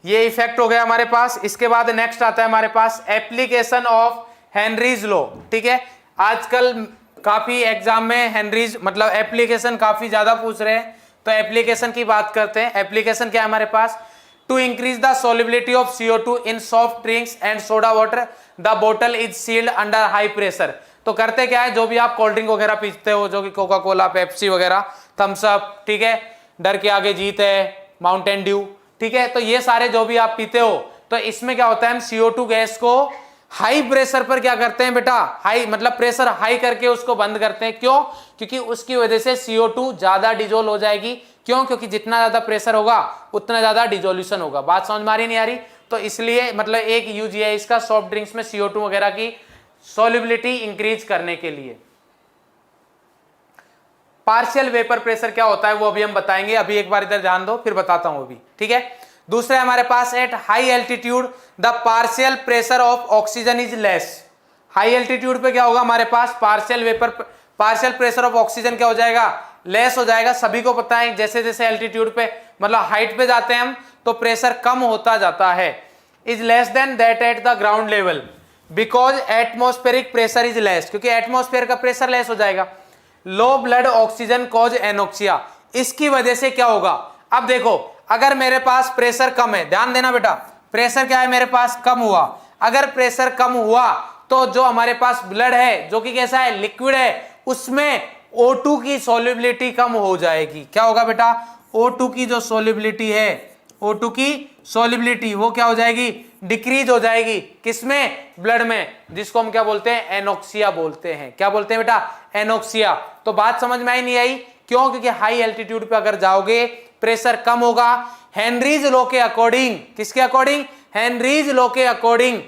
ये इफेक्ट हो गया हमारे पास। इसके बाद नेक्स्ट आता है हमारे पास एप्लीकेशन ऑफ हेनरीज लॉ, ठीक है। आजकल काफी एग्जाम में हेनरीज मतलब एप्लीकेशन काफी ज्यादा पूछ रहे हैं, तो एप्लीकेशन की बात करते हैं। एप्लीकेशन क्या है हमारे पास, to increase the solubility of CO2 in soft drinks and soda water the बोतल is sealed under high pressure. तो करते क्या है, जो भी आप कोल्ड ड्रिंक वगैरह पीते हो, जो कि कोका कोला, पेप्सी वगैरह, थम्स अप, ठीक है, डर के आगे जीत है, माउंटेन ड्यू, ठीक है, तो ये सारे जो भी आप पीते हो, तो इसमें क्या होता है, हम CO2 गैस को हाई प्रेशर पर क्या करते हैं बेटा, हाई मतलब प्रेशर हाई करके उसको बंद करते हैं। क्यों? क्योंकि उसकी वजह से CO2 ज्यादा डिजोल्व हो जाएगी। क्यों? क्योंकि जितना ज्यादा प्रेशर होगा उतना ज्यादा डिजोल्यूशन होगा। बात समझ में आ रही नहीं आ रही? तो इसलिए मतलब एक यूज है इसका सॉफ्ट ड्रिंक्स में CO2 वगैरह की सॉल्युबिलिटी इंक्रीज करने के लिए। पार्शियल वेपर प्रेशर क्या होता है वो अभी हम बताएंगे, अभी एक बार इधर ध्यान दो फिर बताता हूं अभी, ठीक है। दूसरा हमारे पास at high altitude the partial pressure of oxygen is less. High altitude पे क्या होगा हमारे पास, पार्शियल प्रेशर ऑफ ऑक्सीजन क्या हो जाएगा, लेस हो जाएगा। सभी को पता है जैसे जैसे एल्टीट्यूड पे मतलब हाइट पे जाते हैं हम तो प्रेशर कम होता जाता है। Is less than that at the ground level because atmospheric pressure is less, क्योंकि एटमॉस्फेयर का प्रेशर लेस हो जाएगा। Low blood oxygen cause anoxia, इसकी वजह से क्या होगा, अब देखो अगर मेरे पास प्रेशर कम है, ध्यान देना बेटा, प्रेशर क्या है मेरे पास कम हुआ, अगर प्रेशर कम हुआ तो जो हमारे पास ब्लड है जो कि कैसा है, लिक्विड है, उसमें O2 की सॉल्युबिलिटी कम हो जाएगी। क्या होगा बेटा, O2 की जो सॉल्युबिलिटी है, O2 की सॉल्युबिलिटी वो क्या हो जाएगी, डिक्रीज हो जाएगी। किसमें, ब्लड में, जिसको हम क्या बोलते हैं, एनोक्सिया बोलते हैं। क्या बोलते हैं बेटा, एनोक्सिया। तो बात समझ में आई नहीं आई? क्यों? क्योंकि हाई एल्टीट्यूड पे अगर जाओगे प्रेशर कम होगा। हेनरीज लॉ के अकॉर्डिंग, किसके अकॉर्डिंग, हेनरीज लॉ के अकॉर्डिंग,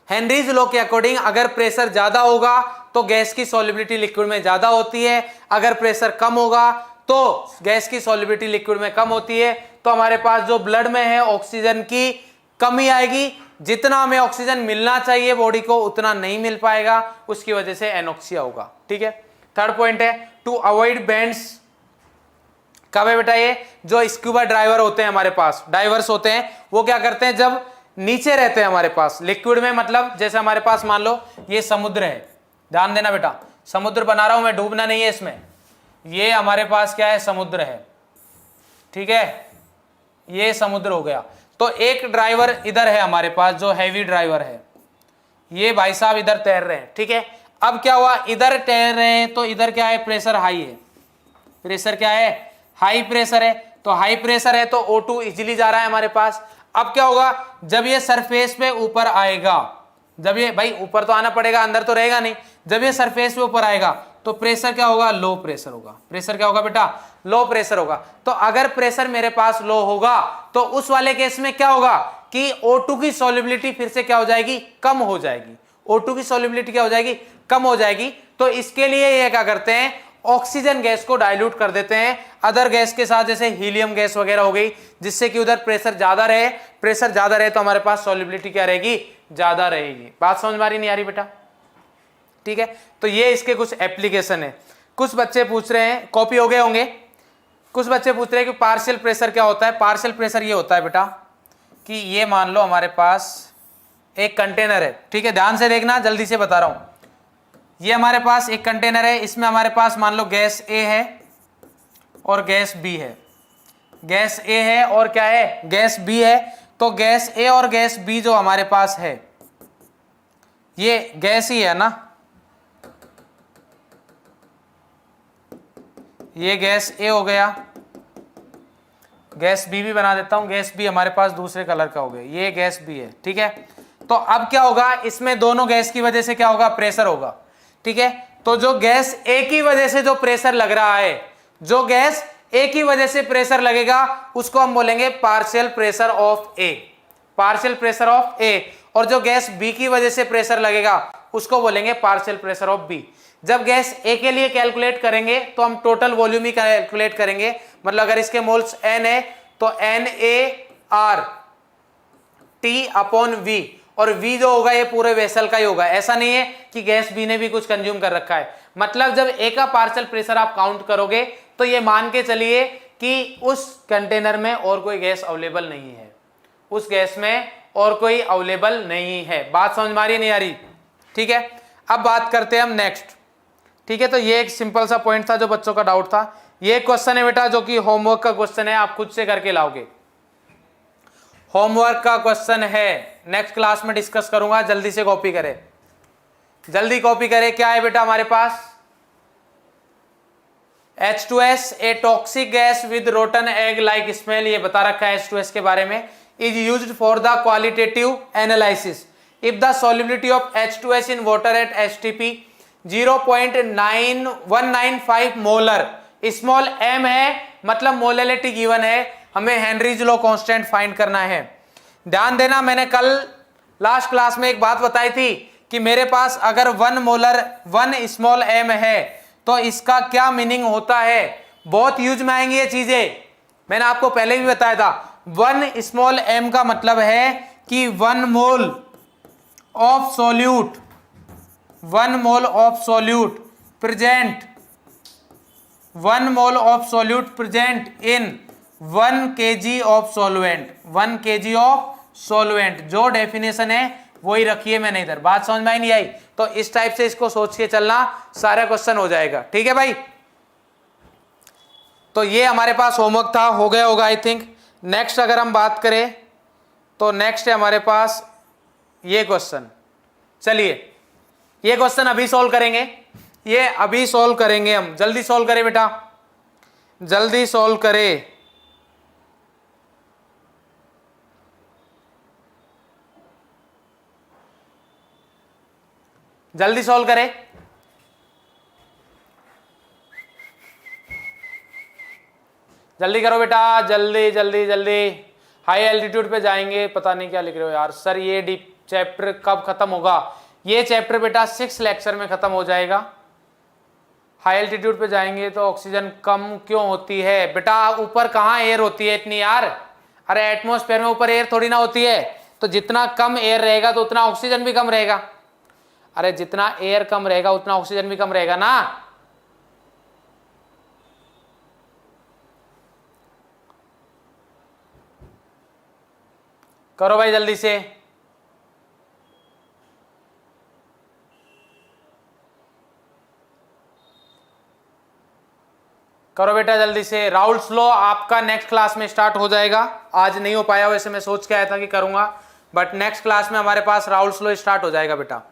हेनरीज लॉ के अकॉर्डिंग अगर प्रेशर ज्यादा होगा तो गैस की सॉल्युबिलिटी लिक्विड में ज्यादा होती है, अगर प्रेशर कम होगा तो गैस की सॉल्युबिलिटी लिक्विड में कम होती है। तो हमारे पास जो ब्लड में है ऑक्सीजन की कमी आएगी, जितना हमें ऑक्सीजन मिलना चाहिए बॉडी को उतना नहीं मिल पाएगा, उसकी वजह से एनोक्सिया होगा, ठीक है। थर्ड पॉइंट है टू अवॉइड बेंड्स। कब है बेटा, ये जो स्क्यूबा ड्राइवर होते हैं हमारे पास, डाइवर्स होते हैं, वो क्या करते हैं जब नीचे रहते हैं हमारे पास लिक्विड में, मतलब जैसे हमारे पास मान लो ये समुद्र है, ध्यान देना बेटा, समुद्र बना रहा हूं मैं, डूबना नहीं है इसमें, ये हमारे पास क्या है, समुद्र है, ठीक है, ये समुद्र हो गया। तो एक ड्राइवर इधर है हमारे पास जो हैवी ड्राइवर है, ये भाई साहब इधर तैर रहे हैं, ठीक है। अब क्या हुआ, इधर तैर रहे हैं तो इधर क्या है, प्रेशर हाई है, प्रेशर क्या है, हाई प्रेशर है, तो हाई प्रेशर है तो O2 इजीली जा रहा है हमारे पास। अब क्या होगा, जब ये सरफेस पे ऊपर आएगा, जब ये भाई ऊपर तो आना पड़ेगा, अंदर तो रहेगा नहीं, जब ये सरफेस पे ऊपर आएगा तो प्रेशर क्या होगा, लो प्रेशर होगा। प्रेशर क्या होगा बेटा, लो प्रेशर होगा। तो अगर प्रेशर मेरे पास लो होगा तो उस वाले केस में क्या होगा कि O2 की सॉल्युबिलिटी फिर से क्या हो जाएगी, कम हो जाएगी। O2 की सॉल्युबिलिटी क्या हो जाएगी, कम हो जाएगी। तो इसके लिए ये क्या करते हैं, ऑक्सीजन गैस को डाइल्यूट कर देते हैं अदर गैस के साथ, जैसे हीलियम गैस वगैरह हो गई, जिससे कि उधर प्रेशर ज्यादा रहे। प्रेशर ज्यादा रहे तो हमारे पास सॉल्युबिलिटी क्या रहेगी, ज्यादा रहेगी। बात समझ में आ रही नहीं आ रही बेटा, ठीक है। तो ये इसके कुछ एप्लीकेशन है। कुछ बच्चे पूछ रहे हैं, कॉपी हो गए होंगे, कुछ बच्चे पूछ रहे हैं कि पार्शियल प्रेशर क्या होता है। पार्शियल प्रेशर ये होता है बेटा कि ये मान लो हमारे पास एक कंटेनर है, ठीक है, ध्यान से देखना, जल्दी से बता रहा हूं। ये हमारे पास एक कंटेनर है, इसमें हमारे पास मान लो गैस ए है और गैस बी है। गैस ए है और क्या है, गैस बी है। तो गैस ए और गैस बी जो हमारे पास है, ये गैस ही है ना, ये गैस ए हो गया, गैस बी भी बना देता हूं, गैस बी हमारे पास दूसरे कलर का हो गया, ये गैस बी है, ठीक है। तो अब क्या होगा, इसमें दोनों गैस की वजह से क्या होगा, प्रेशर होगा, ठीक है। तो जो गैस ए की वजह से जो प्रेशर लग रहा है, जो गैस ए की वजह से प्रेशर लगेगा उसको हम बोलेंगे partial pressure of A, partial pressure of A. और जो गैस बी की वजह से प्रेशर लगेगा उसको बोलेंगे पार्शियल प्रेशर ऑफ बी। जब गैस ए के लिए कैलकुलेट करेंगे तो हम टोटल वॉल्यूम ही कैलकुलेट करेंगे, मतलब अगर इसके मोल्स एन है तो n a R T upon V, और वी जो होगा ये पूरे वेसल का ही होगा। ऐसा नहीं है कि गैस बी ने भी कुछ कंज्यूम कर रखा है, मतलब जब ए का पार्शियल प्रेशर आप काउंट करोगे तो ये मान के चलिए कि उस कंटेनर में और कोई गैस अवेलेबल नहीं है, उस गैस में और कोई अवेलेबल नहीं है। बात समझ में आ रही नहीं आ रही, ठीक है। अब बात करते हैं हम नेक्स्ट, ठीक है। तो ये एक सिंपल सा पॉइंट था जो बच्चों का डाउट था। ये क्वेश्चन है बेटा जो कि होमवर्क का क्वेश्चन है, आप खुद से करके लाओगे, होमवर्क का क्वेश्चन है, नेक्स्ट क्लास में डिस्कस करूंगा। जल्दी से कॉपी करें, जल्दी कॉपी करें। क्या है बेटा हमारे पास, H2S a toxic gas with rotten egg like smell, ये बता रखा है H2S के बारे में, is used for the qualitative analysis if the solubility of H2S in water at STP 0.9195 molar, small m है मतलब मोलैलिटी गिवन है, हमें हेनरीज लॉ कांस्टेंट फाइंड करना है। ध्यान देना, मैंने कल लास्ट क्लास में एक बात बताई थी कि मेरे पास अगर 1 मोलर 1 स्मॉल m है तो इसका क्या मीनिंग होता है, बहुत यूज में आएंगी ये चीजें, मैंने आपको पहले भी बताया था। 1 स्मॉल m का मतलब है कि 1 mole of solute, 1 mole of solute present, 1 mole of solute present in 1 kg of solvent, 1 kg of solvent. जो डेफिनेशन है वही रखिए मैंने इधर, बात समझ में नहीं आई तो इस टाइप से इसको सोच के चलना, सारा क्वेश्चन हो जाएगा, ठीक है भाई। तो ये हमारे पास होमवर्क था, हो गया होगा आई थिंक। नेक्स्ट अगर हम बात करें तो नेक्स्ट है हमारे पास ये क्वेश्चन, चलिए ये क्वेश्चन अभी सॉल्व करेंगे, ये अभी सॉल्व करेंगे हम। जल्दी सॉल्व करें बेटा, जल्दी सॉल्व करें। जल्दी सॉल्व करें, जल्दी करो बेटा, जल्दी जल्दी जल्दी। हाई एल्टीट्यूड पे जाएंगे, पता नहीं क्या लिख रहे हो यार सर, ये डीप चैप्टर कब खत्म होगा, ये चैप्टर बेटा 6 लेक्चर में खत्म हो जाएगा। हाई एल्टीट्यूड पे जाएंगे तो ऑक्सीजन कम क्यों होती है बेटा, ऊपर कहाँ एयर होती है इतनी यार, अरे एटमॉस्फेयर में ऊपर एयर थोड़ी ना होती है, तो जितना कम एयर रहेगा तो उतना ऑक्सीजन भी कम रहेगा, अरे जितना एयर कम रहेगा उतना ऑक्सीजन भी कम रहेगा ना। करो भाई जल्दी से, करो बेटा जल्दी से। राउल्स लॉ आपका नेक्स्ट क्लास में स्टार्ट हो जाएगा, आज नहीं हो पाया, वैसे मैं सोच के आया था कि करूंगा, बट नेक्स्ट क्लास में हमारे पास राउल्स लॉ स्टार्ट हो जाएगा बेटा,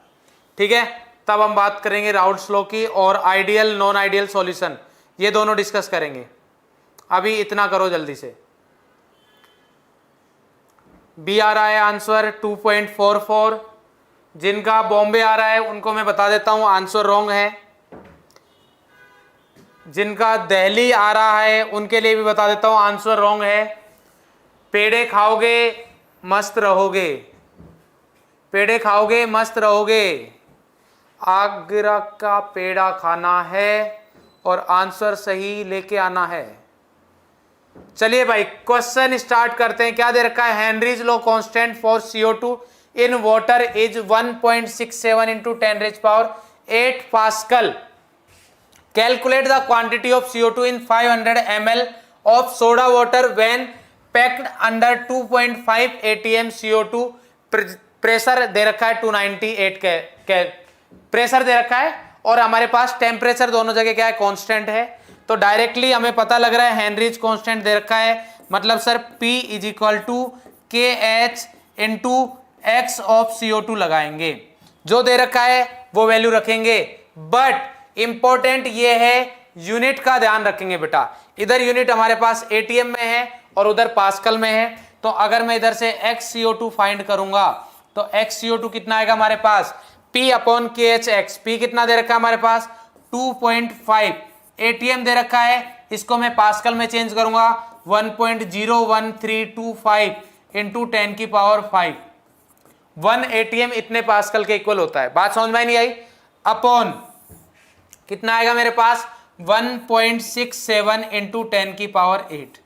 ठीक है। तब हम बात करेंगे राउल्स लॉ की और आइडियल नॉन आइडियल सॉल्यूशन, ये दोनों डिस्कस करेंगे। अभी इतना करो जल्दी से। बी आ रहा है आंसर 2.44, जिनका बॉम्बे आ रहा है उनको मैं बता देता हूं आंसर रॉन्ग है, जिनका दिल्ली आ रहा है उनके लिए भी बता देता हूं आंसर रॉन्ग है। पेड़े खाओगे मस्त रहोगे, पेड़े खाओगे मस्त रहोगे, आगरा का पेड़ा खाना है और आंसर सही लेके आना है। चलिए भाई क्वेश्चन स्टार्ट करते हैं। क्या दे रखा है, Henry's law constant for CO2 in water is 1.67 into 10⁸ pascal. Calculate the quantity of CO2 in 500 ml of soda water when packed under 2.5 atm CO2। Pressure दे रखा है 298 के प्रेशर दे रखा है और हमारे पास टेम्परेचर दोनों जगह क्या है, कांस्टेंट है। तो डायरेक्टली हमें पता लग रहा है हेनरीज कांस्टेंट दे रखा है, मतलब sir P is equal to K H into X of CO2 लगाएंगे, जो दे रखा है वो वैल्यू रखेंगे। बट इंपॉर्टेंट ये है, यूनिट का ध्यान रखेंगे बेटा। इधर यूनिट हमारे पास ATM में है और उधर पास्कल में है। तो अगर मैं इधर से XCO2 फाइंड करूंगा तो XCO2 कितना आएगा हमारे पास, P अपॉन KHX। P कितना दे रखा है हमारे पास 2.5, ATM दे रखा है, इसको मैं पास्कल में चेंज करूंगा 1.01325 इंटू 10 की पावर 5। 1 ATM इतने पास्कल के इक्वल होता है। बात समझ में नहीं आई? अपॉन कितना आएगा मेरे पास 1.67 इंटू 10 की पावर 8।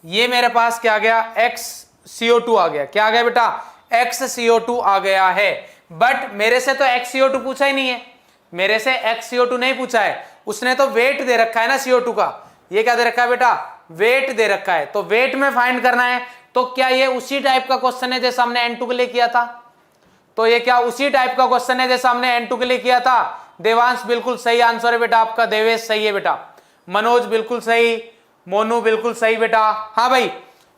ये मेरे पास क्या आ गया, XCO2 आ गया। क्या आ गया बेटा, XCO2 आ गया है। बट मेरे से तो XCO2 पूछा ही नहीं है, मेरे से XCO2 नहीं पूछा है, उसने तो वेट दे रखा है ना CO2 का। ये क्या दे रखा है बेटा, वेट दे रखा है। तो वेट में फाइंड करना है। तो क्या ये उसी टाइप का क्वेश्चन है जैसे हमने N2 के लिए किया था? तो ये क्या उसी टाइप का क्वेश्चन है जैसे हमने N2 के लिए किया था? देवांश बिल्कुल सही आंसर है बेटा आपका, देवेश सही है बेटा, मनोज बिल्कुल सही, मोनू बिल्कुल सही बेटा। हाँ भाई,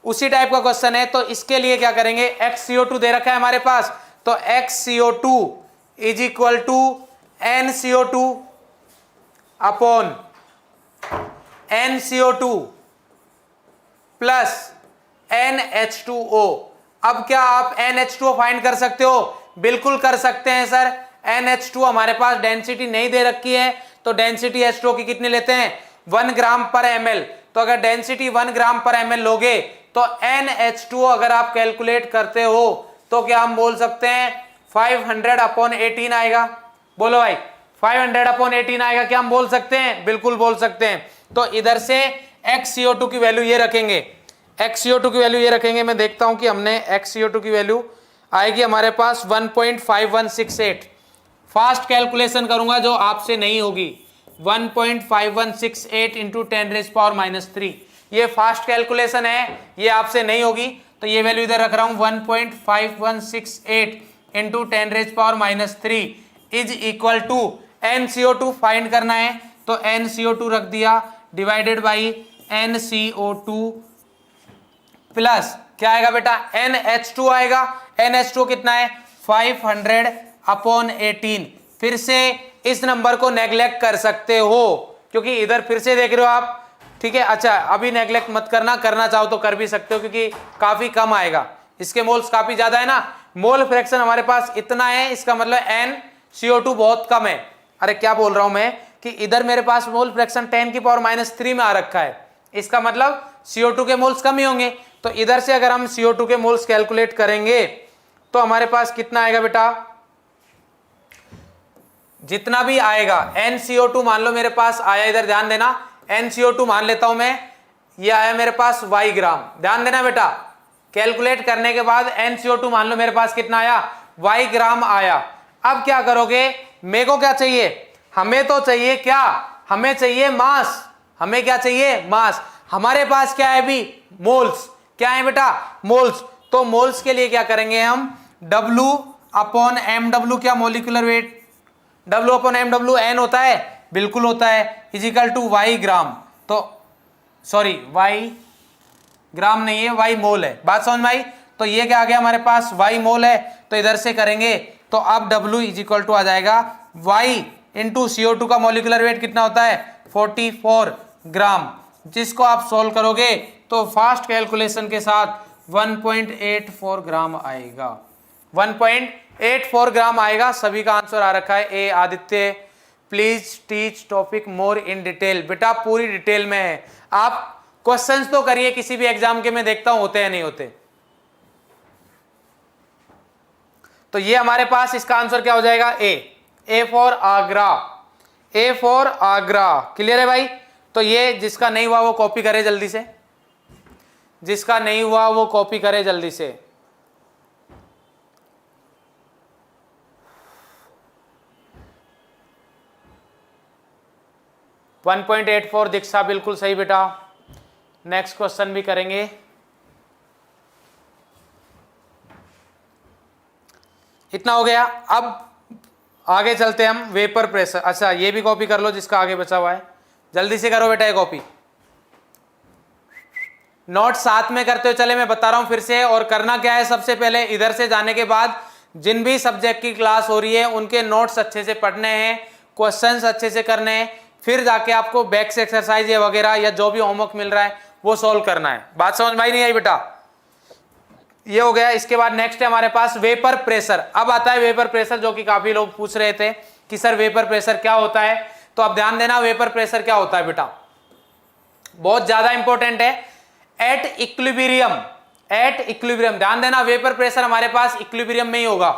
उसी टाइप का क्वेश्चन है। तो इसके लिए क्या करेंगे, XCO2 दे रखा है हमारे पास, तो XCO2 is equal to NCO2 upon NCO2 plus NH2O। अब क्या आप NH2O फाइंड कर सकते हो? बिल्कुल कर सकते हैं सर। NH2 हमारे पास डेंसिटी नहीं दे रखी है, तो डेंसिटी H2O की कितनी लेते हैं, 1 ग्राम पर ml। तो अगर डेंसिटी 1 ग्राम पर ml लोगे तो NH2O अगर आप कैलकुलेट करते हो तो क्या हम बोल सकते हैं 500 अपॉन 18 आएगा। बोलो भाई, 500 अपॉन 18 आएगा, क्या हम बोल सकते हैं? बिल्कुल बोल सकते हैं। तो इधर से XCO2 की वैल्यू ये रखेंगे, XCO2 की वैल्यू ये रखेंगे। मैं देखता हूं कि हमने XCO2 की वैल्यू आएगी हमारे पास 1.5168। फास्ट कैलकुलेशन करूंगा जो आपसे नहीं होगी, 1.5168 इंटू 10⁻⁻3। ये फास्ट कैलकुलेशन है, ये आपसे नहीं होगी। तो ये वैल्यू इधर रख रहा हूं 1.5168 into 10⁻⁻3 is equal to NCO2 find करना है। तो NCO2 रख दिया डिवाइडेड बाई NCO2 प्लस क्या आएगा बेटा, NH2 आएगा। NH2 कितना है 500 अपॉन 18। फिर से इस नंबर को नेग्लेक्ट कर सकते हो क्योंकि इधर फिर से देख रहे हो आप, ठीक है। अच्छा, अभी नेग्लेक्ट मत करना, करना चाहो तो कर भी सकते हो क्योंकि काफी कम आएगा, इसके मोल्स काफी ज्यादा है ना। मोल फ्रैक्शन हमारे पास इतना है, इसका मतलब NCO2 बहुत कम है। अरे क्या बोल रहा हूं मैं कि इधर मेरे पास मोल फ्रैक्शन 10⁻³ में आ रखा है, इसका मतलब CO2 के मोल्स कम ही होंगे। तो इधर से अगर हम CO2 के मोल्स कैलकुलेट करेंगे तो हमारे पास कितना आएगा बेटा, जितना भी आएगा NCO2 मान लो मेरे पास आया, इधर ध्यान देना, NCO2 मान लेता हूं मैं, ये आया मेरे पास y ग्राम। ध्यान देना बेटा, कैलकुलेट करने के बाद NCO2 मान लो मेरे पास कितना आया, y ग्राम आया। अब क्या करोगे, मेरे को क्या चाहिए, हमें तो चाहिए क्या, हमें चाहिए मास। हमें क्या चाहिए, मास। हमारे पास क्या है अभी, मोल्स। क्या है बेटा, मोल्स। तो मोल्स के लिए क्या करेंगे हम, W अपॉन MW, क्या molecular weight, W upon MW N होता है, बिल्कुल होता है, इजिकल टू y ग्राम। तो सॉरी y ग्राम नहीं है, y मोल है। बात समझ में आई? तो ये क्या आ गया हमारे पास, y मोल है। तो इधर से करेंगे तो अब W इजिकल टू आ जाएगा y इंटू CO2 का मोलिकुलर वेट कितना होता है 44 ग्राम, जिसको आप सोल्व करोगे तो फास्ट कैलकुलेशन के साथ 1.84 ग्राम आएगा। 1.84 ग्राम आएगा। सभी का आंसर आ रखा है A. Aditya please teach topic more in detail. बेटा पूरी डिटेल में है, आप क्वेश्चंस तो करिए किसी भी एग्जाम के, मैं देखता हूं होते हैं नहीं होते। तो ये हमारे पास इसका आंसर क्या हो जाएगा, A for Agra, A for Agra. Clear है भाई? तो ये जिसका नहीं हुआ वो कॉपी करे जल्दी से, जिसका नहीं हुआ वो कॉपी करे जल्दी से। वन 1.84 दीक्षा बिल्कुल सही बेटा। नेक्स्ट क्वेश्चन भी करेंगे। इतना हो गया। अब आगे चलते हम वेपर प्रेशर। अच्छा ये भी कॉपी कर लो जिसका आगे बचा हुआ है, जल्दी से करो बेटा ये कॉपी, नोट साथ में करते हो चले। मैं बता रहा हूं फिर से। और करना क्या है, सबसे पहले इधर से जाने के बाद जिन भी सब्जेक्ट की क्लास हो रही है उनके नोट्स अच्छे से पढ़ने हैं, क्वेश्चंस अच्छे से करने हैं, फिर जाके आपको बैक से एक्सरसाइज या वगैरह या जो भी होमवर्क मिल रहा है वो सोल्व करना है। बात समझ में आई नहीं आई बेटा? ये हो गया। इसके बाद नेक्स्ट है हमारे पास वेपर प्रेशर। अब आता है वेपर प्रेशर, जो कि काफी लोग पूछ रहे थे कि सर वेपर प्रेशर क्या होता है। तो अब ध्यान देना वेपर प्रेशर क्या होता है बेटा, बहुत ज्यादा इंपॉर्टेंट है। एट इक्विलिब्रियम, एट इक्विलिब्रियम, ध्यान देना वेपर प्रेशर हमारे पास इक्विलिब्रियम में ही होगा।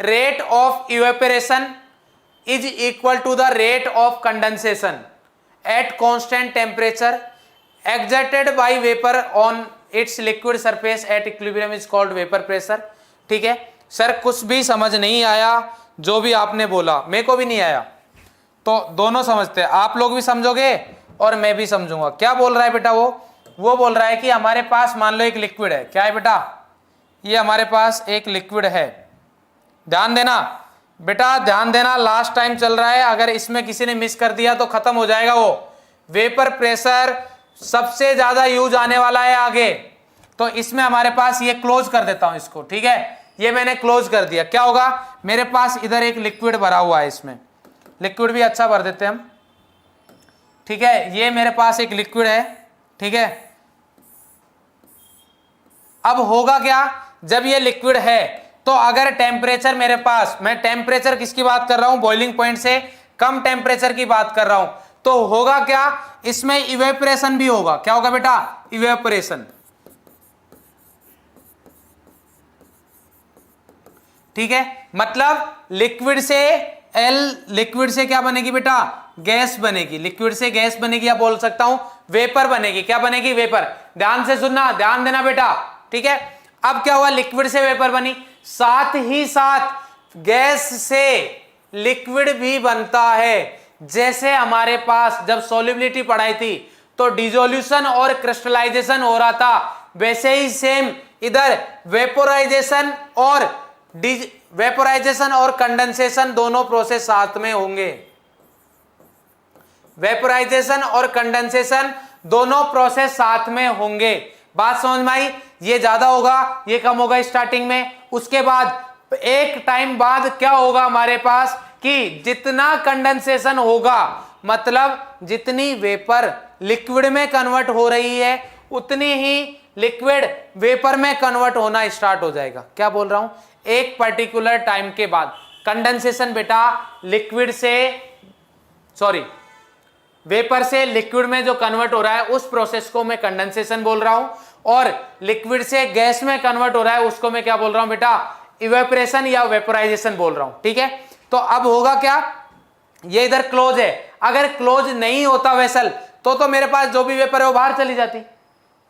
Rate of evaporation is equal to the rate of condensation at constant temperature exerted by vapour on its liquid surface at equilibrium is called vapour pressure. ठीक है सर, कुछ भी समझ नहीं आया जो भी आपने बोला, मेरे को भी नहीं आया, तो दोनों समझते हैं, आप लोग भी समझोगे और मैं भी समझूंगा। क्या बोल रहा है बेटा वो बोल रहा है कि हमारे पास मान लो एक लिक्विड है, क्या है बेटा, ये हमारे पास एक लिक्विड है। ध्यान देना बेटा, ध्यान देना, लास्ट टाइम चल रहा है, अगर इसमें किसी ने मिस कर दिया तो खत्म हो जाएगा वो। वेपर प्रेशर सबसे ज्यादा यूज आने वाला है आगे, तो इसमें हमारे पास ये क्लोज कर देता हूं इसको, ठीक है, ये मैंने क्लोज कर दिया। क्या होगा, मेरे पास इधर एक लिक्विड भरा हुआ है, इसमें लिक्विड भी अच्छा भर देते हैं हम, ठीक है, ये मेरे पास एक लिक्विड है, ठीक है। अब होगा क्या, जब ये लिक्विड है तो अगर टेम्परेचर मेरे पास, मैं टेम्परेचर किसकी बात कर रहा हूं, बॉइलिंग पॉइंट से कम टेम्परेचर की बात कर रहा हूं, तो होगा क्या, इसमें इवेपोरेशन भी होगा। क्या होगा बेटा, इवेपोरेशन, ठीक है। मतलब लिक्विड से क्या बनेगी बेटा, गैस बनेगी, लिक्विड से गैस बनेगी, या बोल सकता हूं वेपर बनेगी। क्या बनेगी, वेपर। ध्यान से सुनना, ध्यान देना बेटा, ठीक है। अब क्या हुआ, लिक्विड से वेपर बनी, साथ ही साथ गैस से लिक्विड भी बनता है। जैसे हमारे पास जब सॉल्युबिलिटी पढ़ाई थी तो डिसोल्यूशन और क्रिस्टलाइजेशन हो रहा था, वैसे ही सेम इधर वेपोराइजेशन और कंडेंसेशन दोनों प्रोसेस साथ में होंगे। वेपोराइजेशन और कंडेंसेशन दोनों प्रोसेस साथ में होंगे। बात समझ में आई, ये ज्यादा होगा, ये कम होगा स्टार्टिंग में, उसके बाद एक टाइम बाद क्या होगा हमारे पास कि जितना कंडेंसेशन होगा, मतलब जितनी वेपर लिक्विड में कन्वर्ट हो रही है उतनी ही लिक्विड वेपर में कन्वर्ट होना स्टार्ट हो जाएगा। क्या बोल रहा हूं, एक पर्टिकुलर टाइम के बाद कंडेंसेशन बेटा वेपर से लिक्विड में जो कन्वर्ट हो रहा है उस प्रोसेस को मैं कंडेंसेशन बोल रहा हूं, और लिक्विड से गैस में कन्वर्ट हो रहा है उसको मैं क्या बोल रहा हूं बेटा, इवेपोरेशन या वेपोराइजेशन बोल रहा हूं, ठीक है। तो अब होगा क्या, ये इधर क्लोज है, अगर क्लोज नहीं होता वेसल तो मेरे पास जो भी वेपर है वो बाहर चली जाती,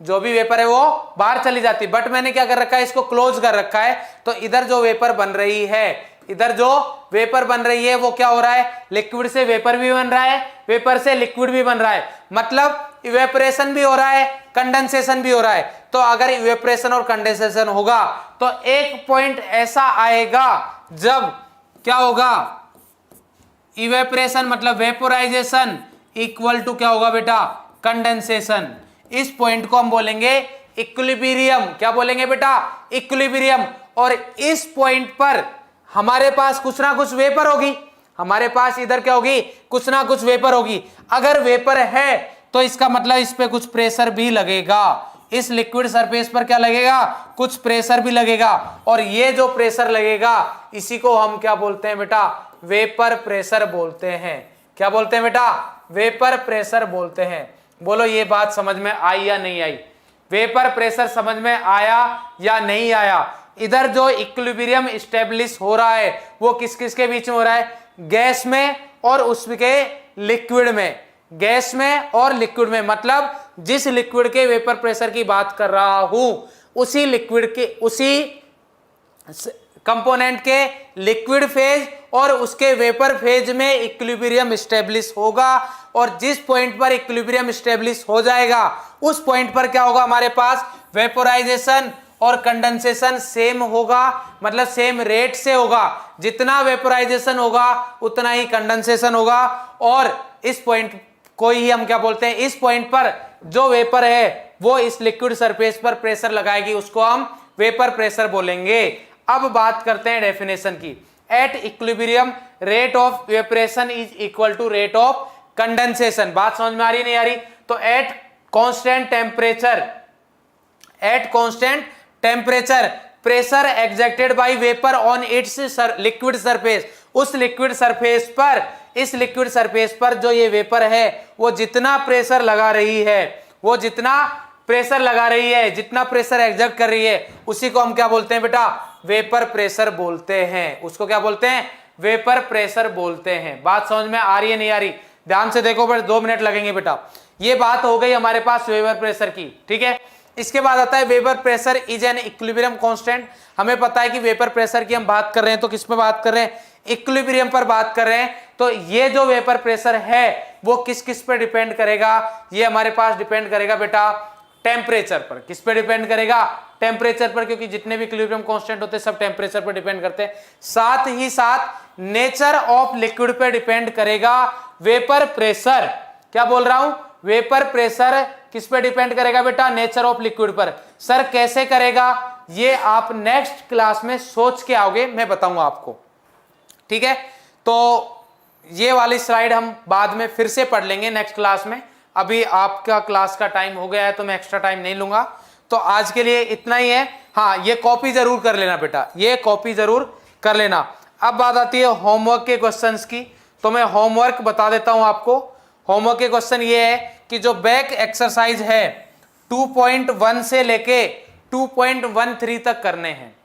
जो भी वेपर है वो बाहर चली जाती, बट मैंने क्या कर रखा है, इसको क्लोज कर रखा है। तो इधर जो वेपर बन रही है, इधर जो वेपर बन रही है वो क्या हो रहा है, लिक्विड से वेपर भी बन रहा है, वेपर से लिक्विड भी बन रहा है, मतलब इवेपोरेशन भी हो रहा है, कंडेंसेशन भी हो रहा है। तो अगर इवेपोरेशन और कंडेंसेशन होगा तो एक पॉइंट ऐसा आएगा जब क्या होगा, इवेपोरेशन मतलब वेपोराइजेशन इक्वल टू क्या होगा बेटा, कंडेंसेशन। इस पॉइंट को हम बोलेंगे इक्विलिब्रियम। क्या बोलेंगे बेटा, इक्विलिब्रियम। और इस पॉइंट पर हमारे पास कुछ ना कुछ वेपर होगी, हमारे पास इधर क्या होगी, कुछ ना कुछ वेपर होगी। अगर वेपर है तो इसका मतलब इस पे कुछ प्रेशर भी लगेगा, इस लिक्विड सरफेस पर क्या लगेगा, कुछ प्रेशर भी लगेगा, और ये जो प्रेशर लगेगा इसी को हम क्या बोलते हैं बेटा, वेपर प्रेशर बोलते हैं। क्या बोलते हैं बेटा, वेपर प्रेशर बोलते हैं। बोलो ये बात समझ में आई या नहीं आई, वेपर प्रेशर समझ में आया या नहीं आया। इधर जो इक्विलिब्रियम स्टेब्लिश हो रहा है वो किस किस के बीच में हो रहा है, गैस में और उसके लिक्विड में, गैस में और लिक्विड में। मतलब जिस लिक्विड के वेपर प्रेशर की बात कर रहा हूं उसी लिक्विड के, उसी कंपोनेंट के लिक्विड फेज और उसके वेपर फेज में इक्विलिब्रियम स्टेब्लिश होगा, और जिस पॉइंट पर इक्विलिब्रियम स्टेब्लिश हो जाएगा उस पॉइंट पर क्या होगा, हमारे पास वेपोराइजेशन और कंडेंसेशन सेम होगा, मतलब सेम रेट से होगा। जितना वेपोराइजेशन होगा उतना ही कंडेंसेशन होगा। और इस पॉइंट को ही हम क्या बोलते हैं, इस पॉइंट पर जो वेपर है वो इस लिक्विड सरफेस पर प्रेशर लगाएगी, उसको हम वेपर प्रेशर बोलेंगे। अब बात करते हैं डेफिनेशन की। At equilibrium rate of vaporation is equal to rate of condensation. बात समझ में आ रही नहीं आ रही? तो at constant temperature pressure exerted by vapour on its liquid surface, उस लिक्विड सरफेस पर, इस लिक्विड सरफेस पर जो ये वेपर है वो जितना प्रेशर लगा रही है, वो जितना प्रेशर लगा रही है, जितना प्रेशर एग्जर्ट कर रही है, उसी को हम क्या बोलते हैं बेटा? वेपर प्रेशर बोलते हैं। उसको क्या बोलते हैं? वेपर प्रेशर बोलते हैं। बात समझ में आ रही है नहीं आ रही? ध्यान से देखो, बस 2 मिनट लगेंगे बेटा। ये बात हो गई हमारे पास वेपर प्रेशर की, ठीक है। इसके बाद आता है vapour pressure is an equilibrium constant. हमें पता है कि वेपर प्रेशर की हम बात कर रहे हैं तो किस पे बात कर रहे हैं? इक्विलिब्रियम पर बात कर रहे हैं। तो ये जो वेपर प्रेशर है वो किस किस पे डिपेंड करेगा? ये हमारे पास डिपेंड करेगा बेटा टेम्परेचर पर। किस पे डिपेंड करेगा? टेम्परेचर पर, क्योंकि जितने भी इक्विलिब्रियम कांस्टेंट होते हैं सब टेम्परेचर पर डिपेंड करते हैं। साथ ही साथ नेचर ऑफ लिक्विड पे डिपेंड करेगा वेपर प्रेशर। क्या बोल रहा हूं? वेपर प्रेशर किस पे डिपेंड करेगा बेटा? नेचर ऑफ लिक्विड पर। सर कैसे करेगा? ये आप नेक्स्ट क्लास में सोच के आओगे, मैं बताऊंगा आपको, ठीक है। तो ये वाली स्लाइड हम बाद में फिर से पढ़ लेंगे नेक्स्ट क्लास में। अभी आपका क्लास का टाइम हो गया है तो मैं एक्स्ट्रा टाइम नहीं लूंगा। तो आज के लिए इतना ही है। हाँ, ये कॉपी जरूर कर लेना बेटा, ये कॉपी जरूर कर लेना। अब बात आती है होमवर्क के क्वेश्चंस की, तो मैं होमवर्क बता देता हूं आपको। होमवर्क के क्वेश्चन ये है कि जो बैक एक्सरसाइज है 2.1 से लेके 2.13 तक करने हैं।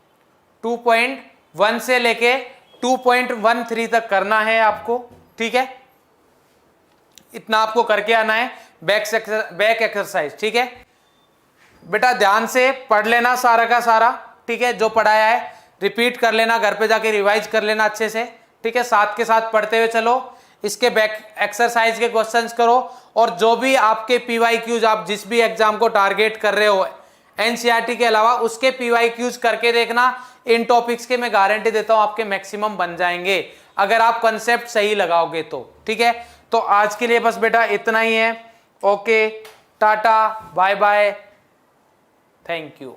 2.1 से लेके 2.13 तक करना है आपको, ठीक है। इतना आपको करके आना है बैक एक्सरसाइज, ठीक है बेटा। ध्यान से पढ़ लेना सारा का सारा, ठीक है। जो पढ़ाया है रिपीट कर लेना, घर पे जाके रिवाइज कर लेना अच्छे से, ठीक है। साथ के साथ पढ़ते हुए चलो। इसके बैक एक्सरसाइज के क्वेश्चंस करो, और जो भी आपके PYQs, आप जिस भी एग्जाम को टारगेट कर रहे हो NCERT के अलावा, उसके PYQs करके देखना। इन टॉपिक्स के मैं गारंटी देता हूं आपके मैक्सिमम बन जाएंगे अगर आप कंसेप्ट सही लगाओगे तो, ठीक है। तो आज के लिए बस बेटा इतना ही है। Okay, tata, bye bye, thank you.